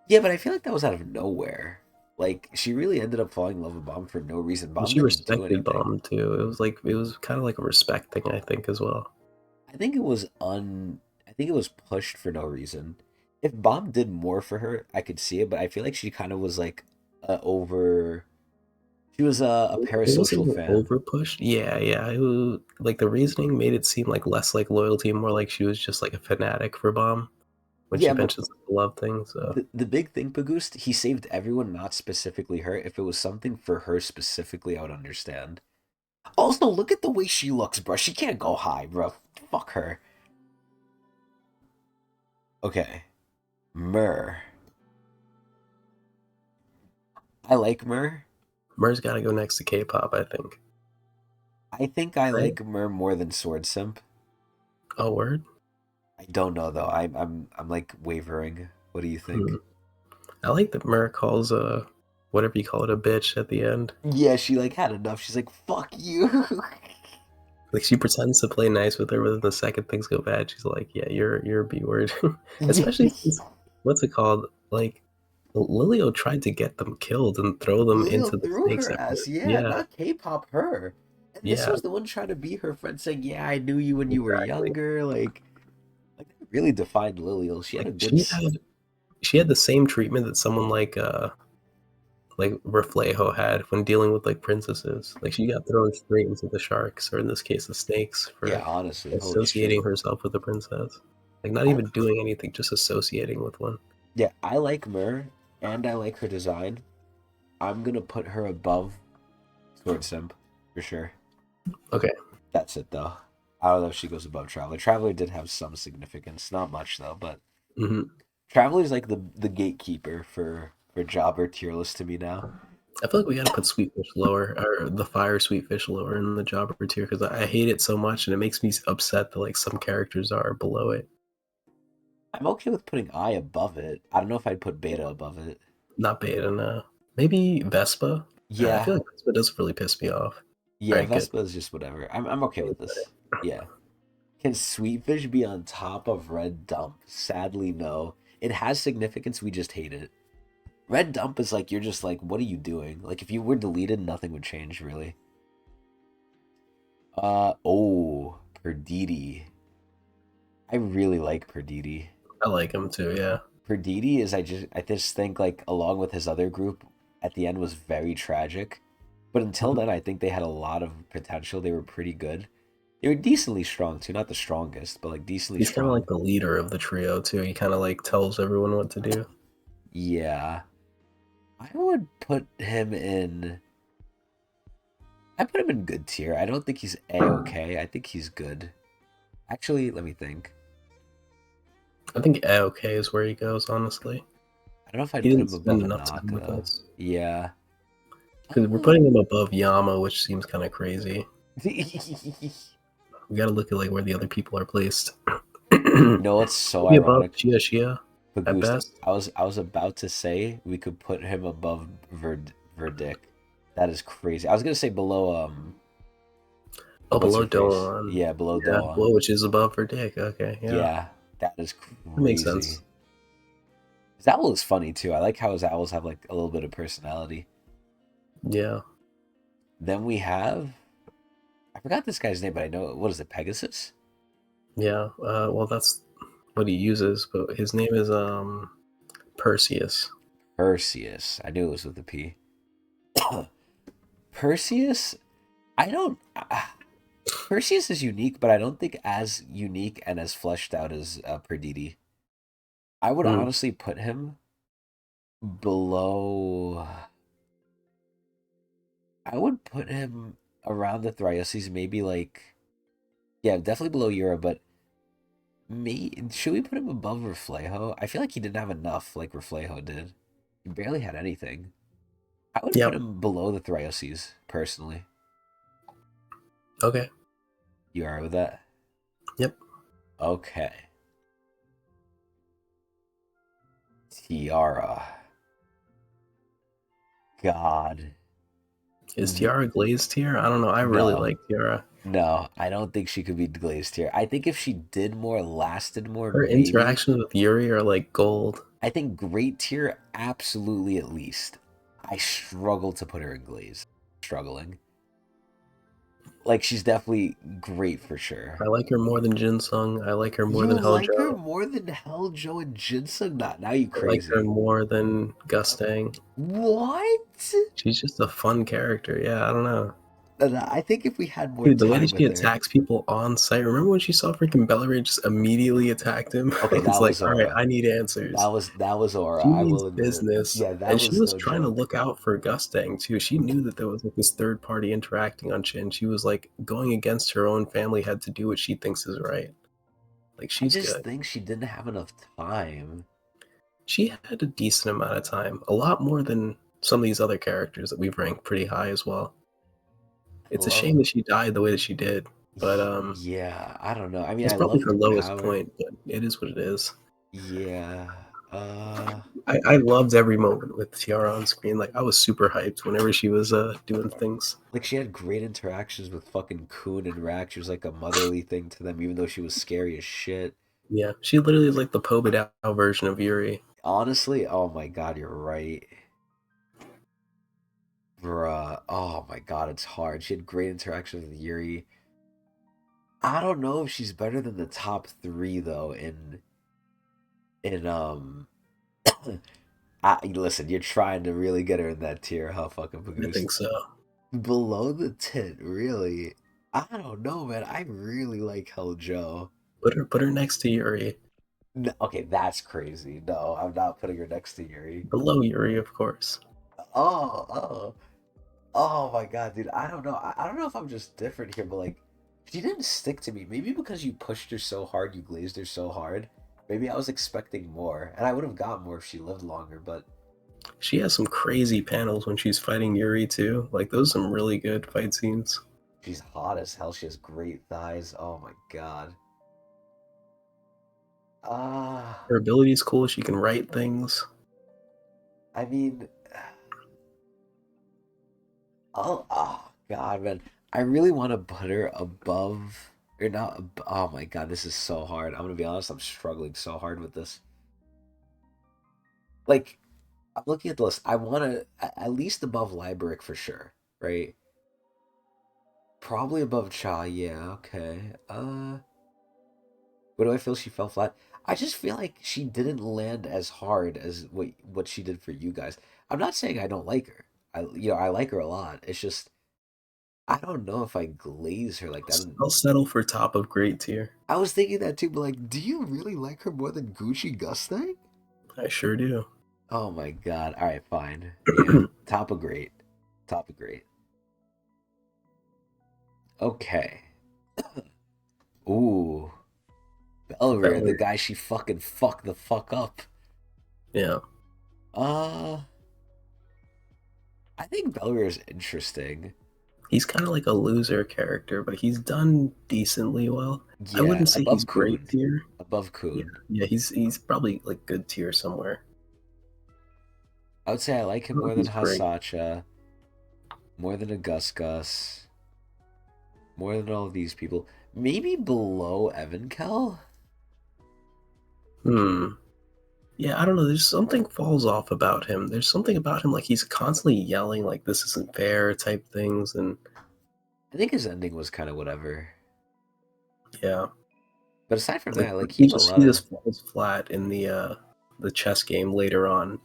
Yeah, but I feel like that was out of nowhere. Like she really ended up falling in love with Bomb for no reason. And Bomb she didn't do respected anything. Bomb too. It was kind of like a respect thing, I think, as well. I think it was I think it was pushed for no reason. If Bomb did more for her, I could see it, but I feel like she kind of was like over. She was a It was a parasocial little fan. over pushed. Yeah, yeah. Like the reasoning made it seem like less like loyalty, more like she was just like a fanatic for Bomb when she Yeah, but mentions the love thing. So the big thing, Pagoost, he saved everyone, not specifically her. If it was something for her specifically, I would understand. Also, look at the way she looks, bro. She can't go high, bro. Fuck her. Okay. Myrrh. I like Myrrh. Mur's got to go next to K-pop, I think. I think I Right? like Myrrh more than Sword Simp. Oh, word. I don't know though. I'm like wavering. What do you Hmm. think? I like that Mur calls whatever you call it a bitch at the end. Yeah, she like had enough. She's like, "Fuck you." Like she pretends to play nice with her, but then the second things go bad, she's like, "Yeah, you're a B word." Especially since what's it called? Like Lilio tried to get them killed and throw them Leo into the threw snakes her at ass. first. Yeah, Yeah, not K-pop her. And this yeah, was the one trying to be her friend, saying, "Yeah, I knew you when you were exactly. younger." Like that really defined Lilial. She had a Like good. she had the same treatment that someone like Reflejo had when dealing with like princesses. Like she got thrown straight into the sharks, or in this case, the snakes, Yeah, for honestly, holy shit. associating herself with the princess. Like not I even doing anything, just associating with one. yeah, I like Myrrh, and I like her design. I'm gonna put her above Sword Simp for sure. Okay. That's it though. I don't know if she goes above Traveler. Traveler did have some significance, not much though, but Hmm. Traveler's like the gatekeeper for jobber tier list to me now. I feel like we gotta put Sweetfish lower, or the Fire Sweetfish lower in the Jobber tier because I hate it so much, and it makes me upset that like some characters are below it. I'm okay with putting I above it. I don't know if I'd put Beta above it. Not Beta, no. Maybe Vespa. I Yeah, feel like Vespa doesn't really piss me off. All yeah, right, good. Vespa is just whatever. I'm okay with this. Yeah. Can Sweetfish be on top of Red Dump? Sadly, no. It has significance, we just hate it. Red Dump is like, you're just like, what are you doing? Like, if you were deleted, nothing would change, really. Oh, Perditi. I really like Perditi. I like him too. Yeah. Perditi is, I just think, like, along with his other group, at the end was very tragic. But until Mhm. then, I think they had a lot of potential. They were pretty good. They were decently strong, too. Not the strongest, but, like, decently He's kind of like strong. the leader of the trio too. He kind of like tells everyone what to do. Yeah. I would put him in. I put him in good tier. I don't think he's a-okay. I think he's good. Actually, let me think. I think AOK is where he goes. Honestly, I don't know if I'd he put didn't him above spend enough time with Anaka. us Yeah. because we're putting him above Yama, which seems kind of crazy. You We got to look at like where the other people are placed. Maybe know what's so above ironic? Chia Chia at Pagoost, best. I was about to say we could put him above Verdict. That is crazy. I was gonna say below Oh, what's her below face? Doan. Yeah, below Yeah, Doan. well, which is above for Dick. Okay, yeah, Yeah, that is that makes crazy. sense. His owl is funny too. I like how his owls have like a little bit of personality. Yeah, Then we have I forgot this guy's name, but I know what is it, Pegasus? yeah. Well, that's what he uses, but his name is Perseus. Perseus. I knew it was with a P. Perseus. I don't. Perseus is unique, but I don't think as unique and as fleshed out as Perditi. I would Mm. honestly put him below. I would put him around the Thrioses, maybe like yeah, definitely below Yura, but me should we put him above Reflejo? I feel like he didn't have enough like Reflejo did. He barely had anything. I would put Yep. him below the Thrioses, personally. Okay. You are with that? Yep. Okay. Tiara. God. Is Tiara glazed here? I don't know. I really No. like Tiara. No, I don't think she could be glazed here. I think if she did more, lasted more, Her maybe. interactions with Yuri are like gold. I think great tier, absolutely at least. I struggle to put her in Glaze. Struggling. Like she's definitely great for sure. I like her more than Jinsung. I like her more You than like her Hojo. more than Hell Joe and Jinsung? Not now, you I like her crazy. more than Gustang. What? She's just a fun character. Yeah, I don't know. And I think if we had more Dude, the way time that she with her. attacks people on site. Remember when she saw freaking Belleray just immediately attacked him? Okay, It's that like, was all right, Aura. I need answers. That was Aura. She I means will admit. business. Yeah, that And she was was no trying to joke. look out for Gustang too. She knew that there was like this third party interacting on Shin. She was like going against her own family had to do what she thinks is right. Like I she's just good. think she didn't have enough time. She had a decent amount of time, a lot more than some of these other characters that we've ranked pretty high as well. I It's a love. shame that she died the way that she did, but Yeah, I don't know. I mean, it's I probably loved her the lowest power. point, but it is what it is. Yeah. I loved every moment with Tiara on screen. Like I was super hyped whenever she was doing things. Like she had great interactions with fucking Coon and Rack. She was like a motherly thing to them, even though she was scary as shit. Yeah, she literally is like the Pobedao version of Yuri. Honestly, oh my god, you're right. Bruh. Oh my god, it's hard. She had great interactions with Yuri. I don't know if she's better than the top three though in listen, you're trying to really get her in that tier, huh, fucking I Pagoose? think so. Below the tit, really? I don't know, man. I really like Hell Joe. Put her next to Yuri. No, okay, that's crazy. No, I'm not putting her next to Yuri. Below Yuri, of course. Oh, oh, oh my God, dude. I don't know. I don't know if I'm just different here, but like, she didn't stick to me. Maybe because you pushed her so hard, you glazed her so hard. Maybe I was expecting more, and I would have got more if she lived longer, but She has some crazy panels when she's fighting Yuri too. Like those are some really good fight scenes. she's hot as hell. She has great thighs. Oh my God. Ah, Her ability is cool. She can write things. I mean, oh God, man. I really want to put her above or not. Oh my God, this is so hard. I'm gonna be honest. I'm struggling so hard with this. Like, I'm looking at the list. I want to at least above Libraric for sure, right? Probably above Cha. Yeah, okay. Where do I feel she fell flat? I just feel like she didn't land as hard as what she did for you guys. I'm not saying I don't like her. I like her a lot. It's just I don't know if I glaze her like that. I'll settle for top of great tier. I was thinking that too, but like, do you really like her more than Gucci Gustang? I sure do. Oh my God. All right, fine. Yeah, top of great. Top of great. Okay. Ooh, Belrier, the Bellery. guy she fucking fucked the fuck up. Yeah. Uh, I think Belrier is interesting. He's kind of like a loser character, but he's done decently well. I Yeah, wouldn't say he's above great Coon. tier. Above Yeah, Coon. yeah, he's probably like good tier somewhere. I would say I like I him don't more think than he's great. Hasacha, more than a Gus Gus, more than all of these people. Maybe below Evankel? Hmm. Yeah, I don't know. There's something falls off about him. There's something about him like he's constantly yelling like this isn't fair type things, and I think his ending was kind of whatever. yeah, But aside from like that, like he he had a just lot he of just falls flat in the chess game later on,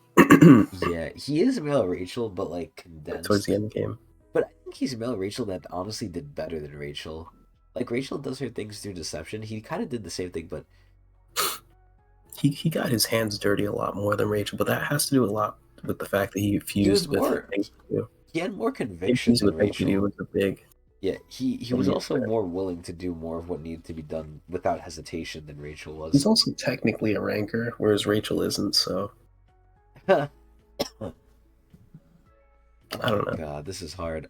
yeah, he is male Rachel, but like like towards the condensed. end game. But I think he's male Rachel that honestly did better than Rachel. Like Rachel does her things through deception. He kind of did the same thing, but He got his hands dirty a lot more than Rachel, but that has to do a lot with the fact that he he was fused with more Tenku. he had more Him conviction fusing than with Tenku Rachel. was a big Yeah, he was thing also there. more willing to do more of what needed to be done without hesitation than Rachel He's was. also technically a ranker, whereas Rachel isn't. So Oh I don't know. God, this is hard.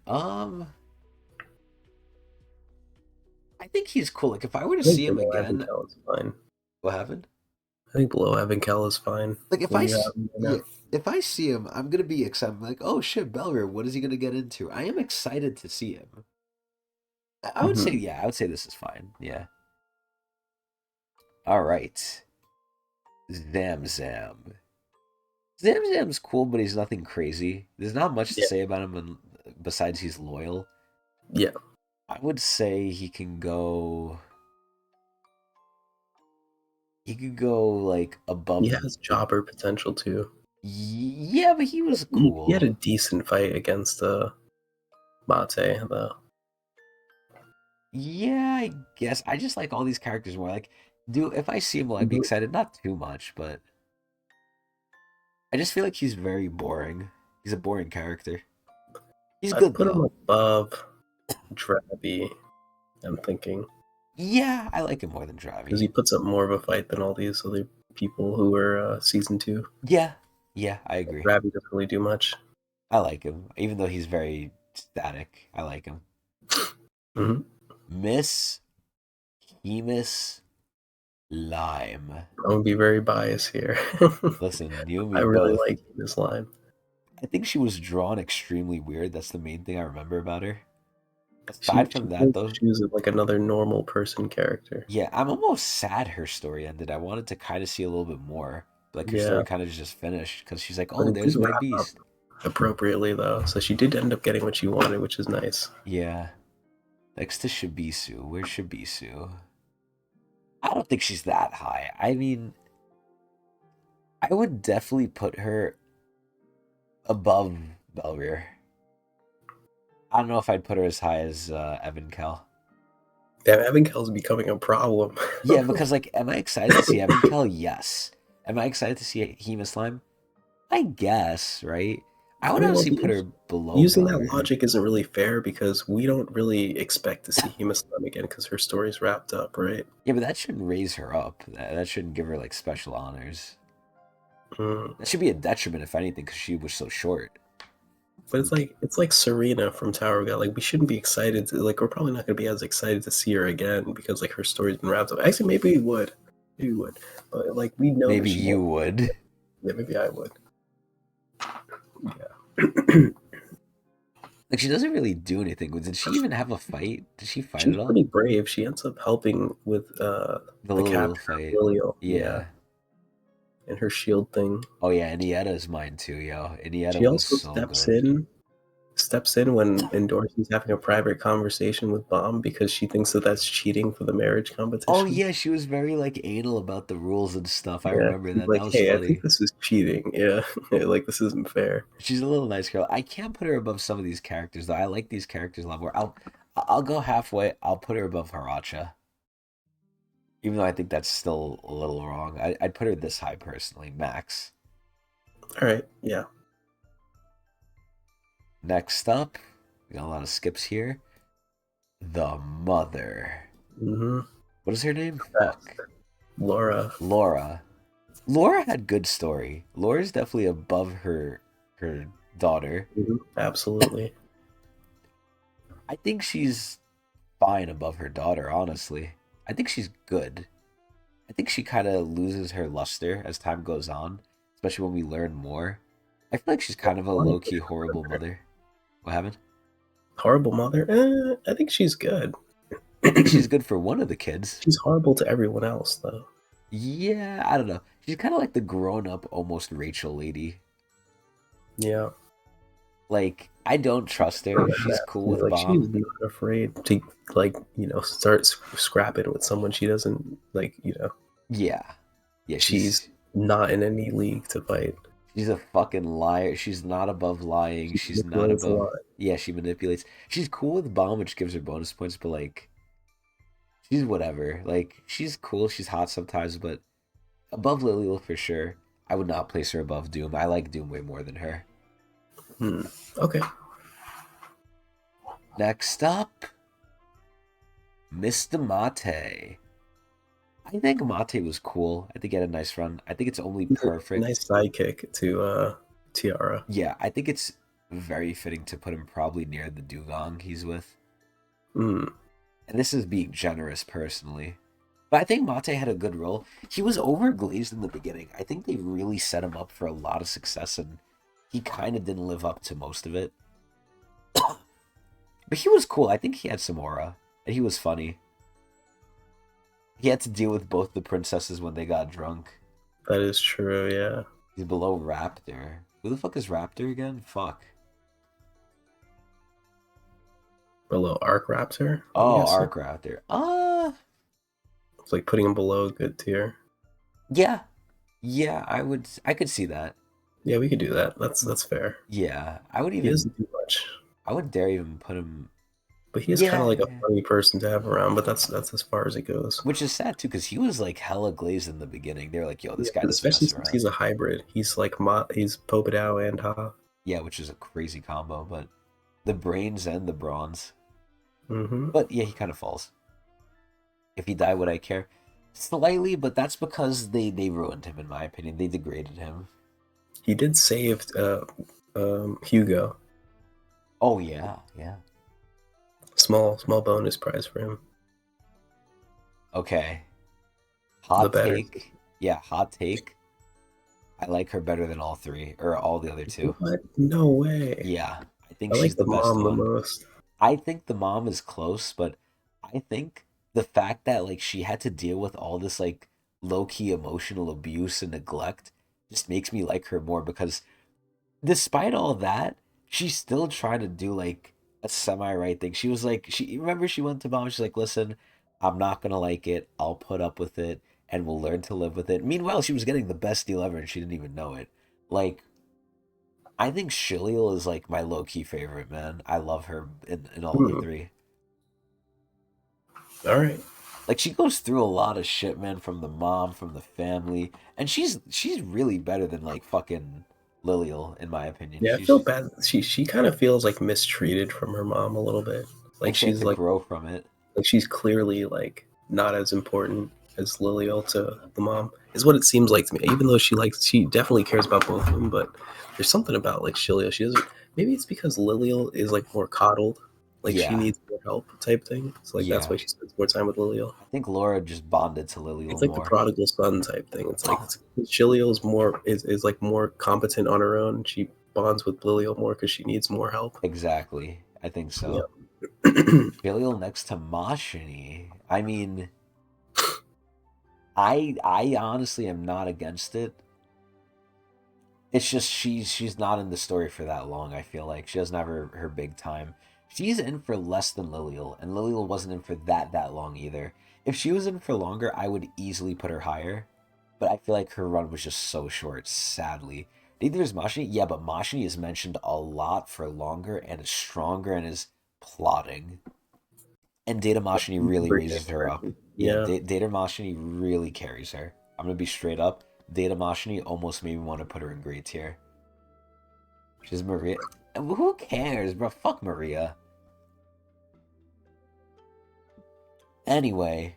I think he's cool. Like if I were to I think see him below again, Evankel is fine. what happened? I think below Evankel is fine Like if when you have him right yeah, now. if I see him, I'm gonna be excited. I'm like, oh shit, Bellery, what is he gonna get into? I am excited to see him. I would say, Hmm. yeah, I would say this is fine. Yeah. All right. Zam Zam. Zamzam's cool, but he's nothing crazy. There's not much to Yeah. say about him besides he's loyal. Yeah. I would say he can go. He could go like He above has the. jobber potential too. Yeah, but he was He had cool. a decent fight against Mate though. Yeah, I guess I just like all these characters more. Like, do if I see him, will I be Mhm. excited? Not too much, but I just feel like he's very boring. He's a boring character. He's I'd good put him though. above Drabby, I'm thinking. Yeah, I like him more than Because Dravi. he puts up more of a fight than all these other people who were season two. Yeah, yeah, I agree. Drabby doesn't really do much. I like him, even though he's very static. I like him. Hmm. Miss Hemus Lime. I'm gonna be very biased here. Listen, you and I me really both. like this line. I think she was drawn extremely weird. That's the main thing I remember about her. She Aside she from that, plays though, shoes of like another normal person character. yeah, I'm almost sad her story ended. I wanted to kind of see a little bit more. Like her Yeah, story kind of just finished because she's like, but "Oh, it did there's my wrap up beast." appropriately though, so she did end up getting what she wanted, which is nice. Yeah. Next to Shibisu. Where's Shibisu? I don't think she's that high. I mean, I would definitely put her above Belrier. I don't know if I'd put her as high as Evan Kell. Damn, Evan Kell's becoming a problem. Yeah, because like, am I excited to see Evan Kell? Yes. Am I excited to see Hema Slime? I guess, right? I I would mean, well, honestly put her below using that Belrier. logic isn't really fair because we don't really expect to see Hema Slam again because her story's wrapped up, right? Yeah, but that shouldn't raise her up. That shouldn't give her like special honors. Mm. That should be a detriment, if anything, because she was so short. But it's like Serena from Tower of God. Like we shouldn't be excited to like we're probably not gonna be as excited to see her again because like her story's been wrapped up. Actually, maybe we would, maybe we would, but like we know that Maybe she you won't. would. Yeah, maybe I would. Yeah. Like she doesn't really do anything. Did she even have a fight? Did she fight She's at all? pretty brave. She ends up helping with The the little capture of fight. Lilio. Yeah, Yeah. and her shield thing. Oh yeah, Inieta's mine too, yo. Inieta She was also so steps good. in when Endorse's having a private conversation with Bomb because she thinks that that's cheating for the marriage Oh competition. yeah, she was very like anal about the rules and stuff. I Yeah, remember she's that. That like, was "Hey, I think funny. this is cheating." Yeah, like this isn't fair. She's a little nice girl. I can't put her above some of these characters though. I like these characters a lot more. I'll go halfway. I'll put her above Haracha, even though I think that's still a little wrong. I'd put her this high personally, max. All right, yeah. Next up, we got a lot of skips here. The mother. Mm-hmm. What is her name? Best. Fuck. Laura. Laura. Laura had good story. Laura's definitely above her daughter. Mhm. Absolutely. I think she's fine above her daughter, honestly. I think she's good. I think she kind of loses her luster as time goes on, especially when we learn more. I feel like she's kind of a low key horrible mother. What happened? Horrible mother. I think she's good. I think she's good for one of the kids. She's horrible to everyone else, though. Yeah, I don't know. She's kind of like the grown up, almost Rachel lady. Yeah. Like, I don't trust her. She's cool with She's Bomb. not afraid to start scrapping with someone she doesn't like. Yeah. Yeah, She's not in any league to fight. she's a fucking liar. She's not above lying. She She's not manipulates a above. lot. Yeah, she manipulates. She's cool with Bomb, which gives her bonus points, but like, she's whatever. Like, she's cool. She's hot sometimes, but above Lily for sure. I would not place her above Doom. I like Doom way more than her. Hmm. Okay. Next up, Mr. Mate. I think Mate was cool. I think he had a nice run. I think it's only He's a perfect. nice sidekick to Tiara. Yeah, I think it's very fitting to put him probably near the dugong he's with. Hmm. And this is being generous personally. But I think Mate had a good role. He was overglazed in the beginning. I think they really set him up for a lot of success, and he kind of didn't live up to most of it. But he was cool. I think he had some aura, and he was funny. He had to deal with both the princesses when they got drunk. That is true. Yeah. He's below Raptor. Who the fuck is Raptor again? Fuck. Below Arc Raptor, I'm Oh, guessing. Arc Raptor. It's like putting him below a good tier. Yeah. Yeah, I could see that. Yeah, we could do that. That's fair. Yeah. I would He even doesn't do much, I would dare even put him. but he is kind of Yeah, like a yeah. funny person to have around. But that's as far as it goes. Which is sad too, because he was like hella glazed in the beginning. They're like, yo, this Yeah, guy doesn't especially mess since around. he's a hybrid. He's like he's Popodao and Ha. Yeah, which is a crazy combo, but the brains and the bronze. Mm-hmm. But yeah, he kind of falls. If he died, would I care? Slightly, but that's because they ruined him, in my opinion. They degraded him. He did save Hugo. Oh yeah, yeah. Small bonus prize for him. Okay. The Hot better. take. Yeah, hot take. I like her better than all three, or all the other two. What? No way. Yeah, I think I she's like the the best mom the one. most. I think the mom is close, but I think the fact that like she had to deal with all this like low-key emotional abuse and neglect just makes me like her more because despite all that, she still tried to do like a semi-right thing. She was like she remember she went to mom, she's like, "Listen, I'm not gonna like it. I'll put up with it and we'll learn to live with it." Meanwhile, she was getting the best deal ever and she didn't even know it. Like I think Shiliel is like my low-key favorite, man. I love her in all the Hmm. three. All right. Like she goes through a lot of shit, man, from the mom, from the family, and she's really better than like fucking Lilial, in my opinion. Yeah, I feel bad. She kind of feels like mistreated from her mom a little bit. Like like she had she's to grow from it. like she's clearly like not as important as Lilial to the mom. Is what it seems like to me. Even though she definitely cares about both of them, but there's something about like Shilio. She doesn't. Maybe it's because Lilial is like more coddled. Like she Yeah, needs more help type thing. So like that's yeah. why she spends more time with Lilial. I think Laura just bonded to It's Lilial like the more. prodigal son type thing. It's like Shiliel's more is like more competent on her own. She bonds with Lilial more because she needs more help. Exactly. I think Yeah. so. Lilial next to Mashini. I mean, I honestly am not against it. It's just she's not in the story for that long. I feel like she doesn't have her big time. She's in for less than Lilial, and Lilial wasn't in for that long either. If she was in for longer, I would easily put her higher. But I feel like her run was just so short, sadly. Neither is Mashini. Yeah, but Mashini is mentioned a lot for longer and is stronger and is plotting. And Data Mashini really Great raises her up. interaction. Yeah, Yeah. Data Mashini really carries her. I'm gonna be straight up. Data Mashini almost made me want to put her in great tier. She's Maria. Who cares, bro? Fuck Maria. Anyway,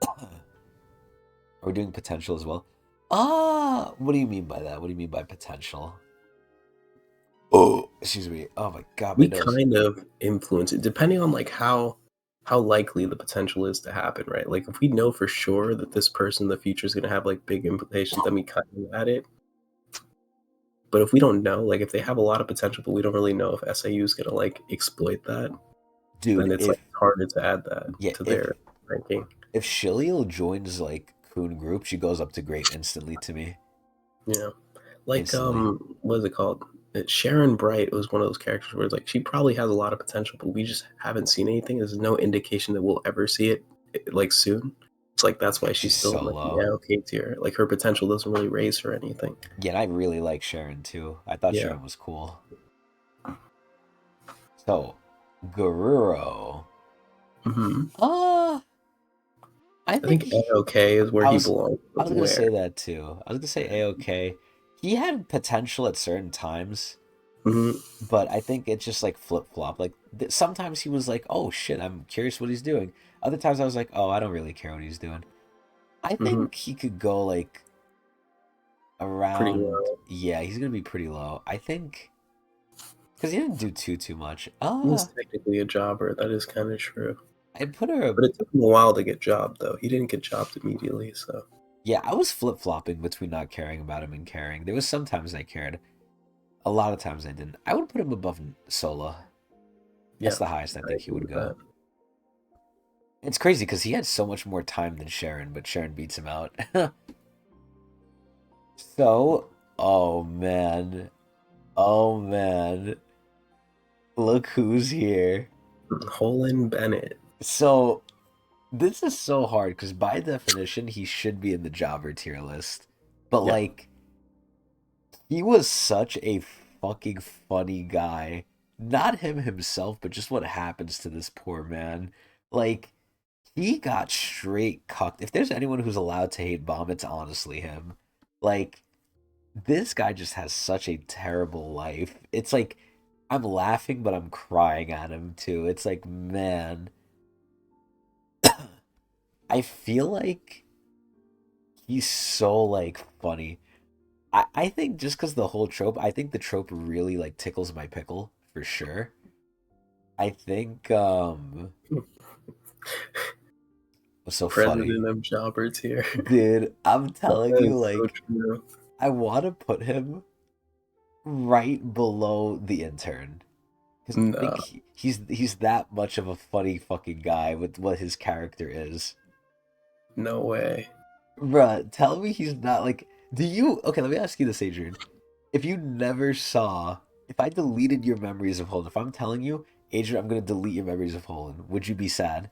are we doing potential as well? What do you mean by that? What do you mean by potential? Oh, excuse me. Oh my god, my We nose. kind of influence it depending on like how likely the potential is to happen, right? Like if we know for sure that this person in the future is going to have like big implications, then we kind of add it. But if we don't know, like if they have a lot of potential, but we don't really know if SAU is going to like exploit that, then Dude, it's if like harder to add that yeah, to their ranking. if Shiliel joins like Kun group, she goes up to great instantly to me. Yeah. Like Instantly. what is it called? Sharon Bright was one of those characters where it's like she probably has a lot of potential, but we just haven't seen anything. There's no indication that we'll ever see it like soon. It's like that's why she's She's still so in like low. the okay tier. Like her potential doesn't really raise her anything. Yeah, and I really like Sharon too. I thought Yeah. Sharon was cool. So, Garuro. Hmm. Uh, I I think think he, okay is where I he was belongs. I But was gonna where? say that too. I was gonna say A-OK. He had potential at certain times, Hmm. but I think it's just like flip flop. Like sometimes he was like, "Oh shit, I'm curious what he's doing." Other times I was like, "Oh, I don't really care what he's doing." I Hmm. think he could go like Pretty around. low. Yeah, he's gonna be pretty low. I think because he didn't do too much. He is technically a jobber. That is kind of true. I'd put her. But it took him a while to get jobbed, though. He didn't get jobbed immediately, so Yeah, I was flip flopping between not caring about him and caring. There was sometimes I cared. A lot of times I didn't. I would put him above Sola. That's yeah, the highest I I think he agree would with go. that. It's crazy because he had so much more time than Sharon, but Sharon beats him out. So Oh man. Oh man. Look who's here. Holland Bennett. So this is so hard because by definition he should be in the jobber tier list. But Yeah. like he was such a fucking funny guy. Not him himself, but just what happens to this poor man. Like he got straight cucked. If there's anyone who's allowed to hate Bomb, it's honestly him. Like this guy just has such a terrible life. It's like I'm laughing, but I'm crying at him too. It's like, man, I feel like he's so like funny. I think just because the whole trope, I think the trope really like tickles my pickle for sure. I think what's so funny, President of Jobbers here. dude. I'm telling That you, is so like, true. I want to put him right below the intern because I think No, he's that much of a funny fucking guy with what his character is. no way. Bruh, tell me he's not like. Do you? Okay, let me ask you this, Adrian. If you never saw, if I deleted your memories of Holden, if I'm telling you, Adrian, I'm gonna delete your memories of Holden, would you be sad?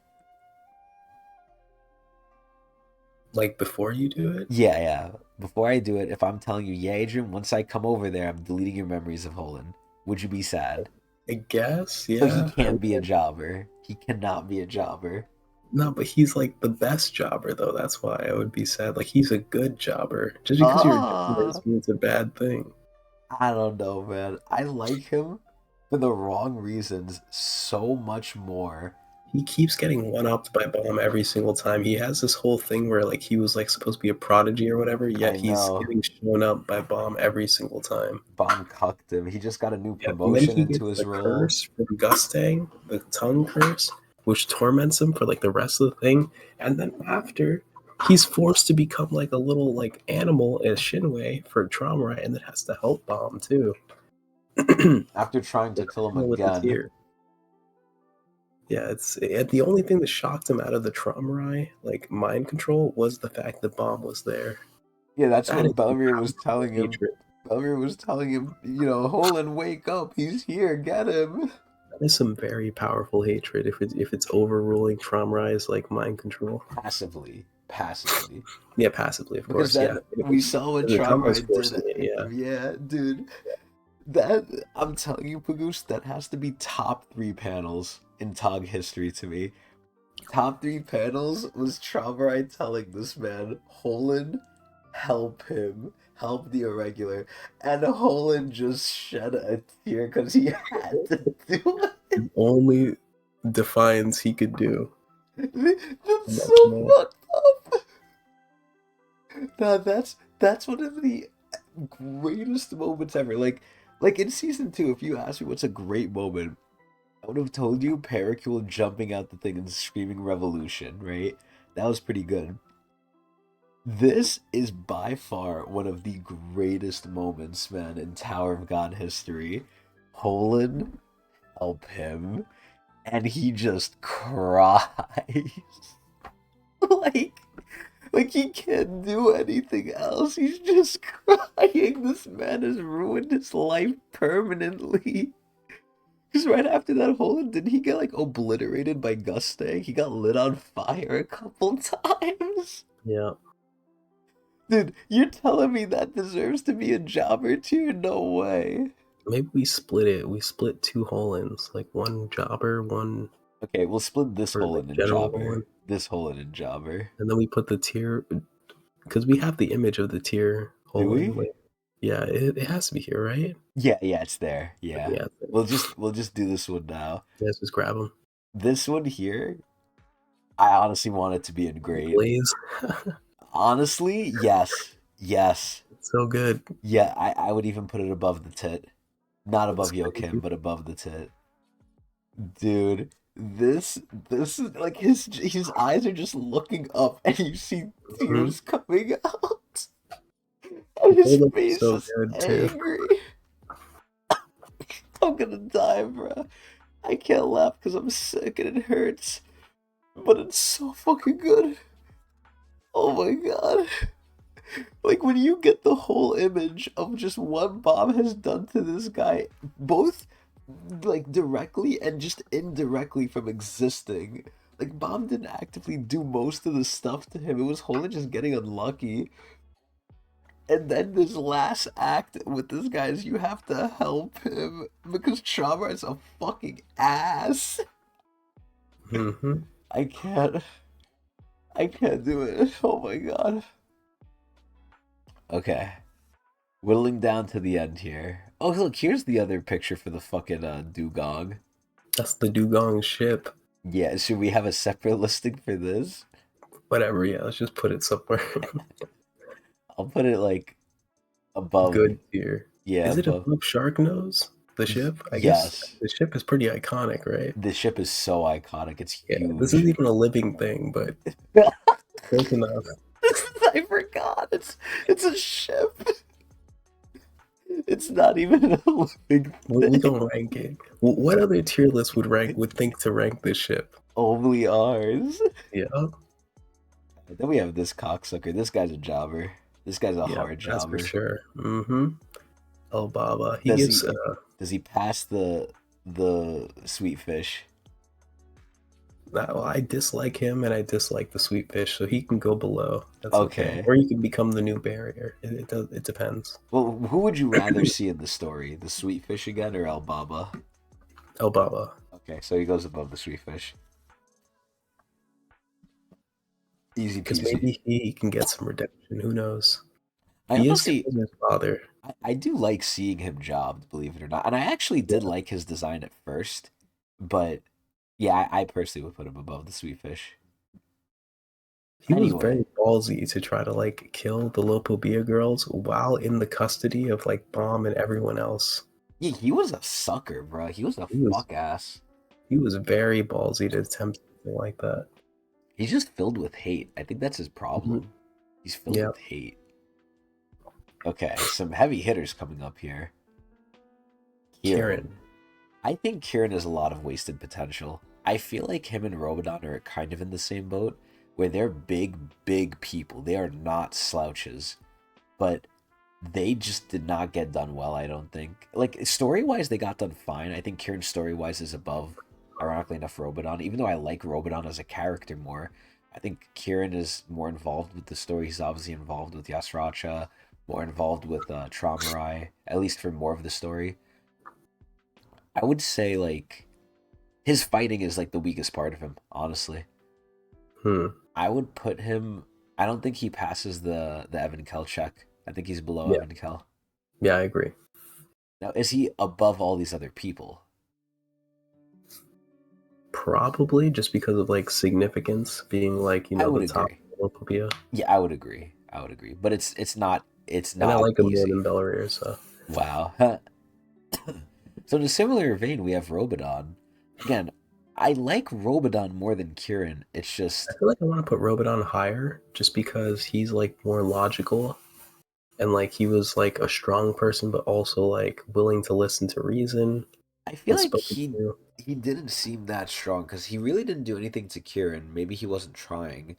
Like before you do it? Yeah, yeah. Before I do it, if I'm telling you, yeah, Adrian, once I come over there, I'm deleting your memories of Holden, would you be sad? I guess, So he yeah. can't be a jobber. He cannot be a jobber. No, but he's like the best jobber though. That's why I would be sad. Like he's a good jobber. Just because you're a jobber Ah, doesn't mean it's a bad thing. I don't know, man. I like him for the wrong reasons so much more. He keeps getting one upped by Bomb every single time. He has this whole thing where like he was like supposed to be a prodigy or whatever, yet I he's know. getting shown up by Bomb every single time. Bomb cucked him. He just got a new Yeah, and then promotion he into gets his the role. curse from Gustang, the tongue curse, which torments him for like the rest of the thing. And then after, he's forced to become like a little like animal as Shinwei for trauma, right? And then has to help Bomb too. After trying to kill him With the again. tear. Yeah, the only thing that shocked him out of the trauma, like mind control, was the fact that Bomb was there. Yeah, that's That what is some Belmir was powerful telling him. hatred. Belmir was telling him, Holland, wake up. He's here. Get him. That is some very powerful hatred if it's overruling trauma like mind control. Passively. Passively. Yeah, passively, of Because course. Yeah, then we saw what the trauma is Traumrai did. forcing it. Yeah, Yeah, dude. That, I'm telling you, Pagoose, that has to be top three panels in Tog history to me. Top three panels was Traumrai telling this man, Holland, help him, help the irregular. And Holland just shed a tear because he had to do it. only defiance he could do. That's That's so man. fucked up. Now that's one of the greatest moments ever. Like in season two, if you asked me what's a great moment, I would have told you Pericule jumping out the thing and screaming revolution, right? That was pretty good. This is by far one of the greatest moments, man, in Tower of God history. Holland, help him, and he just cries. like, like he can't do anything else. He's just crying. This man has ruined his life permanently. Because right after that Holland, didn't he get like obliterated by Gustang? He got lit on fire a couple times. Yeah, Dude, you're telling me that deserves to be a jobber too? No way. maybe we split it. We split two Hollands, like one jobber, one Okay, we'll split this for like Holland and general jobber. Holland, This Holland and jobber. and then we put the tier because we have the image of the tier Do Holland. we? Wait, yeah, it has to be here, right? Yeah, yeah, it's there. Yeah. Yeah, We'll just do this one now. let's just grab them. This one here, I honestly want it to be in grade. Blaze, Honestly, yes. Yes. so good. Yeah, I would even put it above the tit. Not It's above Yokim, crazy. but above the tit. Dude, this is like his eyes are just looking up and you see Mhm. tears coming out. And his Hold up, face so is good too. angry. I'm gonna die, bro. I can't laugh because I'm sick and it hurts. But it's so fucking good. Oh my god. Like when you get the whole image of just what Bob has done to this guy, both like directly and just indirectly from existing. Like Bob didn't actively do most of the stuff to him. It was wholly just getting unlucky. And then this last act with this guy is you have to help him because Chama is a fucking ass. Hmm. I can't. I can't do it. Oh my god. Okay. Whittling down to the end here. Oh, look, here's the other picture for the fucking dugong. That's the dugong ship. Yeah, should we have a separate listing for this? Whatever, yeah, let's just put it somewhere. I'll put it like above. Good tier. Yeah, Is it above. above Shark Nose? The ship? I guess Yes. the ship is pretty iconic, right? The ship is so iconic. It's Yeah, this huge. isn't even a living thing, but close enough. I forgot. It's a ship. It's not even a living We thing. don't rank it. What other tier list would think to rank this ship? Only ours. Yeah, Then we have this cocksucker. This guy's a jobber. This guy's a yeah, hard that's for jobber. sure. Mm-hmm. El Baba. He Does gives he does he pass the sweet fish? well, I dislike him and I dislike the sweet fish, so he can go below. That's okay. Okay. Or he can become the new barrier. It depends. Well, who would you rather see in the story? The sweet fish again or El Baba? El Baba. Okay, so he goes above the sweet fish. Easy Because peasy. maybe he can get some redemption. Who knows? I He is honestly, killing his father. I do like seeing him jobbed, believe it or not. And I actually did Yeah. like his design at first, but yeah, I personally would put him above the sweet fish. He was Anyway, very ballsy to try to like kill the Lopobia girls while in the custody of like Bomb and everyone else. yeah, he was a sucker, bro. He was a He was fuck ass. he was very ballsy to attempt something like that. He's just filled with hate. I think that's his Mhm. problem. He's filled Yeah, with hate. Okay, some heavy hitters coming up here. Kieran. Kieran. I think Kieran has a lot of wasted potential. I feel like him and Robodon are kind of in the same boat, where they're big, big people. They are not slouches, but they just did not get done well, I don't think. Like, story-wise, they got done fine. I think Kieran story-wise is above, ironically enough, Robodon. Even though I like Robodon as a character more, I think Kieran is more involved with the story. He's obviously involved with Yasracha, more involved with Traumarai, at least for more of the story. I would say, like, his fighting is, like, the weakest part of him, honestly. Hmm. I would put him... I don't think he passes the Evan Kell check. I think he's below Yeah, Evan Kell. yeah, I agree. Now, is he above all these other people? Probably just because of like significance being like, I would the top agree. of Lopobia. Yeah, I would agree. I would agree. But it's And I not like him more easy. than Belleria, so Wow. So in a similar vein, we have Robodon. Again, I like Robodon more than Kieran. It's I just feel like I want to put Robodon higher just because he's like more logical and like he was like a strong person but also like willing to listen to reason I feel when like spoken he to. he didn't seem that strong because he really didn't do anything to Kieran. Maybe he wasn't trying.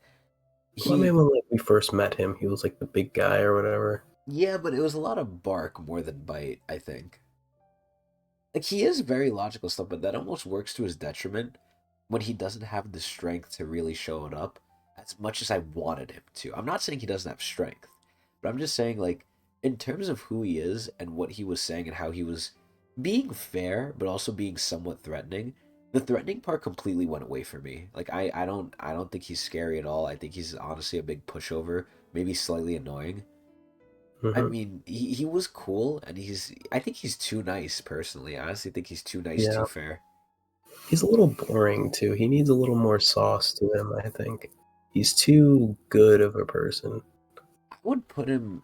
Well, I mean, He when like we first met him, he was like the big guy or whatever. Yeah, but it was a lot of bark more than bite, I think. Like he is very logical stuff, but that almost works to his detriment when he doesn't have the strength to really show it up as much as I wanted him to. I'm not saying he doesn't have strength, but I'm just saying like in terms of who he is and what he was saying and how he was being fair but also being somewhat threatening. The threatening part completely went away for me. Like I don't think he's scary at all. I think he's honestly a big pushover, maybe slightly annoying. I Hmm. mean, he was cool, and I think he's too nice, personally. I honestly think he's too nice, Yeah, too fair. he's a little boring too. He needs a little more sauce to him, I think. He's too good of a person. I would put him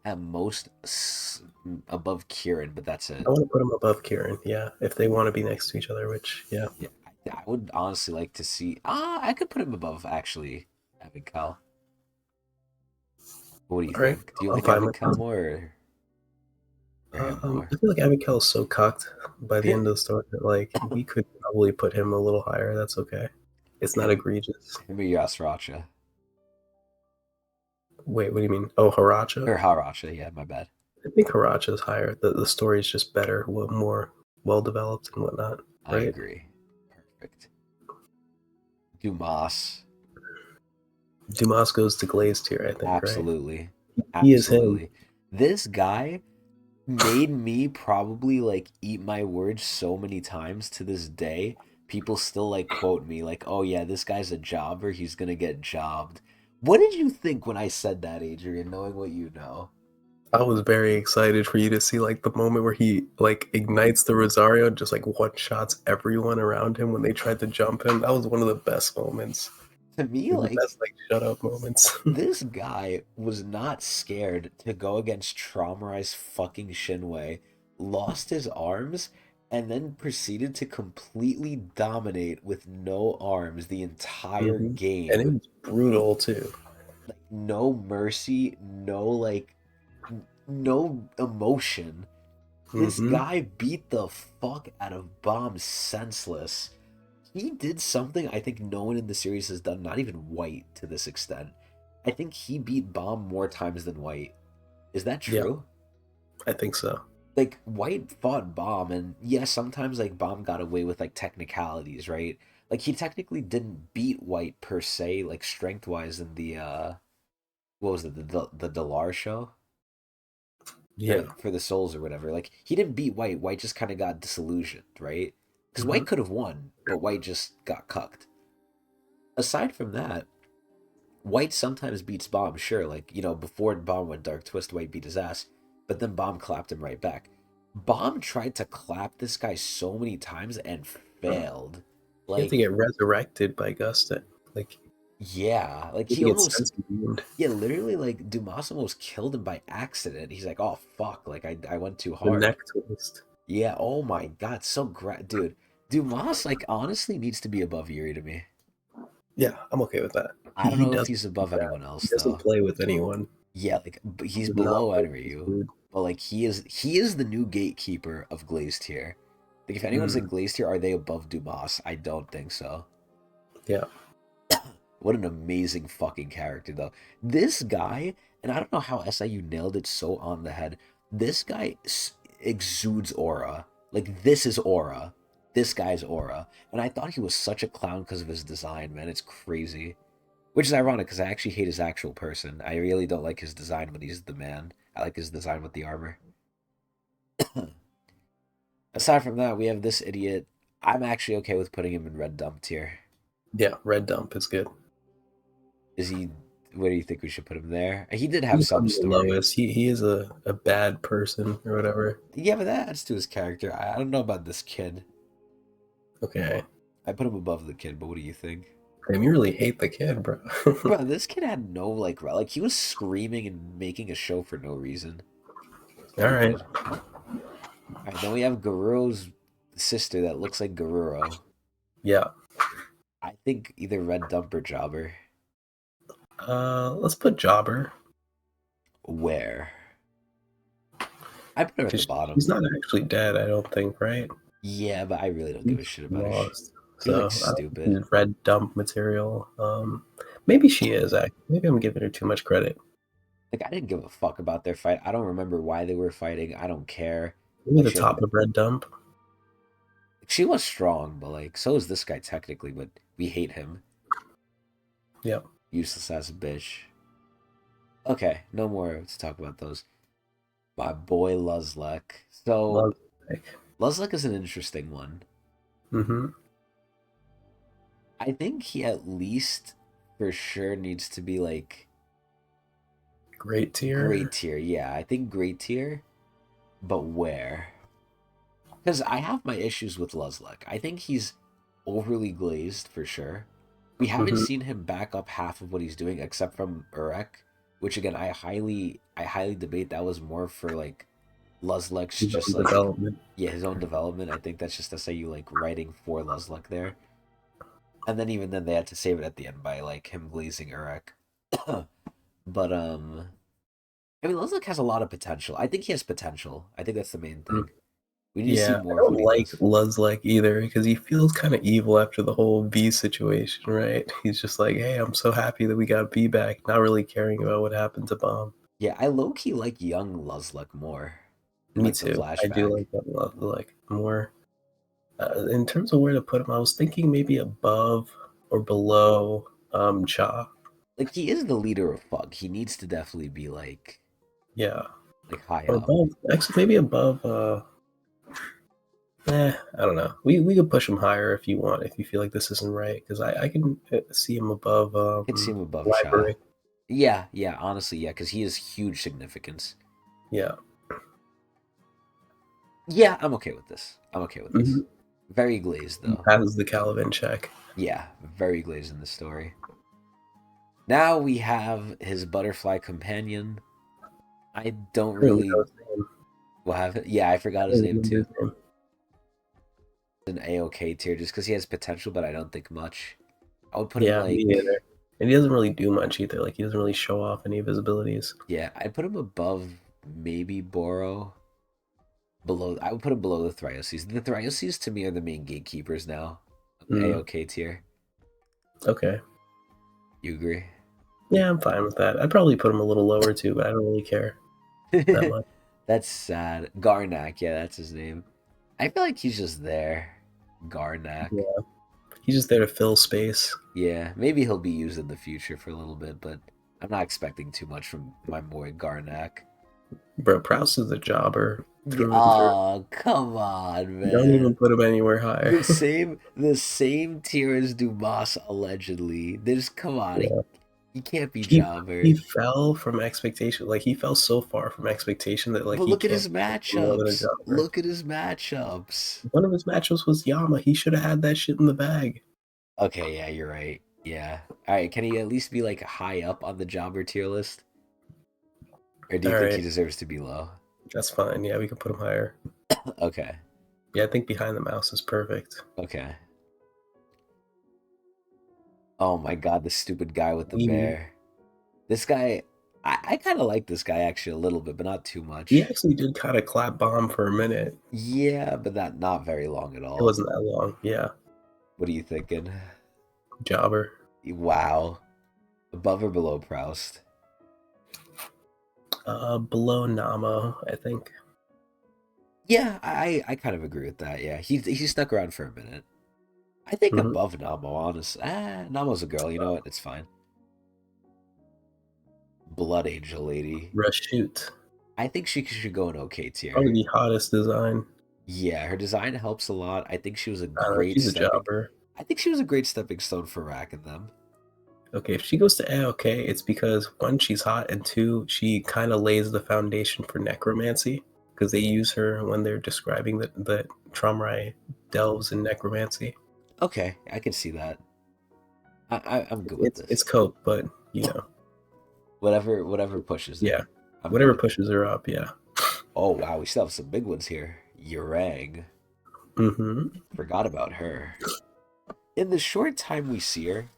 at most above Kieran, but that's I it. want to put him above Kieran, yeah, if they want to be next to each other, which, yeah. Yeah, I would honestly like to see. I could put him above, actually, Evan Cal. What do you All right, think? Do you I'm like fine Evan with Cal that. more or him more? I feel like Abigail is so cucked by the end of the story that like we could probably put him a little higher. That's okay. It's not him, egregious. him or Yasracha? Wait, what do you mean? Oh, Haracha. Or Haracha, yeah, my bad. I think Haracha's higher. The story is just better, more well developed and whatnot, I right? agree. Perfect. Dumas. Dumas goes to glazed tier, I think, right? Absolutely. He is him. Absolutely. This guy made me probably like eat my words so many times to this day. People still like quote me like, "Oh yeah, this guy's a jobber. He's gonna get jobbed." What did you think when I said that, Adrian, knowing what you know? I was very excited for you to see like the moment where he like ignites the Rosario, and just like one shots everyone around him when they tried to jump him. That was one of the best moments. To me, Like the like best like shut up moments. this guy was not scared to go against traumatized fucking Shinwei, lost his arms, and then proceeded to completely dominate with no arms the entire And it game. was brutal too. Like no mercy, no like no emotion. This Hmm. guy beat the fuck out of Bomb senseless. He did something I think no one in the series has done, not even White to this extent. I think he beat Bomb more times than White. Is that Yeah, true? I think so. Like White fought Bomb, and yes, sometimes like Bomb got away with like technicalities, right? Like he technically didn't beat White per se, like strength wise in the what was it, the Delar show? Yeah. For the souls or whatever. Like he didn't beat White. White just kind of got disillusioned, right? Because Hmm. White could have won, but White just got cucked. Aside from that, White sometimes beats Bomb, sure. Like, you know, before Bomb went Dark Twist, White beat his ass, but then Bomb clapped him right back. Bomb tried to clap this guy so many times and failed. He had to get Like, resurrected by Gusta. Like yeah, like he had he to get almost, sense wound. yeah, literally, like Dumas almost killed him by accident. He's like, oh fuck, like I went too The neck hard. twist. Yeah, oh my god, so great, dude. Dumas, like, honestly needs to be above Yuri to me. Yeah, I'm okay with that. I don't He know if doesn't he's do above that. anyone He else doesn't though. play with anyone. Yeah, like He he's does not below play with his Enryu, food. but like he is the new gatekeeper of Glazed tier. Like if anyone's in Mm, Glazed tier, are they above Dumas? I don't think so. yeah. What an amazing fucking character though. This guy, and I don't know how SIU nailed it so on the head. This guy exudes aura. Like this is aura. This guy's aura. And I thought he was such a clown because of his design, man. It's crazy. Which is ironic because I actually hate his actual person. I really don't like his design when he's the man. I like his design with the armor. Aside from that, we have this idiot. I'm actually okay with putting him in red dump tier. Yeah, red dump is good. Is he? Where do you think we should put him there? He did have He's some on the story. lowest. He is a bad person or whatever. Yeah, but that adds to his character. I don't know about this kid. Okay. I put him above the kid, but what do you think? Damn, you really hate the kid, bro. Bro, this kid had no like he was screaming and making a show for no reason. All right. Stupid. All right, then we have Garuro's sister that looks like Garuro. Yeah. I think either red dump or jobber. Let's put Jobber. Where? I put her at the 'Cause bottom. she's not actually dead, I don't think, right? Yeah, but I really don't give a She's shit about her. lost. She's like So I don't think stupid. she's red dump material. Maybe she is actually. Maybe I'm giving her too much credit. Like I didn't give a fuck about their fight. I don't remember why they were fighting. I don't care. Maybe Like the top of red dump. she was strong, but like so is this guy technically, but we hate him. Yeah. Useless as a bitch. Okay, no more to talk about those. My boy Luzlek. So Love. Luzlek is an interesting one. Mm-hmm. I think he at least for sure needs to be like Great great tier. tier. Yeah, I think great tier, but where? Because I have my issues with Luzlek. I think he's overly glazed for sure. We haven't Mm-hmm. seen him back up half of what he's doing except from Urek, which again I highly debate that was more for like Luzlek's His just own like development. yeah, his own development. I think that's just to say you like writing for Luzlek there. And then even then they had to save it at the end by like him glazing Urek. But I mean Luzlek has a lot of potential. I think he has potential. I think that's the main Mm. thing. We need to see Yeah, I more of what don't he like does. Luzlek either because he feels kind of evil after the whole B situation, right? He's just like, "Hey, I'm so happy that we got B back," not really caring about what happened to Bomb. Yeah, I low key like young Luzlek more in Me like the too. I do flashback. like that Luzlek more. In terms of where to put him, I was thinking maybe above or below Cha. Like he is the leader of Fug. He needs to definitely be Yeah, like high or up. above. Actually, maybe above. I don't know. We could push him higher if you want. If you feel like this isn't right, because I can see him above I could see him above Cha. library. Yeah, yeah, honestly, yeah, because he is huge significance. Yeah. Yeah, I'm okay with this. I'm okay with this. Hmm. Very glazed He though. passes the Calvin check. Yeah, very glazed in the story. Now we have his butterfly companion. I don't I don't even know really his name. will have it. Yeah, I I forgot his don't name remember too. his name. An A-OK tier just because he has potential, but I don't think much. I would put him Yeah, me like, either. And he doesn't really do much either. Like he doesn't really show off any of his abilities. yeah, I'd put him above maybe Boro. Below, I would put him below the Thrioses. The Thrioses to me are the main gatekeepers now of the Mm, A-OK tier. okay. You agree? Yeah, I'm fine with that. I'd probably put him a little lower too, but I don't really care that much. That's sad. Garnak, yeah, that's his name. I feel like he's just there. Garnak. Yeah, he's just there to fill space. Yeah, maybe he'll be used in the future for a little bit, but I'm not expecting too much from my boy Garnak. Bro, Proust is a jobber Yeah, through and through. oh, come on, Don't even man. put him anywhere higher. The same tier as Dumas allegedly. There's come on, Yeah. he can't be He Jobber. fell from expectation. Like he fell so far from expectation that like But he look at can't his be more than a matchups. jobber. Look at his matchups. One of his matchups was Yama. He should have had that shit in the bag. Okay, yeah, you're right. Yeah. All right, can he at least be like high up on the Jobber tier list? Or do you All think he right, deserves to be low? that's fine. Yeah, we can put him higher. Okay. Yeah, I think behind the mouse is perfect. Okay. Oh my god, the stupid guy with the He, bear. This guy, I kind of like this guy actually a little bit, but not too he much. actually did kind of clap bomb for a minute. Yeah, but that not very long at It all. wasn't that long. Yeah, What are you thinking? jobber. Wow. Above or below Proust? Below Namo, I think. Yeah, I kind of agree with that. Yeah, he stuck around for a minute. I think Hmm. above Namo, honestly. Namo's a girl. You know what? It's fine. Blood Angel lady. Rashut, I think she should go in OK probably tier. the hottest design. Yeah, her design helps a lot. I think she was a I don't know. great She's a stepping. jobber. I think she was a great stepping stone for Rack and them. Okay, if she goes to AOK, it's because one, she's hot, and two, she kind of lays the foundation for necromancy because they use her when they're describing that Tromrai delves in necromancy. Okay, I can see that. I'm good with It's this. cope, but you know, Whatever pushes yeah, her. I'm whatever good. pushes her up, yeah. Oh wow, we still have some big ones here. Yurang. Mm-hmm. Forgot about her. In the short time we see her,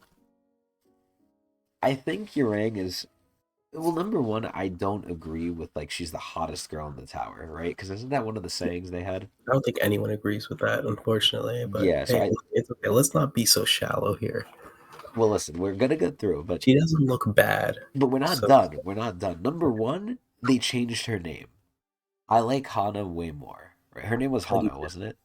I think Yurang is well, number one, I don't agree with like she's the hottest girl in the tower, right? Because isn't that one of the sayings they had? I don't think anyone agrees with that, unfortunately. But Yeah, so hey, I it's okay. Let's not be so shallow here. well listen, we're gonna go through, She doesn't look bad, but we're not so done. We're not done. Number one, they changed her name. I like Hana way more. Right? Her name was I do Hana, too. wasn't it?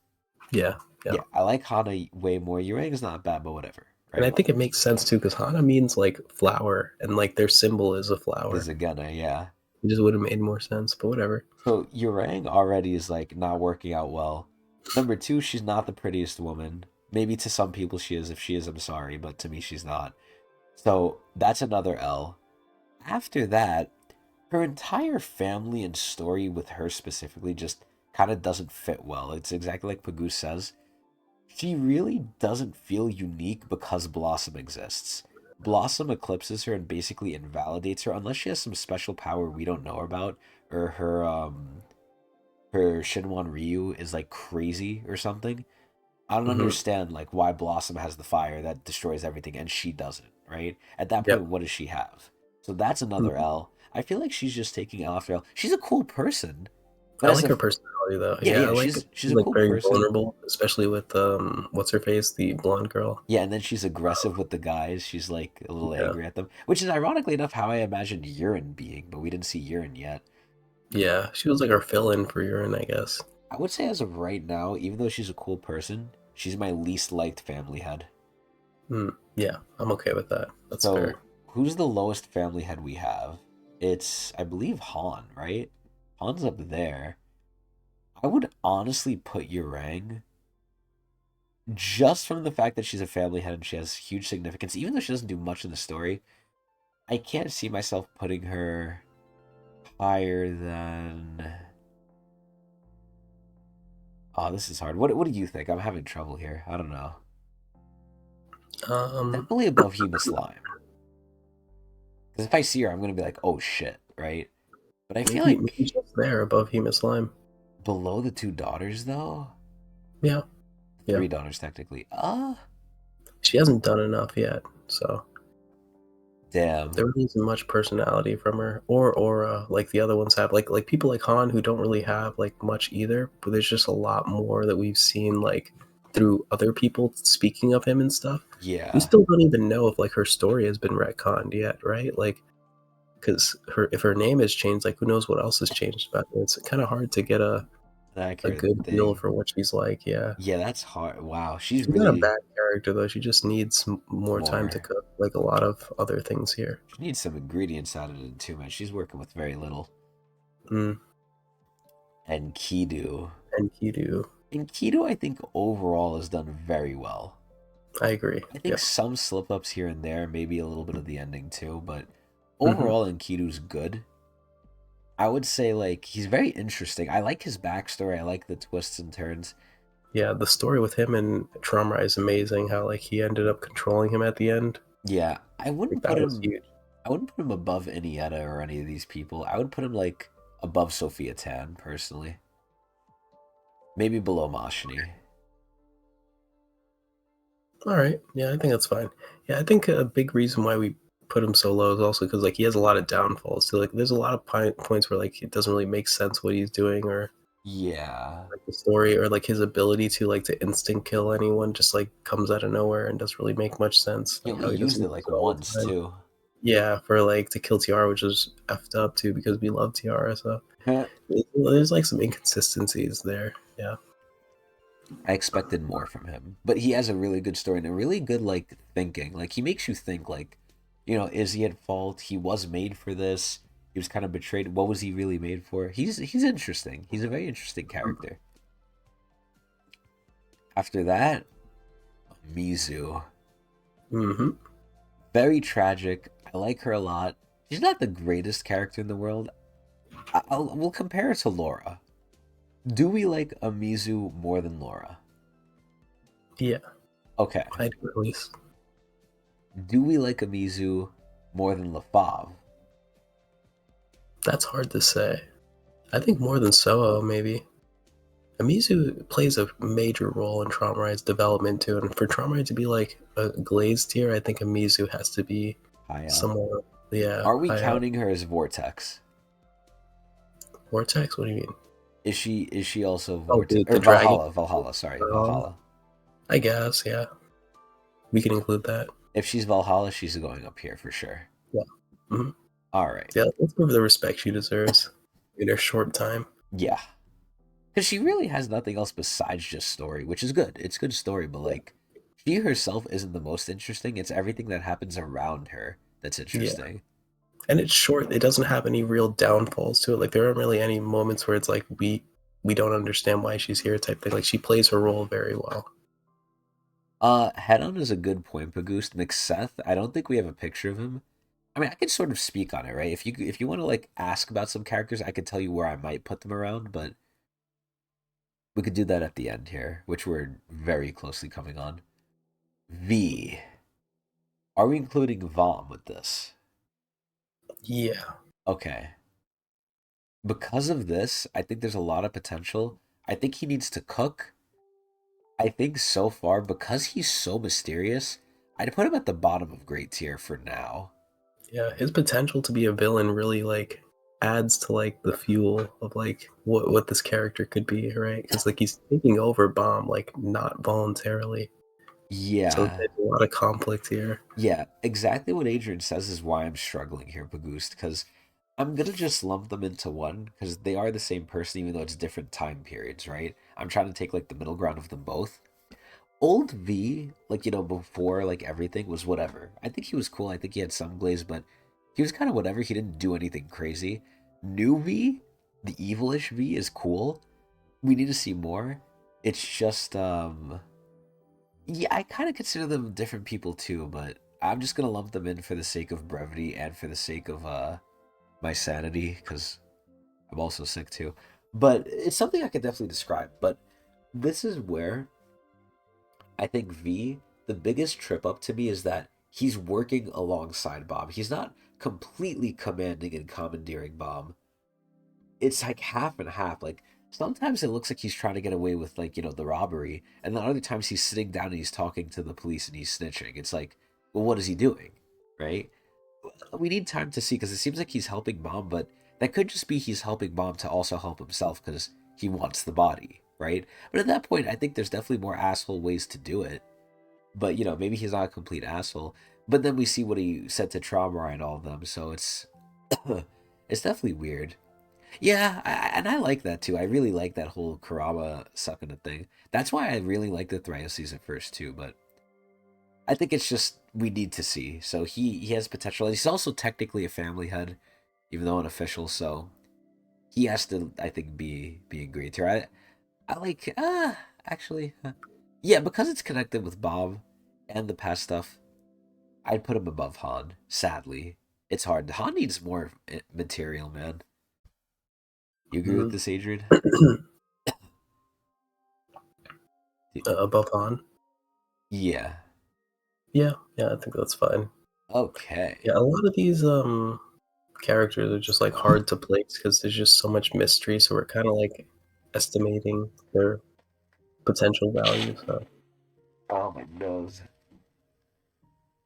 Yeah, yeah. Yeah, I like Hana way more. Yurang is not bad, but whatever, And I right? think it makes sense too because Hana means like flower, and like their symbol is a There's flower. a gunna, yeah. It just would have made more sense, but whatever. So Yurang already is like not working out well. Number two, she's not the prettiest woman. Maybe to some people she is. If she is, I'm sorry, but to me she's not. So that's another L. After that, her entire family and story with her specifically just kind of doesn't fit well. It's exactly like Pagoose says. She really doesn't feel unique because Blossom exists. Blossom eclipses her and basically invalidates her unless she has some special power we don't know about or her Shinwan Ryu is like crazy or something. I don't Hmm. understand like why Blossom has the fire that destroys everything and she doesn't, right? At that point, Yep. what does she have? So that's another Mhm. L. I feel like she's just taking L after L. She's a cool person. But I as like a her personality though. yeah, Yeah, I yeah, like that she's she's a like cool very person. vulnerable, especially with what's her face, the blonde girl. Yeah, and then she's aggressive with the guys. She's like a little Yeah. angry at them, which is ironically enough how I imagined Urine being, but we didn't see Urine yet. Yeah, she was like our fill-in for urine, I guess. I would say as of right now, even though she's a cool person, she's my least liked family head. Yeah, I'm okay with that. That's fair. So, who's the lowest family head we have? It's, I believe, Han, right? Han's up there. I would honestly put Yurang just from the fact that she's a family head and she has huge significance, even though she doesn't do much in the story. I can't see myself putting her higher than. Oh, this is hard. What do you think? I'm having trouble here. I don't know. Um, Definitely above Hema Slime. Because if I see her, I'm gonna be like, oh shit, right? But I feel maybe like just there above Hema Slime. below the two daughters, though, Yeah, yeah. three daughters technically. She hasn't done enough yet, so Damn. there really isn't much personality from her or aura like the other ones have. Like people like Han who don't really have like much either, but there's just a lot more that we've seen like through other people speaking of him and stuff. We Yeah. still don't even know if like her story has been retconned yet, right? Like because her if her name has changed, like who knows what else has changed about her. It's kind of hard to get An a accurate good feel thing. for what she's like. Yeah. Yeah, that's hard. Wow, she's She's not a really bad character though. She just needs more time to more. cook, like a lot of other things here. She needs some ingredients added in too, man. She's working with very little. Mm. And Kidu. And Kidu, And Kidu, I think overall has done very well. I agree. I think Yeah. some slip ups here and there, maybe a little bit of the ending too, but Hmm. overall, Enkidu's good. I would say like he's very interesting. I like his backstory. I like the twists and turns. Yeah, the story with him and Traumrai is amazing. How like he ended up controlling him at the end. Yeah, I Like wouldn't that put was him. huge. I wouldn't put him above Iniesta or any of these people. I would put him like above Sophia Tan personally. Maybe below Mashni. All right. Yeah, I think that's fine. Yeah, I think a big reason why we put him so low is also because like he has a lot of downfalls. So like, there's a lot of points where like it doesn't really make sense what he's doing or Yeah. like the story or like his ability to like to instant kill anyone just like comes out of nowhere and doesn't really make much sense. He Like only how he used doesn't it use like it all once the time. too. Yeah, for like to kill Tiara, which is effed up too because we love Tiara. So there's like some inconsistencies there. Yeah. I expected more from him, but he has a really good story and a really good like thinking. Like he makes you think like, is he at fault? He was made for this. He was kind of betrayed. What was he really made for? He's interesting. He's a very interesting character. After that, Mizu. Mm-hmm. Very tragic. I like her a lot. She's not the greatest character in the world. We'll compare her to Laura. Do we like Amizu more than Laura? Yeah, Okay. I do at least. Do we like Amizu more than LaFave? That's hard to say. I think more than Soho, maybe. Amizu plays a major role in Traumaride's development too, and for Traumaride to be like a glazed tier, I think Amizu has to be High up. somewhere, yeah, Are we high up. counting her as Vortex? Vortex? What do you mean? Is she also Oh, Vortex or the dragon. Valhalla? Valhalla, sorry, Um, Valhalla. I guess, yeah, we can include that. If she's Valhalla, she's going up here for sure. Yeah, hmm All right. yeah. Let's give her the respect she deserves in her short time. Yeah. Because she really has nothing else besides just story, which is good. It's good story, but Yeah, like she herself isn't the most interesting. It's everything that happens around her that's yeah. interesting. And it's short. It doesn't have any real downfalls to it. Like there aren't really any moments where it's like we don't understand why she's here type thing. Like she plays her role very well. Head on is a good point, Pagoost. McSeth, I don't think we have a picture of him. I mean, I could sort of speak on it, right? If you want to like ask about some characters, I could tell you where I might put them around, but we could do that at the end here, which we're very closely coming on. V. Are we including Vom with this? Yeah, Okay. Because of this, I think there's a lot of potential. I think he needs to cook. I think so far, because he's so mysterious, I'd put him at the bottom of great tier for now. yeah. His potential to be a villain really like adds to like the fuel of like what this character could be, right? Because like he's taking over Bomb like not voluntarily, so Yeah. there's a lot of conflict here. Yeah, exactly what Adrian says is why I'm struggling here, Bagoost, because I'm gonna just lump them into one because they are the same person, even though it's different time periods, right? I'm trying to take like the middle ground of them both. Old V, like before like everything was whatever. I think he was cool. I think he had some glaze, but he was kind of whatever. He didn't do anything crazy. New V, the evilish V, is cool. We need to see more. It's just yeah, I kind of consider them different people too, but I'm just gonna lump them in for the sake of brevity and for the sake of my sanity, because I'm also sick too. But it's something I could definitely describe. But this is where I think V, the biggest trip up to me is that he's working alongside Bob. He's not completely commanding and commandeering Bob. It's like half and half. Like sometimes it looks like he's trying to get away with like, the robbery, and then other times he's sitting down and he's talking to the police and he's snitching. It's like, well, what is he doing? Right? We need time to see because it seems like he's helping Mom, but that could just be he's helping Mom to also help himself because he wants the body, right? But at that point, I think there's definitely more asshole ways to do it. But maybe he's not a complete asshole. But then we see what he said to Trauma and all of them, so it's it's definitely weird. Yeah, and I like that too. I really like that whole Kurama sucking the thing. That's why I really like the Thryo season first too. But I think it's just we need to see. So he has potential. He's also technically a family head, even though unofficial. So he has to, I think, be a great tier. I like actually, yeah, because it's connected with Bob and the past stuff. I'd put him above Han. Sadly, it's hard. Han needs more material, man. You agree with Mhm. this, Adrian? Above Han. Yeah. Yeah, yeah, I think that's fine. Okay. Yeah, a lot of these characters are just like hard to place because there's just so much mystery. So we're kind of like estimating their potential value. So Oh, my nose.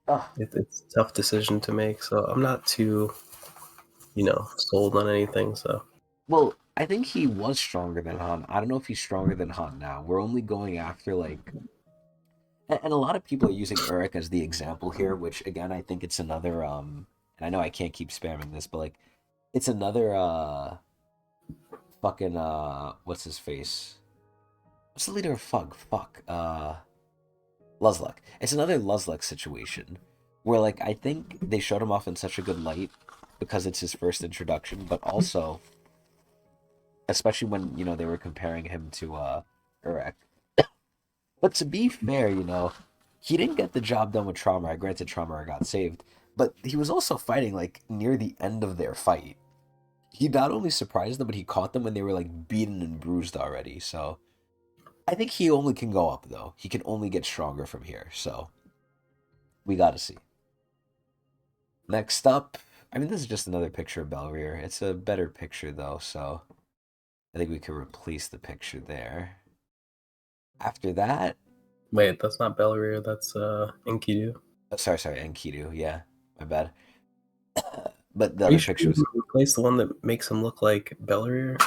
Oh. it's a tough decision to make. So I'm not too, sold on anything. So Well, I think he was stronger than Han. I don't know if he's stronger than Han now. We're only going after like, and a lot of people are using Uruk as the example here, which again I think it's another and I know I can't keep spamming this, but like it's another fucking what's his face? What's the leader of Fug? Fuck. Luzlek. It's another Luzlek situation where like I think they showed him off in such a good light because it's his first introduction, but also especially when they were comparing him to Urek. But to be fair, he didn't get the job done with Trauma. Granted, Trauma got saved, but he was also fighting like near the end of their fight. He not only surprised them, but he caught them when they were like beaten and bruised already. So I think he only can go up though. He can only get stronger from here. So we got to see. Next up, I mean, this is just another picture of Belrier. It's a better picture though, so I think we can replace the picture there. After that, wait, that's not Belrier. That's Enkidu. sorry, Enkidu. Yeah, my bad. But the Are you other sure picture you was didn't replace the one that makes him look like Belrier?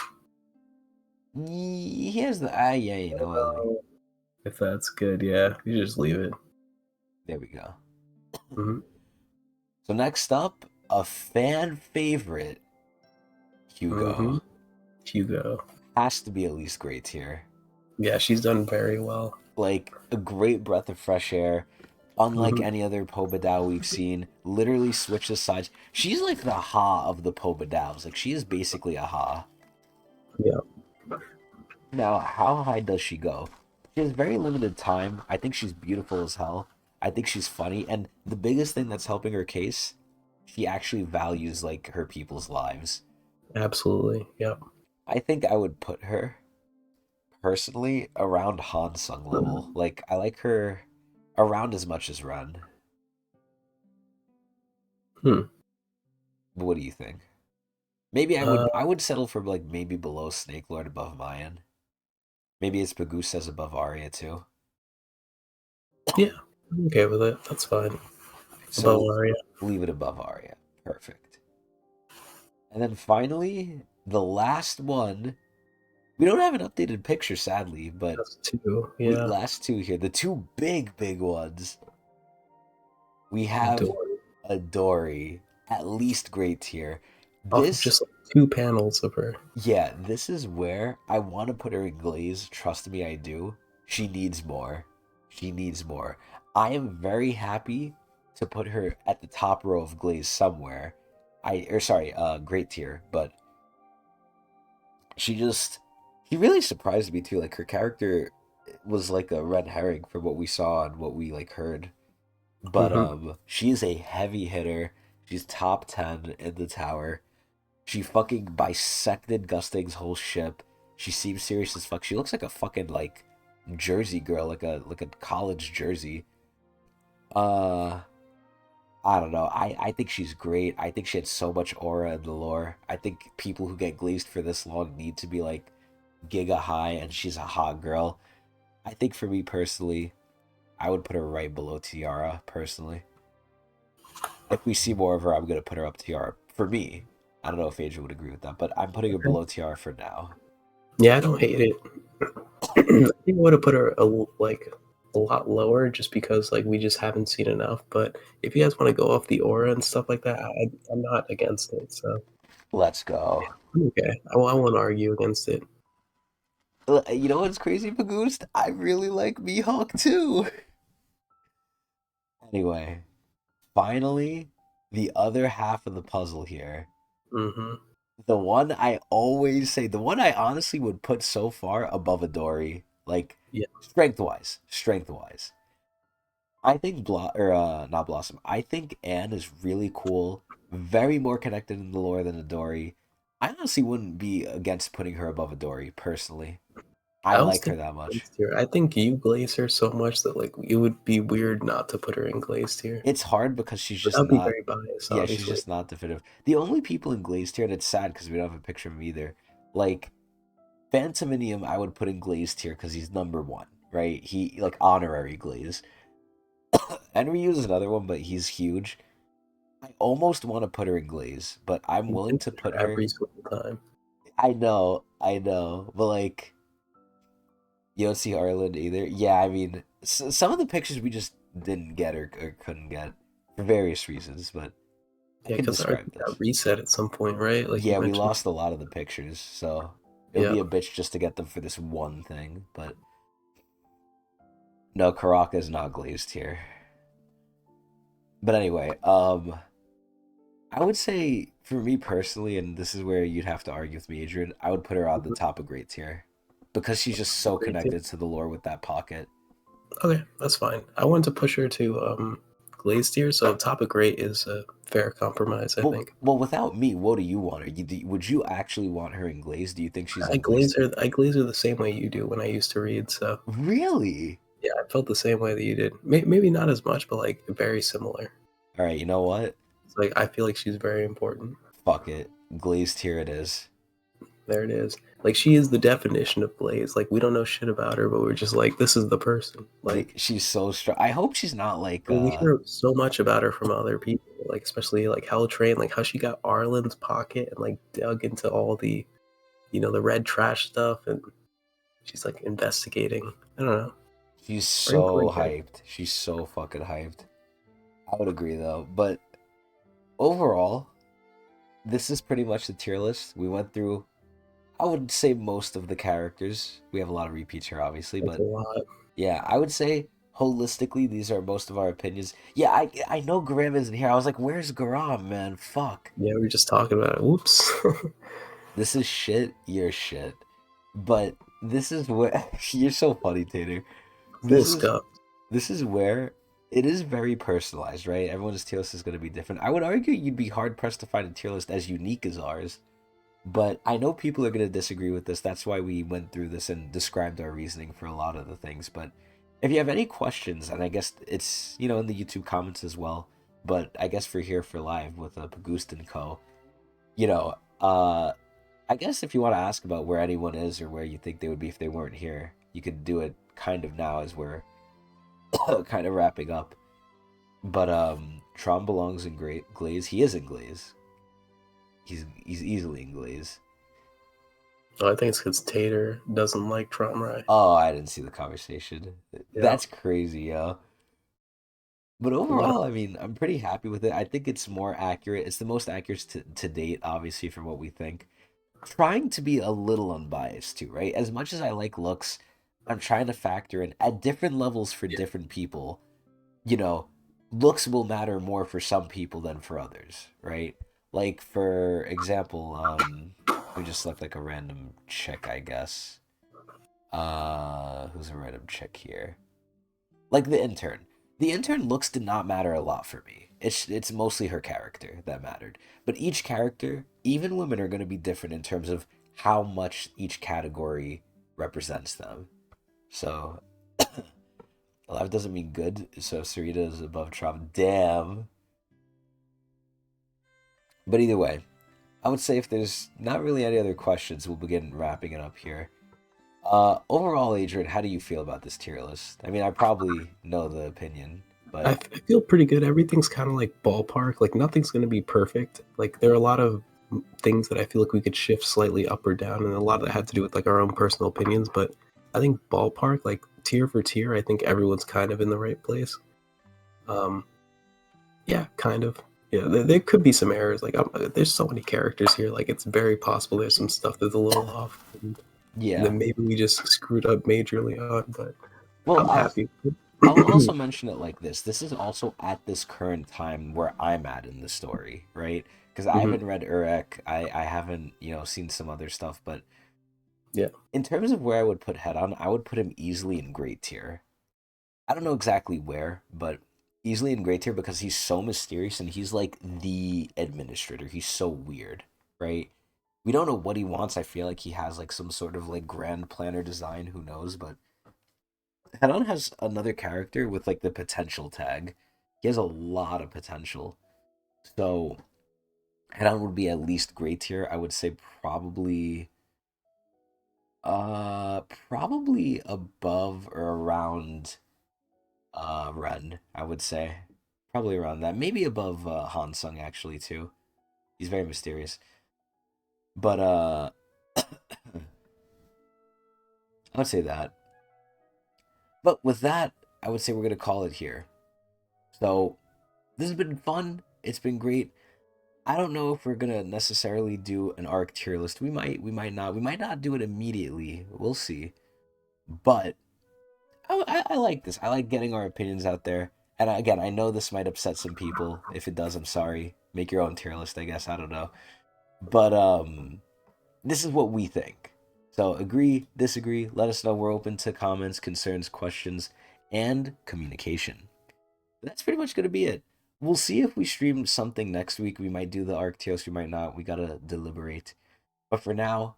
he has the yeah, let me. If that's good, yeah, you just leave it. There we go. Hmm. So next up, a fan favorite, Hmm. Hugo. Hugo. Has to be at least great tier. Yeah, she's done very well. Like a great breath of fresh air. Unlike Hmm. any other Pobadao we've seen, literally switches sides. She's like the Ha of the Pobadaos. Like she is basically a Ha. Yeah, Now, how high does she go? She has very limited time. I think she's beautiful as hell. I think she's funny, and the biggest thing that's helping her case, she actually values like her people's lives. absolutely. Yeah. I think I would put her personally around Han Sung level. Like I like her around as much as Ren. Hmm. What do you think? Maybe I Uh, would I would settle for like maybe below Snake Lord above Mayan. Maybe it's Bagusa's above Arya too. yeah, I'm okay with it. That's fine. Above So Aria. leave it above Arya. Perfect. And then finally, the last one. We don't have an updated picture, sadly, but That's two. we Yeah. last two here, the two big ones. We have Adore. a Dory, at least great tier. Off of This, just like two panels of her. yeah, this is where I want to put her in glaze. Trust me, I do. She needs more. She needs more. I am very happy to put her at the top row of glaze somewhere. Great tier, but she just he really surprised me too. Like her character was like a red herring from what we saw and what we like heard. But Hmm. she is a heavy hitter. She's top 10 in the tower. She fucking bisected Gusting's whole ship. She seems serious as fuck. She looks like a fucking like Jersey girl, like a college Jersey. Uh I don't know. I think she's great. I think she had so much aura in the lore. I think people who get glazed for this long need to be like Giga high, and she's a hot girl. I think for me personally, I would put her right below Tiara, personally. If we see more of her, I'm gonna put her up Tiara. For me, I don't know if Adrian would agree with that, but I'm putting her Okay. below Tiara for now. Yeah, I don't hate it. I think I would have put her like a lot lower just because like we just haven't seen enough. But if you guys want to go off the aura and stuff like that, I'm not against it. So Let's go. I'm okay. I won't argue against it. You know what's crazy, Pagoost? I really like Mihawk too. Anyway, finally, the other half of the puzzle here. Hmm. The one I always say, the one I honestly would put so far above Adori, like Yeah, strength wise. I think not Blossom. I think Anne is really cool, very more connected in the lore than Adori. I honestly wouldn't be against putting her above Adori personally. I I was like her thinking that much. glaze tier. I think you glaze her so much that like it would be weird not to put her in glaze tier. It's hard because she's But just that would be not. very biased, Yeah, she's obviously. just not definitive. The only people in Glazed here, and it's sad because we don't have a picture of him either. Like Phantominium, I would put in Glazed here because he's number one, right? He like honorary Glaze. And we use another one, but he's huge. I almost want to put her in Glaze, but I'm You willing can to put put her her. every single time. I know, but like you don't see Arlen either. Yeah, I mean, some of the pictures we just didn't get or couldn't get for various reasons, but I Yeah, can because our describe got this. reset at some point, right? Like you Yeah, we mentioned. lost a lot of the pictures, so it would Yeah. be a bitch just to get them for this one thing. But no, Karaka is not glazed here. But anyway, I would say for me personally, and this is where you'd have to argue with me, Adrian, I would put her on the Mhm. top of great tier because she's just so Great too. connected to the lore with that pocket. Okay, that's fine. I wanted to push her to glazed tier, so top of great is a fair compromise, I think. Well, without me, what do you want her? Would you actually want her in glaze? Do you think she's in glaze? I glaze her the same way you do when I used to read, so Really? yeah, I felt the same way that you did. Maybe not as much, but like very similar. All right, you know what? It's like I feel like she's very important. Fuck it. Glazed tier it is. There it is. Like she is the definition of glaze. Like we don't know shit about her, but we're just like this is the person. Like She's so strong. I hope she's not like I mean, we hear so much about her from other people, like especially like Hell Train, like how she got Arlen's pocket and like dug into all the the red trash stuff, and she's like investigating. I don't know. she's Very so important character. hyped. She's so fucking hyped. I would agree though. But overall, this is pretty much the tier list. We went through I would say most of the characters. We have a lot of repeats here obviously, That's a but lot. yeah, I would say holistically these are most of our opinions. Yeah, I know Graham isn't here. I was like, where's Graham, man? Fuck. Yeah, we were just talking about it. Whoops. This is shit, you're shit. But this is where you're so funny, Tater. Full This is scuff. this is where it is very personalized, right? Everyone's tier list is going to be different. I would argue you'd be hard pressed to find a tier list as unique as ours, but I know people are going to disagree with this. That's why we went through this and described our reasoning for a lot of the things. But if you have any questions, and I guess it's in the YouTube comments as well, but I guess for here for live with Pagoost and Co. You know, I guess if you want to ask about where anyone is or where you think they would be if they weren't here, you could do it kind of now as we're kind of wrapping up. But Trom belongs in Great Glaze. He is in Glaze. He's easily in glaze. Oh, I think it's because Tater doesn't like Tromrai. Oh, I didn't see the conversation. Yeah. That's crazy, yo. But What? overall, I mean, I'm pretty happy with it. I think it's more accurate. It's the most accurate to date, obviously, from what we think. Trying to be a little unbiased too, right? As much as I like looks, I'm trying to factor in at different levels for Yeah. different people. You know, looks will matter more for some people than for others, right? Like for example, we just select like a random chick, I guess. Who's a random chick here? Like the intern. The intern looks did not matter a lot for me. It's mostly her character that mattered. But each character, even women, are going to be different in terms of how much each category represents them. So alive doesn't mean good. So Sarita is above Traum. Damn. But either way, I would say if there's not really any other questions, we'll begin wrapping it up here. Overall, Adrian, how do you feel about this tier list? I mean, I probably know the opinion, I, but I feel pretty good. Everything's kind of like ballpark. Like nothing's going to be perfect. Like there are a lot of things that I feel like we could shift slightly up or down, and a lot of that had to do with like our own personal opinions. But I think ballpark, like tier for tier, I think everyone's kind of in the right place. Um, yeah, kind of. Yeah, there could be some errors. Like there's so many characters here. Like it's very possible there's some stuff that's a little off, and yeah. then maybe we just screwed up majorly on. But Well, I'm happy. I'll also mention it like this. This is also at this current time where I'm at in the story, right? Because I Mhm. haven't read Urek. I haven't, seen some other stuff, but Yeah. in terms of where I would put Head On, I would put him easily in great tier. I don't know exactly where, but easily in great tier because he's so mysterious and he's like the administrator. He's so weird, right? We don't know what he wants. I feel like he has like some sort of like grand plan or design. Who knows? But Head-On has another character with like the potential tag. He has a lot of potential. So Head-On would be at least great tier. I would say probably above or around Ren, I would say. Probably around that. Maybe above Hansung actually too. He's very mysterious. But I would say that. But with that, I would say we're gonna call it here. So this has been fun. It's been great. I don't know if we're gonna necessarily do an arc tier list. We might not do it immediately. We'll see. But I like this. I like getting our opinions out there. And again, I know this might upset some people. If it does, I'm sorry. Make your own tier list, I guess. I don't know. But this is what we think. So agree, disagree. Let us know. We're open to comments, concerns, questions, and communication. That's pretty much gonna be it. We'll see if we stream something next week. We might do the arc tales, we might not. We gotta deliberate. But for now,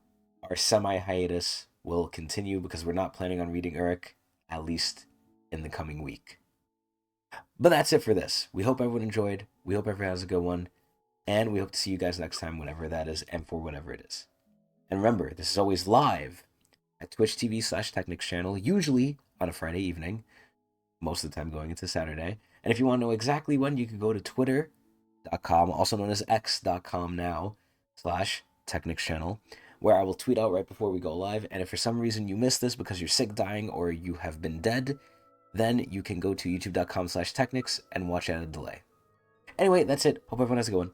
our semi hiatus will continue because we're not planning on reading Uruk, at least in the coming week. But that's it for this. We hope everyone enjoyed. We hope everyone has a good one. And we hope to see you guys next time, whenever that is, and for whatever it is. And remember, this is always live at Twitch TV/Technics channel, usually on a Friday evening, most of the time going into Saturday. And if you want to know exactly when, you can go to twitter.com, also known as x.com now, /Technics channel, where I will tweet out right before we go live. And if for some reason you missed this because you're sick, dying, or you have been dead, then you can go to youtube.com/Technics and watch at a delay. Anyway, that's it. Hope everyone has a good one.